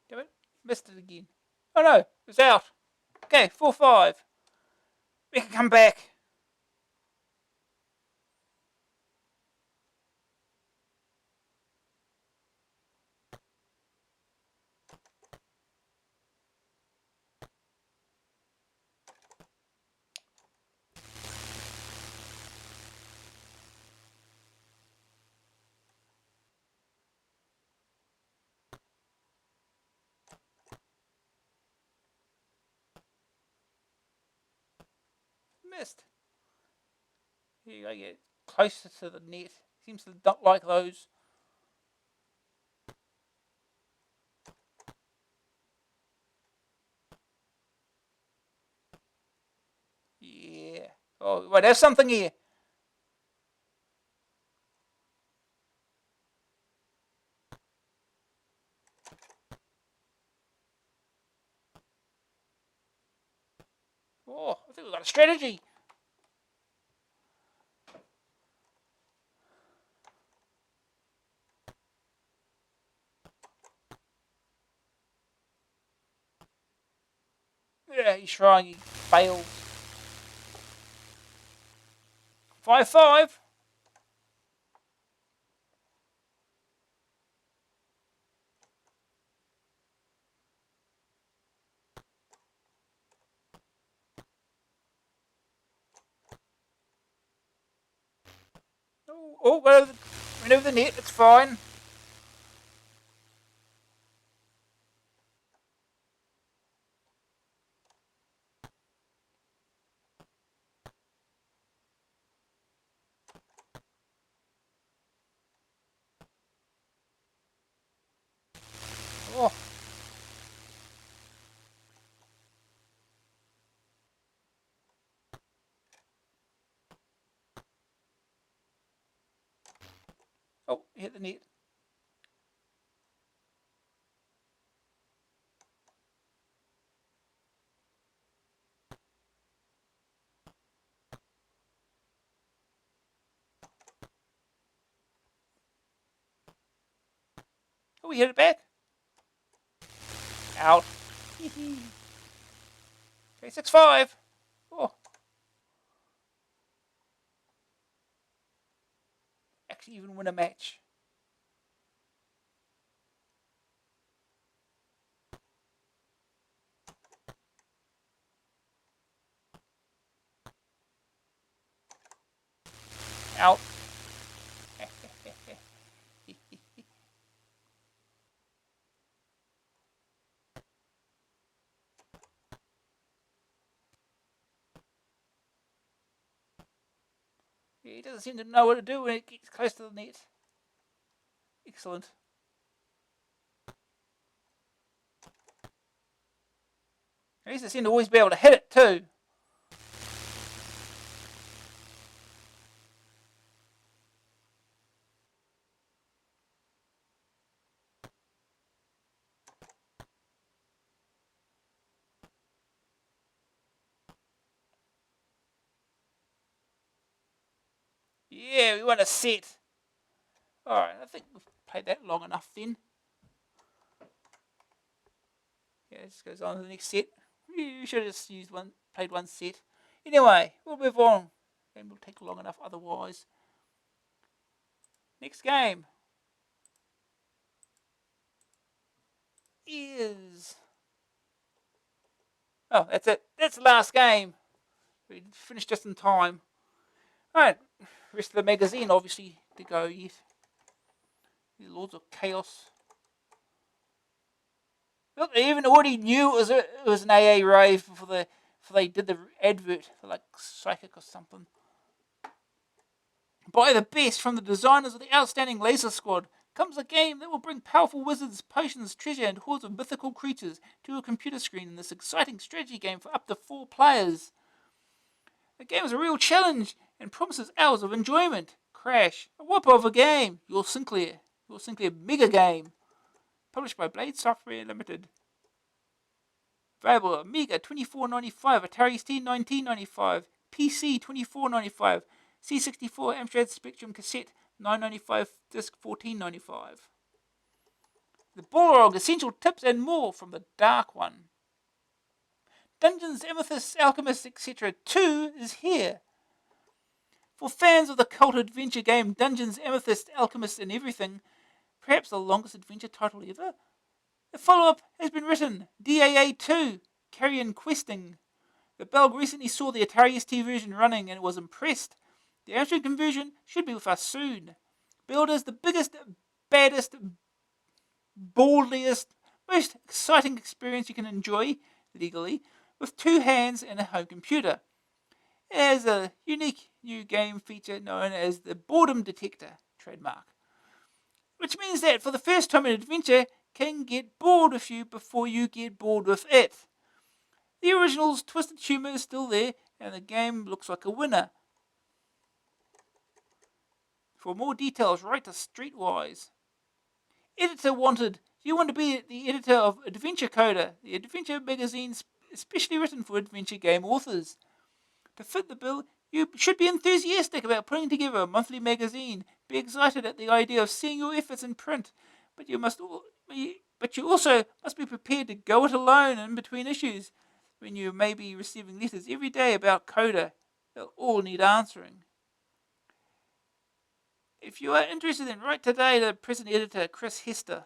Damn it. Missed it again. Oh no, it's out. Okay, 4-5. We can come back. Missed. Here you go, get closer to the net. Seems to not like those. Yeah. Oh, wait, there's something here. Oh, I think we've got a strategy. Yeah, he's trying. He fails. 5-5. Oh, went over the net. It's fine. Oh, oh, hit the net. Oh, we hit it back. Out. Okay, 6-5. Oh. actually even win a match. Out. He doesn't seem to know what to do when it gets close to the net. Excellent. At least they seem to always be able to hit it too. Yeah, we want a set. Alright, I think we've played that long enough then. Yeah, this goes on to the next set. We should have just played one set. Anyway, we'll move on. Game will take long enough otherwise. Next game is... Oh, that's it. That's the last game. We finished just in time. Alright, rest of the magazine obviously to go yet. The Lords of Chaos. Look, they even already knew it was an AA rave before they did the advert for like Psychic or something. Buy the best from the designers of the outstanding Laser Squad. Comes a game that will bring powerful wizards, potions, treasure, and hordes of mythical creatures to a computer screen in this exciting strategy game for up to 4 players. The game is a real challenge and promises hours of enjoyment. Crash, a whoop of a game. Your Sinclair Mega Game. Published by Blade Software Limited. Available Amiga $24.95, Atari ST $19.95, PC $24.95, C64 Amstrad Spectrum Cassette $9.95, Disc $14.95. The Balrog, Essential Tips and More from the Dark One. Dungeons, Amethyst, Alchemist, etc. 2 is here. For fans of the cult adventure game Dungeons, Amethyst, Alchemist and Everything, perhaps the longest adventure title ever, the follow-up has been written, DAA 2, Carrion Questing. The Belg recently saw the Atari ST version running and was impressed. The Amstrad conversion should be with us soon. Billed as the biggest, baddest, baldliest, most exciting experience you can enjoy, legally, with 2 hands and a home computer. It has a unique new game feature known as the Boredom Detector, trademark. Which means that for the first time an adventure can get bored with you before you get bored with it. The original's twisted humour is still there, and the game looks like a winner. For more details, write to Streetwise. Editor wanted. Do you want to be the editor of Adventure Coder, the adventure magazine especially written for adventure game authors? To fit the bill, you should be enthusiastic about putting together a monthly magazine. Be excited at the idea of seeing your efforts in print, but you also must be prepared to go it alone in between issues, when you may be receiving letters every day about Coda. They'll all need answering. If you are interested, then write today to present editor Chris Hester.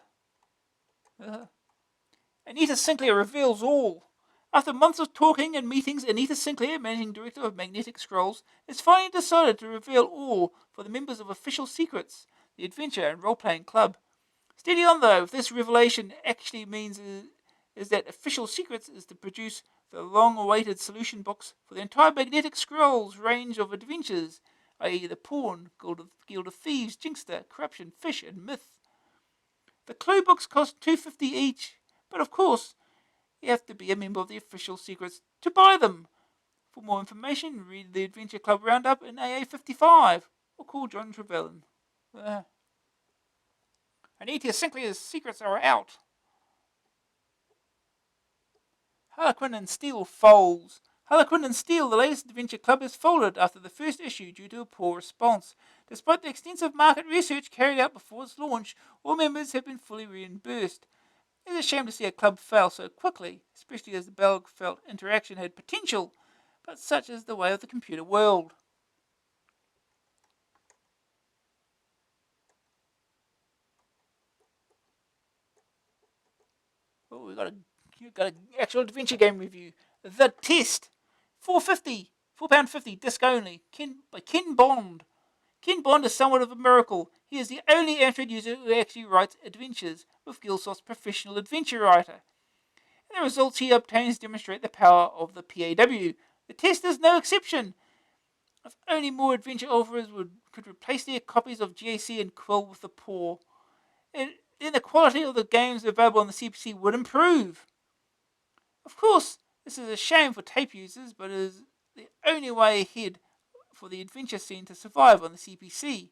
Anita Sinclair reveals all. After months of talking and meetings, Anita Sinclair, managing director of Magnetic Scrolls, has finally decided to reveal all for the members of Official Secrets, the adventure and role-playing club. Steady on though, if this revelation actually means is that Official Secrets is to produce the long-awaited solution box for the entire Magnetic Scrolls range of adventures, i.e. the Pawn, Guild of Thieves, Jinxter, Corruption, Fish, and Myth. The clue books cost $2.50 each, but of course, you have to be a member of the Official Secrets to buy them. For more information, read the Adventure Club Roundup in AA 55, or call John Trevelyan. Anita Sinclair's secrets are out. Harlequin and Steel folds. Harlequin and Steel, the latest Adventure Club, has folded after the first issue due to a poor response. Despite the extensive market research carried out before its launch, all members have been fully reimbursed. It's a shame to see a club fail so quickly, especially as the Belg felt interaction had potential, but such is the way of the computer world. we've got an actual adventure game review. The Test, £4.50 disc only, by Ken Bond. Ken Bond is somewhat of a miracle. He is the only Amstrad user who actually writes adventures with Gilsoft's professional adventure writer. And the results he obtains demonstrate the power of the PAW. The Test is no exception. If only more adventure authors could replace their copies of GAC and Quill with the poor, then the quality of the games available on the CPC would improve. Of course, this is a shame for tape users, but it is the only way ahead for the adventure scene to survive on the CPC.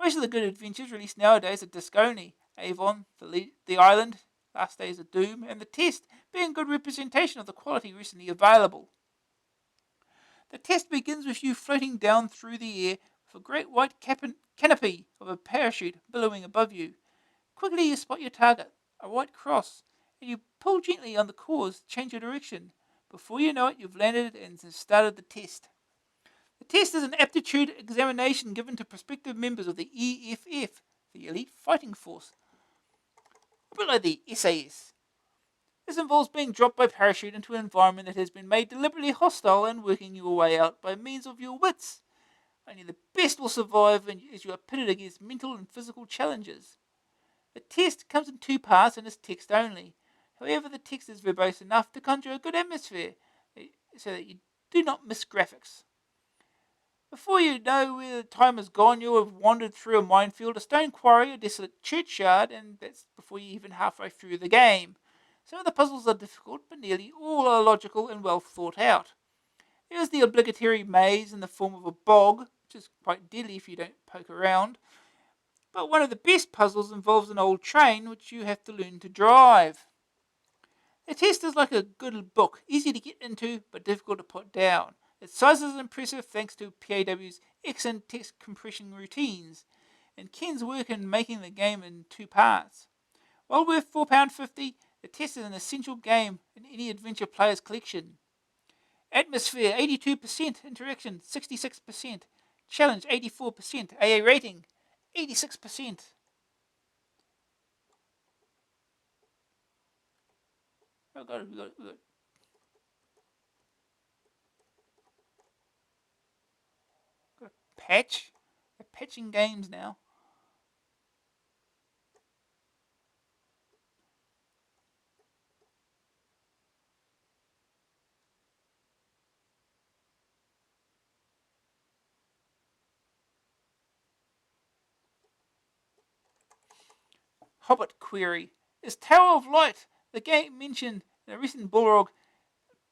Most of the good adventures released nowadays are disc only. Avon, The Island, Last Days of Doom, and The Test being good representation of the quality recently available. The Test begins with you floating down through the air with a great white canopy of a parachute billowing above you. Quickly you spot your target, a white cross, and you pull gently on the cause to change your direction. Before you know it, you've landed and started the test. The test is an aptitude examination given to prospective members of the EFF, the Elite Fighting Force, a bit like the SAS. This involves being dropped by parachute into an environment that has been made deliberately hostile and working your way out by means of your wits. Only the best will survive as you are pitted against mental and physical challenges. The test comes in 2 parts and is text only. However, the text is verbose enough to conjure a good atmosphere, so that you do not miss graphics. Before you know where the time has gone, you have wandered through a minefield, a stone quarry, a desolate churchyard, and that's before you're even halfway through the game. Some of the puzzles are difficult, but nearly all are logical and well thought out. There is the obligatory maze in the form of a bog, which is quite deadly if you don't poke around. But one of the best puzzles involves an old train which you have to learn to drive. The test is like a good book, easy to get into but difficult to put down. Its size is impressive thanks to PAW's excellent text compression routines, and Ken's work in making the game in 2 parts. While worth £4.50, the test is an essential game in any adventure player's collection. Atmosphere 82%, interaction 66%, challenge 84%, AA rating 86%. Oh, got it. Got a patch. They're patching games now. Hobbit query. Is Tower of Light, the game mentioned in a recent Bullrog,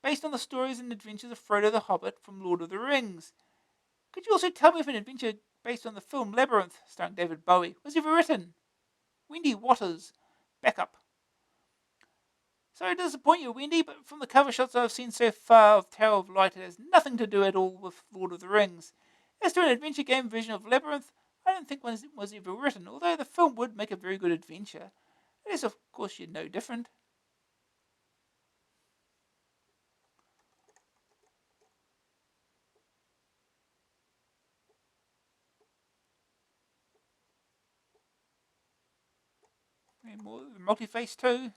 based on the stories and adventures of Frodo the Hobbit from Lord of the Rings? Could you also tell me if an adventure based on the film Labyrinth, starring David Bowie, was ever written? Wendy Waters, backup. Sorry to disappoint you, Wendy, but from the cover shots I've seen so far of Tower of Light, it has nothing to do at all with Lord of the Rings. As to an adventure game version of Labyrinth, I don't think one was ever written, although the film would make a very good adventure. Unless, of course, you'd know different. Any more Multi-Face 2?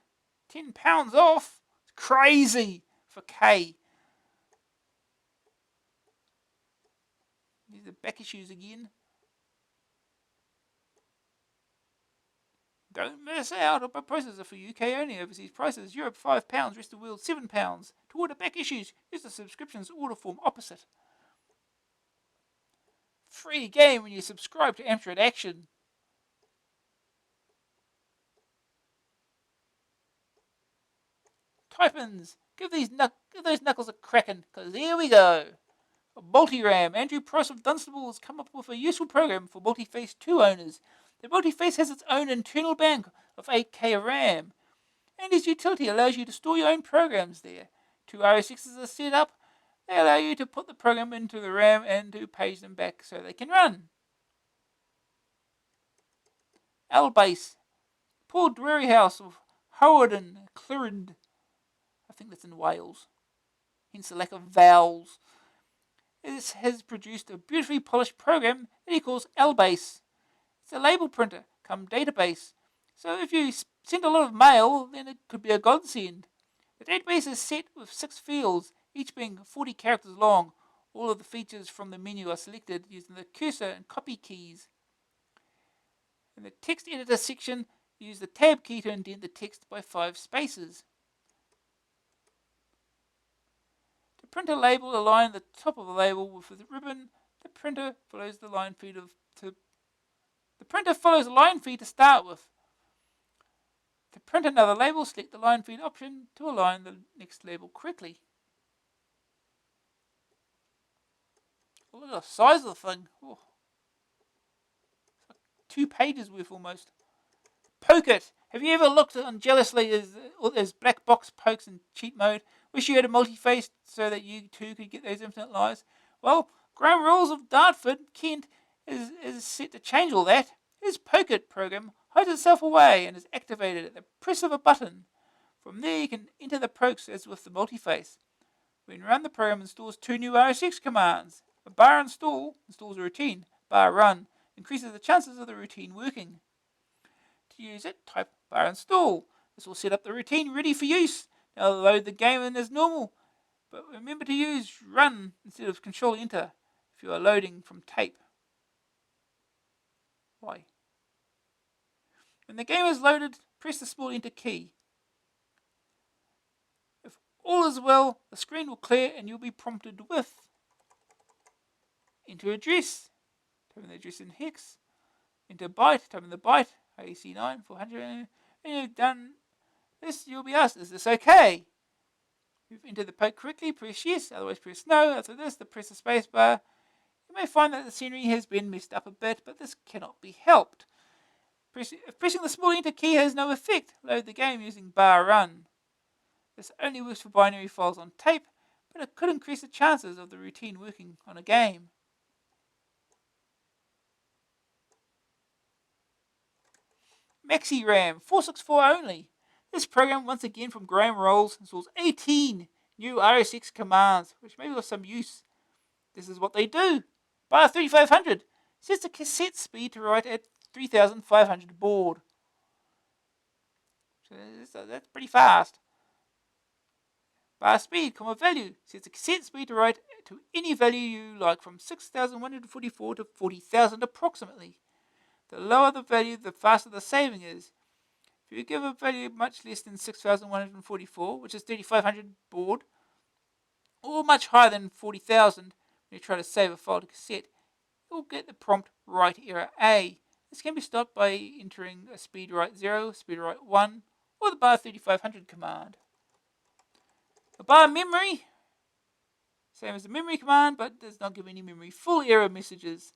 £10 off? It's crazy for K. These are back issues again. Don't miss out. Our prices are for UK only. Overseas prices: Europe £5, rest of the world £7. To order back issues, use the subscriptions order form opposite. Free game when you subscribe to Amstrad Action. Type-ins, give those knuckles a crackin', cause here we go. Multi-RAM. Andrew Price of Dunstable has come up with a useful program for Multi-Face 2 owners. The Multi-Face has its own internal bank of 8K RAM, and his utility allows you to store your own programs there. 2 RSXs are set up. They allow you to put the program into the RAM and to page them back so they can run. L-Base. Paul Dwyer-House of Hawarden, Clwyd. I think that's in Wales. Hence the lack of vowels. This has produced a beautifully polished program that he calls L-Base. It's a label printer, come database. So if you send a lot of mail, then it could be a godsend. The database is set with 6 fields, each being 40 characters long. All of the features from the menu are selected using the cursor and copy keys. In the text editor section, use the tab key to indent the text by 5 spaces. To print a label, align the top of the label with the ribbon. The printer follows the line feed to start with. To print another label, select the line feed option to align the next label correctly. Oh, look at the size of the thing. Oh. It's like 2 pages worth almost. Poke it. Have you ever looked on jealously as black box pokes in cheat mode? Wish you had a multi-face so that you too could get those infinite lives? Well, Graham Rules of Dartford, Kent, is set to change all that. His Poke It program hides itself away and is activated at the press of a button. From there you can enter the pokes as with the multi-face. When run, the program installs 2 new RSX commands. A bar install installs a routine. Bar run increases the chances of the routine working. To use it, type bar install. This will set up the routine ready for use. Now load the game in as normal, but remember to use run instead of control enter if you are loading from tape. Why? When the game is loaded, press the small enter key. If all is well, the screen will clear and you'll be prompted with enter address. Type in the address in hex. Enter byte. Type in the byte. AC9 400. And you've done this, you'll be asked, is this okay? If you've entered the poke correctly, press yes, otherwise press no. After this, press the space bar. You may find that the scenery has been messed up a bit, but this cannot be helped. If pressing the small enter key has no effect, load the game using bar run. This only works for binary files on tape, but it could increase the chances of the routine working on a game. Maxi RAM 464 only. This program, once again from Graham Rolls, installs 18 new RSX commands, which may be of some use. This is what they do. Bar 3500 sets the cassette speed to write at 3500 baud. So that's pretty fast. Bar speed, value sets the cassette speed to write to any value you like from 6144 to 40,000 approximately. The lower the value, the faster the saving is. If you give a value much less than 6144, which is 3500 baud, or much higher than 40,000 when you try to save a file to cassette, you'll get the prompt write error A. This can be stopped by entering a speed write 0, speed write 1, or the bar 3500 command. A bar memory, same as the memory command, but does not give any memory full error messages.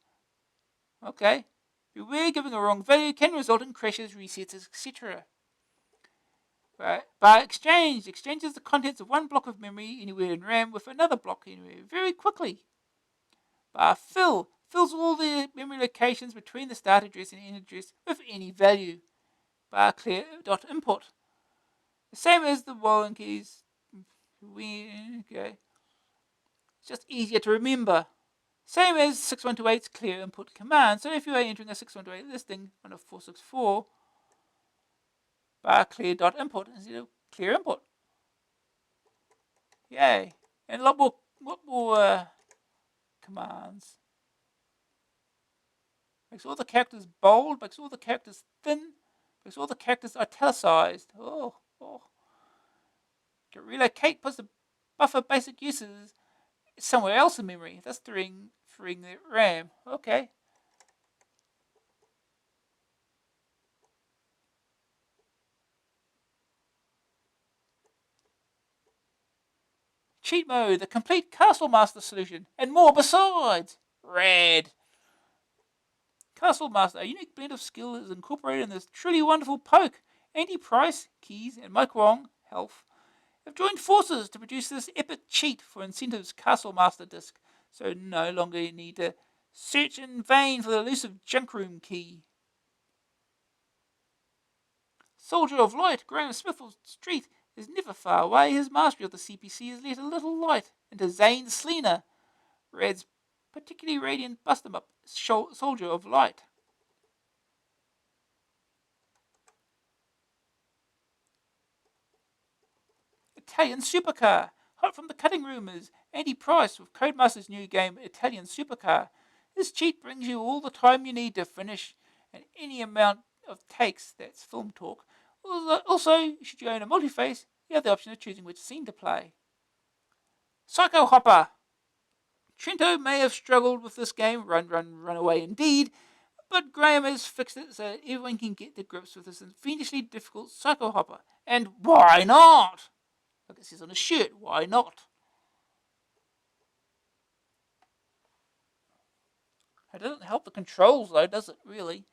Okay. Beware, giving a wrong value can result in crashes, resets, etc. Right. Bar exchange exchanges the contents of one block of memory anywhere in RAM with another block anywhere very quickly. Bar fill fills all the memory locations between the start address and end address with any value. Bar clear dot input, the same as the Wallen keys. Okay. It's just easier to remember. Same as 6128's clear input command. So if you are entering a 6128 listing on a 464, bar clear dot input instead of clear input. Yay. And a lot more commands. Makes all the characters bold, makes all the characters thin, makes all the characters italicized. Oh. To relocate, puts the buffer basic uses somewhere else in memory. That's freeing the RAM. Okay. Cheat mode, the complete Castle Master solution, and more besides. Rad. Castle Master, a unique blend of skill is incorporated in this truly wonderful poke. Andy Price, Keys, and Mike Wong, Health, have joined forces to produce this epic cheat for Incentive's Castle Master disc, so no longer you need to search in vain for the elusive junk room key. Soldier of Light, Graham Smith's Street, is never far away. His mastery of the CPC has let a little light into Zane Sleena, Rad's particularly radiant bust-em-up Soldier of Light. Italian Supercar. Hot from the cutting room is Andy Price with Codemaster's new game Italian Supercar. This cheat brings you all the time you need to finish and any amount of takes, that's film talk. Also, should you own a multi-face, you have the option of choosing which scene to play. Psycho Hopper. Trento may have struggled with this game, run away indeed, but Graham has fixed it so everyone can get to grips with this fiendishly difficult Psycho Hopper. And why not? Like it says on a shirt, why not? It doesn't help the controls though, does it really?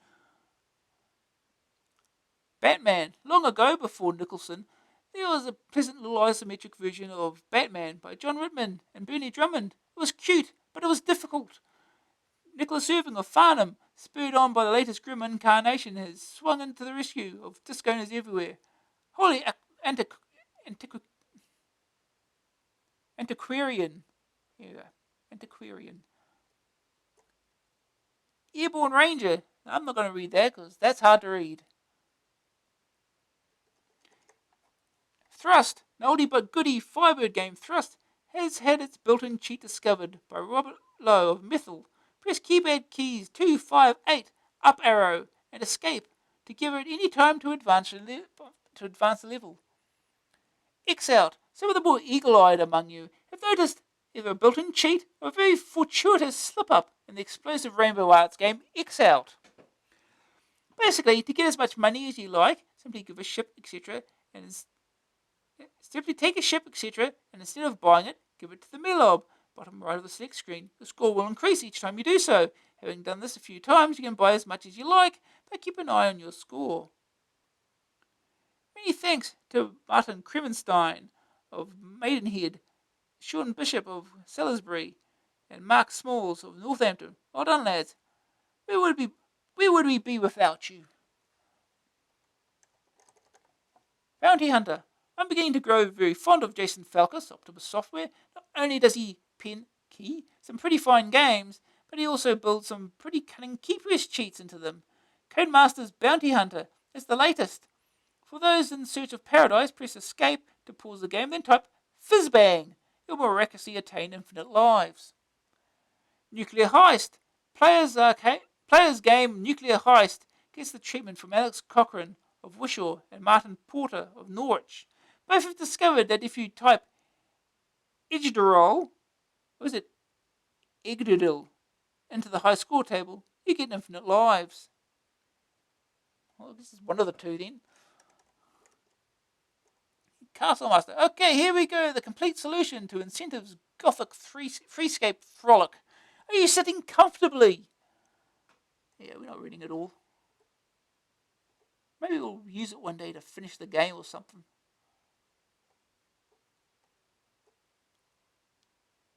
Batman. Long ago, before Nicholson, there was a pleasant little isometric version of Batman by John Whitman and Bernie Drummond. It was cute, but it was difficult. Nicholas Irving of Farnham, spurred on by the latest grim incarnation, has swung into the rescue of disc owners everywhere. Holy antiquarian. Yeah, antiquarian. Airborne Ranger. I'm not going to read that because that's hard to read. Thrust. An oldie but goodie Firebird game, Thrust, has had its built-in cheat discovered by Robert Lowe of Mythal. Press keypad keys 2, 5, 8, up arrow, and escape to give it any time to advance the level. X-Out. Some of the more eagle-eyed among you have noticed either a built-in cheat or a very fortuitous slip-up in the explosive Rainbow Arts game X-Out. Basically, to get as much money as you like, simply give a ship, etc., and simply take a ship, etc., and instead of buying it, give it to the Melob, bottom right of the select screen. The score will increase each time you do so. Having done this a few times, you can buy as much as you like, but keep an eye on your score. Many thanks to Martin Kremenstein of Maidenhead, Sean Bishop of Salisbury, and Mark Smalls of Northampton. Well done, lads. Where would we be without you? Bounty Hunter. I'm beginning to grow very fond of Jason Falkus, Optimus Software. Not only does he pen key some pretty fine games, but he also builds some pretty cunning key press cheats into them. Codemaster's Bounty Hunter is the latest. For those in search of paradise, press escape to pause the game, then type Fizzbang. You'll miraculously attain infinite lives. Nuclear Heist. Players game Nuclear Heist gets the treatment from Alex Cochran of Wishaw and Martin Porter of Norwich. Both have discovered that if you type Igdorol, Igdodil, into the high score table, you get infinite lives. Well, this is one of the two then. Castle Master. Okay, here we go. The complete solution to Incentive's Gothic Freescape frolic. Are you sitting comfortably? Yeah, we're not reading it all. Maybe we'll use it one day to finish the game or something.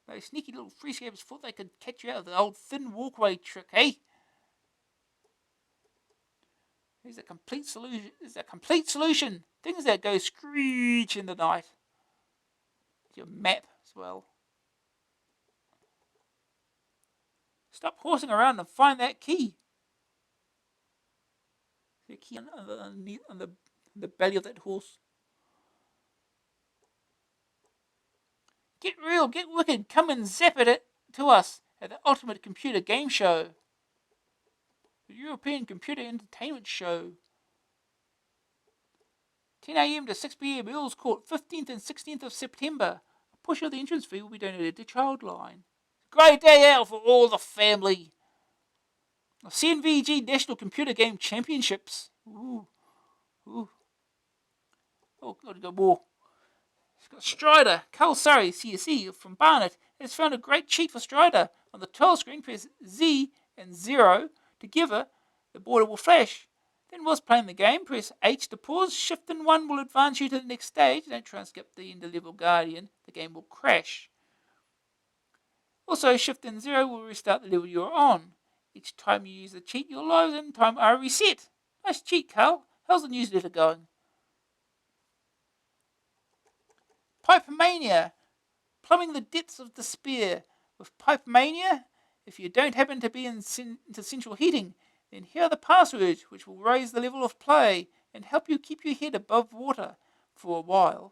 Those sneaky little freescapers thought they could catch you out of the old thin walkway trick, eh? Here's a complete solution. Things that go screech in the night. Your map as well. Stop horsing around and find that key. The key on the belly of that horse. Get real, get wicked. Come and zap it to us at the Ultimate Computer Game Show. The European Computer Entertainment Show. 10 a.m. to 6 p.m. Earls Court, 15th and 16th of September. A portion of the entrance fee will be donated to Childline. Great day out for all the family. CNVG National Computer Game Championships. Ooh. Oh, gotta go more. It's got Strider. Carl Surrey, CSE from Barnet, has found a great cheat for Strider. On the 12 screen, press Z and 0 to give her. The border will flash. Then whilst playing the game, press H to pause. Shift and 1 will advance you to the next stage. Don't try and skip the end of level Guardian. The game will crash. Also, Shift and 0 will restart the level you are on. Each time you use the cheat, your lives and time are reset. Nice cheat, Carl. How's the newsletter going? Pipe Mania. Plumbing the depths of despair. With Pipe Mania, if you don't happen to be into central heating, then here are the passwords which will raise the level of play and help you keep your head above water for a while.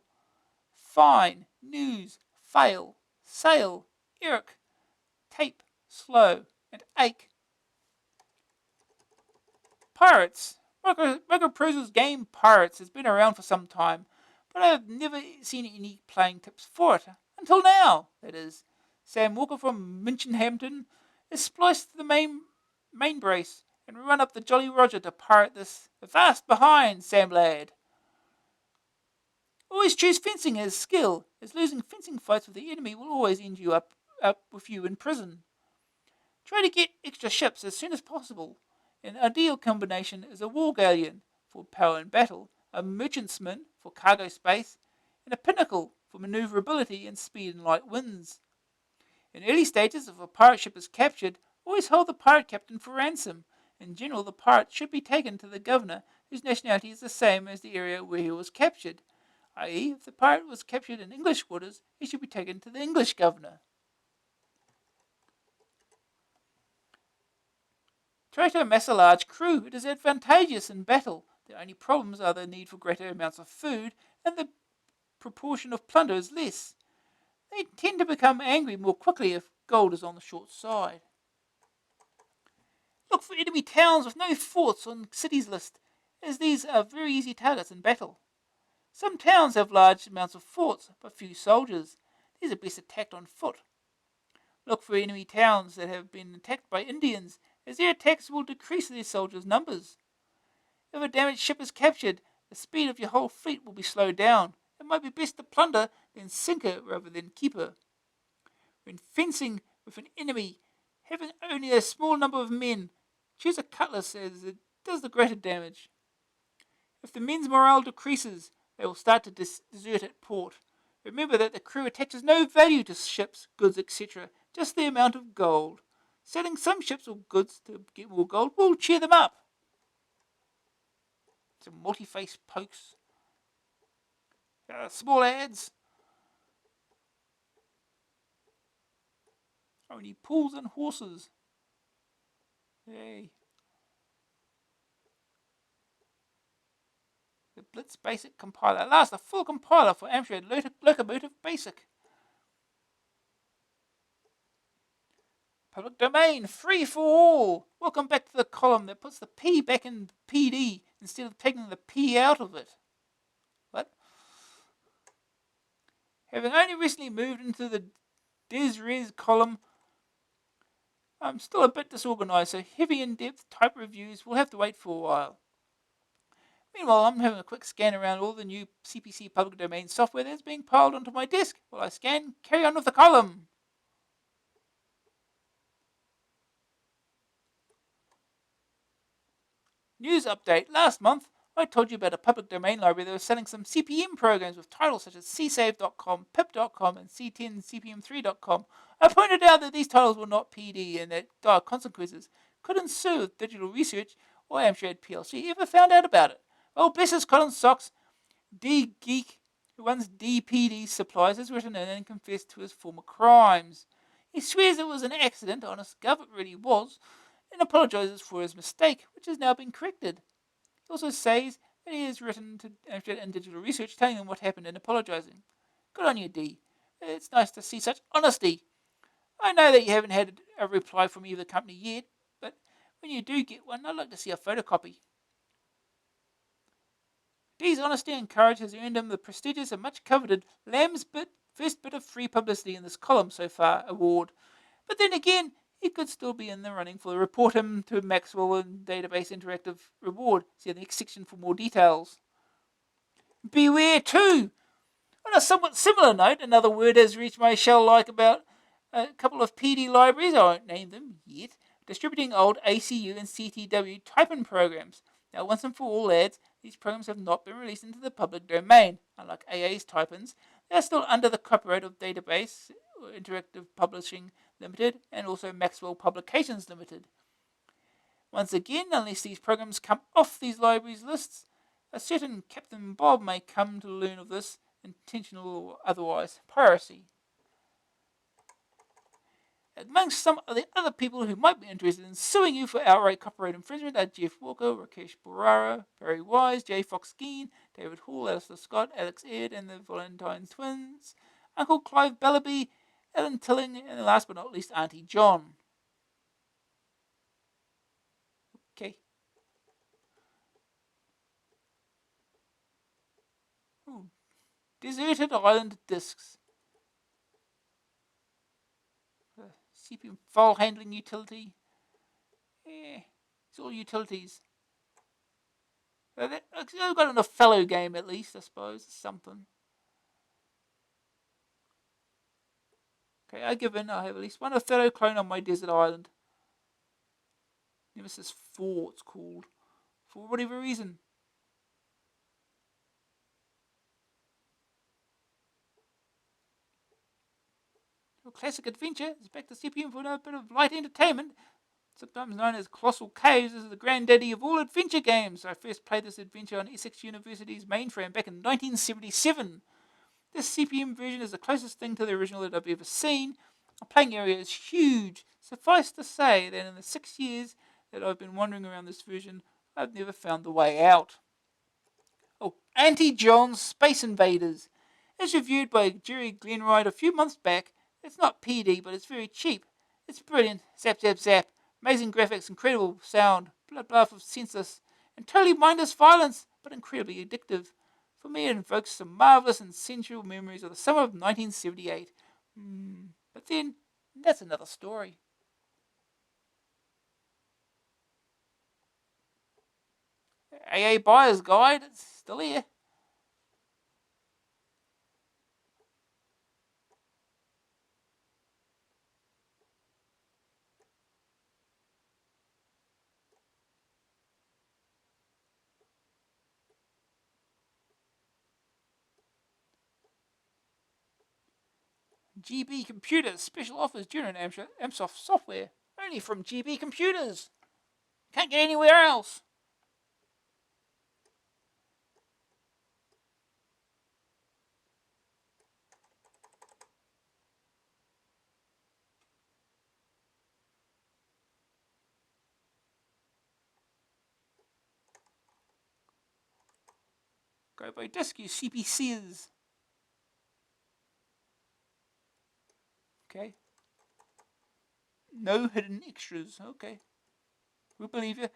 fine, news, fail, sail, Eric, tape, slow, and ache. Pirates. Microprose's game Pirates has been around for some time, but I have never seen any playing tips for it. Until now, that is. Sam Walker from Minchinhampton is spliced to the main brace and run up the Jolly Roger to pirate this fast behind, Sam lad. Always choose fencing as skill, as losing fencing fights with the enemy will always end you up with you in prison. Try to get extra ships as soon as possible. An ideal combination is a war galleon for power in battle, a merchantman for cargo space, and a pinnacle for maneuverability and speed in light winds. In early stages, if a pirate ship is captured, always hold the pirate captain for ransom. In general, the pirate should be taken to the governor, whose nationality is the same as the area where he was captured, i.e., if the pirate was captured in English waters, he should be taken to the English governor. Try to amass a large crew. It is advantageous in battle. The only problems are the need for greater amounts of food and the proportion of plunder is less. They tend to become angry more quickly if gold is on the short side. Look for enemy towns with no forts on cities list, as these are very easy targets in battle. Some towns have large amounts of forts, but few soldiers. These are best attacked on foot. Look for enemy towns that have been attacked by Indians, as their attacks will decrease their soldiers' numbers. If a damaged ship is captured, the speed of your whole fleet will be slowed down. It might be best to plunder than sink her rather than keep her. When fencing with an enemy, having only a small number of men, choose a cutlass as it does the greater damage. If the men's morale decreases, they will start to desert at port. Remember that the crew attaches no value to ships, goods, etc., just the amount of gold. Selling some ships or goods to get more gold will cheer them up. Some multi-face pokes. Small ads. Only pools and horses. Yay. The Blitz Basic Compiler. At last, a full compiler for Amstrad Locomotive Basic. Public domain, free for all. Welcome back to the column that puts the P back in PD instead of taking the P out of it. What? Having only recently moved into the DesRes column, I'm still a bit disorganized, so heavy in-depth type reviews will have to wait for a while. Meanwhile, I'm having a quick scan around all the new CPC public domain software that's being piled onto my desk. While I scan, carry on with the column. News update. Last month, I told you about a public domain library that was selling some CPM programs with titles such as csave.com, pip.com, and c10cpm3.com. I pointed out that these titles were not PD and that dire consequences could ensue if Digital Research or Amstrad PLC ever found out about it. Oh, bless his cotton socks, D Geek, who runs DPD Supplies, has written in and confessed to his former crimes. He swears it was an accident, honest gov, it really was, and apologises for his mistake, which has now been corrected. He also says that he has written to Amstrad and Digital Research telling them what happened and apologising. Good on you, D. It's nice to see such honesty. I know that you haven't had a reply from either company yet, but when you do get one, I'd like to see a photocopy. D's honesty and courage has earned him the prestigious and much coveted Lamb's first bit of free publicity in this column so far award. But then again, he could still be in the running for the Report Him to Maxwell and Database Interactive reward. See the next section for more details. Beware too! On a somewhat similar note, another word has reached my shell like about a couple of PD libraries, I won't name them yet, distributing old ACU and CTW typing programs. Now, once and for all, lads, these programs have not been released into the public domain. Unlike AA's typins, they are still under the copyright of Database Interactive Publishing Limited and also Maxwell Publications Limited. Once again, unless these programs come off these libraries lists, a certain Captain Bob may come to learn of this, intentional or otherwise, piracy. Amongst some of the other people who might be interested in suing you for outright copyright infringement are Jeff Walker, Rakesh Borara, Barry Wise, J. Fox Geen, David Hall, Alistair Scott, Alex Aird, and the Valentine Twins, Uncle Clive Bellaby, Ellen Tilling, and last but not least, Auntie John. Okay. Ooh. Deserted Island Discs. CPM file handling utility. It's all utilities. I've got a fellow game at least, I suppose. It's something. Okay, I give in. I have at least one Othello clone on my desert island. Nemesis 4, it's called. For whatever reason. Your classic adventure is back to CPM for a bit of light entertainment. Sometimes known as Colossal Caves, this is the granddaddy of all adventure games. I first played this adventure on Essex University's mainframe back in 1977. This CPM version is the closest thing to the original that I've ever seen. The playing area is huge. Suffice to say that in the 6 years that I've been wandering around this version, I've never found the way out. Oh, Auntie John's Space Invaders. As reviewed by Jerry Glenwright a few months back, it's not PD, but it's very cheap. It's brilliant. Zap, zap, zap. Amazing graphics, incredible sound, blood of senseless, and totally mindless violence, but incredibly addictive. For me, it invokes some marvelous and sensual memories of the summer of 1978. But then, that's another story. AA Buyer's Guide, it's still here. GB Computers special offers during Amsoft software. Only from GB Computers. Can't get anywhere else. Go by disc, you CPCs. Okay. No hidden extras. Okay. We believe you.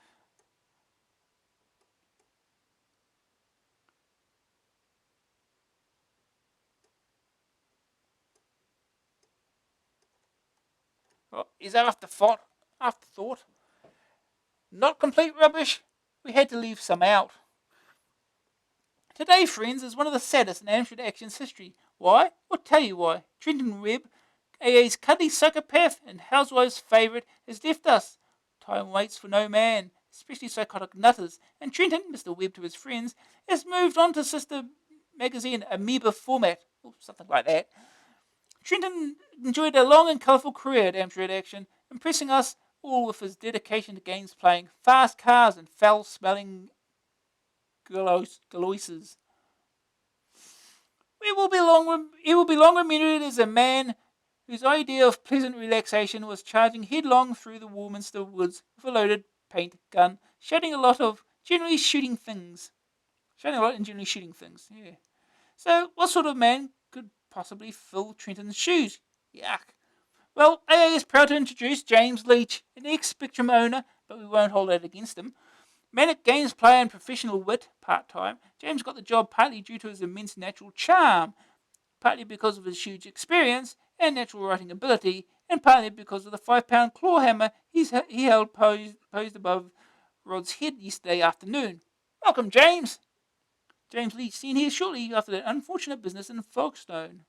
Oh, is that afterthought? Not complete rubbish. We had to leave some out. Today, friends, is one of the saddest in Amstrad Action's history. Why? I'll tell you why. Trenton Webb, AA's cuddly psychopath and housewife's favourite, has left us. Time waits for no man, especially psychotic nutters, and Trenton, Mr. Webb to his friends, has moved on to sister magazine Amoeba format, or something like that. Trenton enjoyed a long and colourful career at Amstrad Action, impressing us all with his dedication to games playing fast cars and foul-smelling galoises. He will be long remembered as a man whose idea of pleasant relaxation was charging headlong through the Warminster woods with a loaded paint gun, shooting a lot and generally shooting things. Yeah. So, what sort of man could possibly fill Trenton's shoes? Yuck. Well, AA is proud to introduce James Leach, an ex-Spectrum owner, but we won't hold that against him. Manic games player and professional wit, part-time, James got the job partly due to his immense natural charm, partly because of his huge experience and natural writing ability, and partly because of the 5-pound claw hammer he held posed above Rod's head yesterday afternoon. Welcome, James! James Leach seen here shortly after that unfortunate business in Folkestone.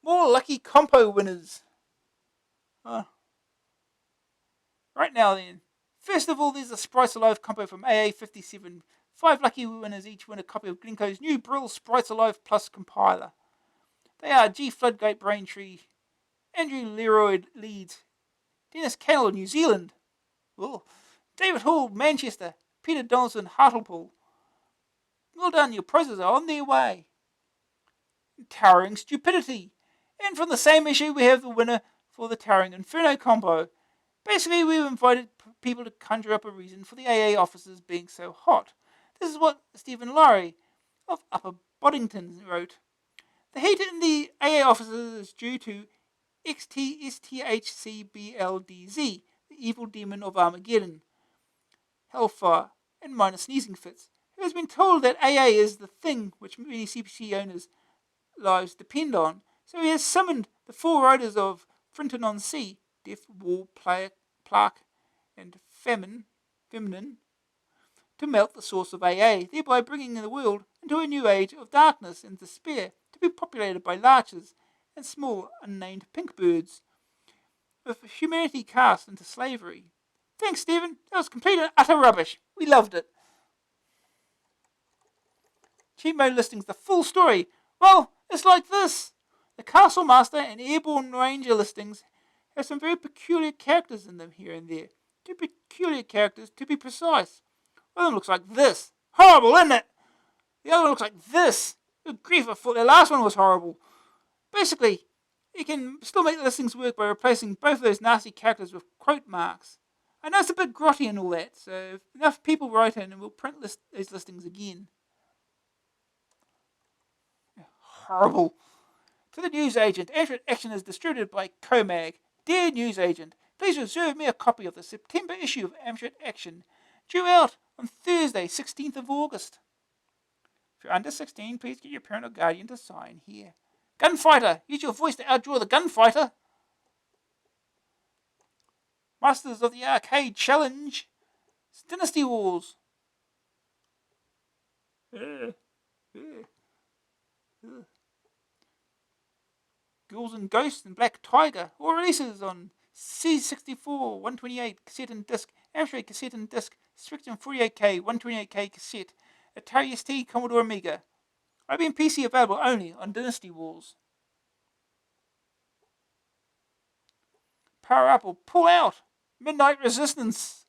More lucky compo winners. Right now then. First of all, there's a Sprites Alive compo from AA57. 5 lucky winners each win a copy of Glencoe's new Brill Sprites Alive Plus compiler. They are G. Floodgate Braintree, Andrew Leroy Leeds, Dennis Cannell New Zealand, David Hall Manchester, Peter Donaldson Hartlepool. Well done, your prizes are on their way. Towering Stupidity, And from the same issue, we have the winner for the Towering Inferno combo. Basically, we've invited people to conjure up a reason for the AA officers being so hot. This is what Stephen Laurie of Upper Boddington wrote. The heat in the AA officers is due to XTSTHCBLDZ, the evil demon of Armageddon, Hellfire, and minor sneezing fits, who has been told that AA is the thing which many CPC owners' lives depend on. So he has summoned the four riders of Frinton-on-Sea, Death, War, Plague, and Feminine, to melt the source of AA, thereby bringing the world into a new age of darkness and despair, to be populated by larches and small unnamed pink birds, with humanity cast into slavery. Thanks, Stephen. That was complete and utter rubbish. We loved it. Cheap mode listings, the full story. Well, it's like this. The Castle Master and Airborne Ranger listings have some very peculiar characters in them here and there. 2 peculiar characters, to be precise. One of them looks like this. Horrible, isn't it? The other one looks like this. Good grief, I thought the last one was horrible. Basically, you can still make the listings work by replacing both of those nasty characters with quote marks. I know it's a bit grotty and all that, so if enough people write in, and we'll print those listings again. Horrible. To the newsagent, Amstrad Action is distributed by Comag. Dear newsagent, please reserve me a copy of the September issue of Amstrad Action, due out on Thursday, 16th of August. If you're under 16, please get your parent or guardian to sign here. Gunfighter, use your voice to outdraw the gunfighter. Masters of the Arcade Challenge. Dynasty Wars. Ghouls and Ghosts and Black Tiger. All releases on C64, 128, cassette and disc, Amstrad cassette and disc, Spectrum 48K, 128K cassette, Atari ST, Commodore Amiga. IBM PC available only on Dynasty Wars. Power up or pull out. Midnight Resistance.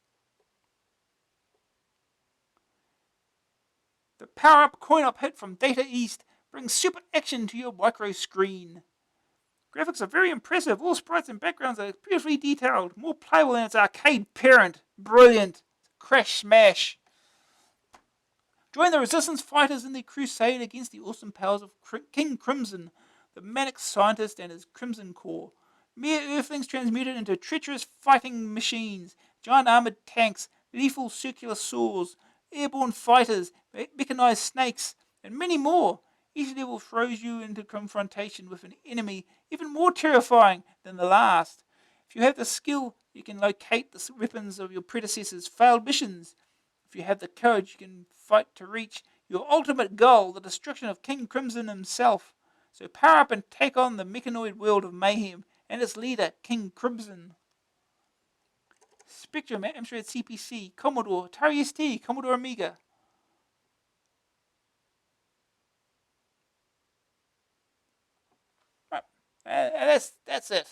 The Power Up Coin Up hit from Data East brings super action to your micro screen. Graphics are very impressive. All sprites and backgrounds are beautifully detailed. More playable than its arcade parent. Brilliant. Crash smash. Join the Resistance fighters in the crusade against the awesome powers of King Crimson, the manic scientist and his Crimson Corps. Mere earthlings transmuted into treacherous fighting machines, giant armored tanks, lethal circular saws, airborne fighters, mechanized snakes, and many more. Each level throws you into confrontation with an enemy even more terrifying than the last. If you have the skill, you can locate the weapons of your predecessors' failed missions. If you have the courage, you can fight to reach your ultimate goal, the destruction of King Crimson himself. So power up and take on the mechanoid world of mayhem and its leader, King Crimson. Spectrum, Amstrad CPC, Commodore, Atari ST, Commodore Amiga. Right. That's it.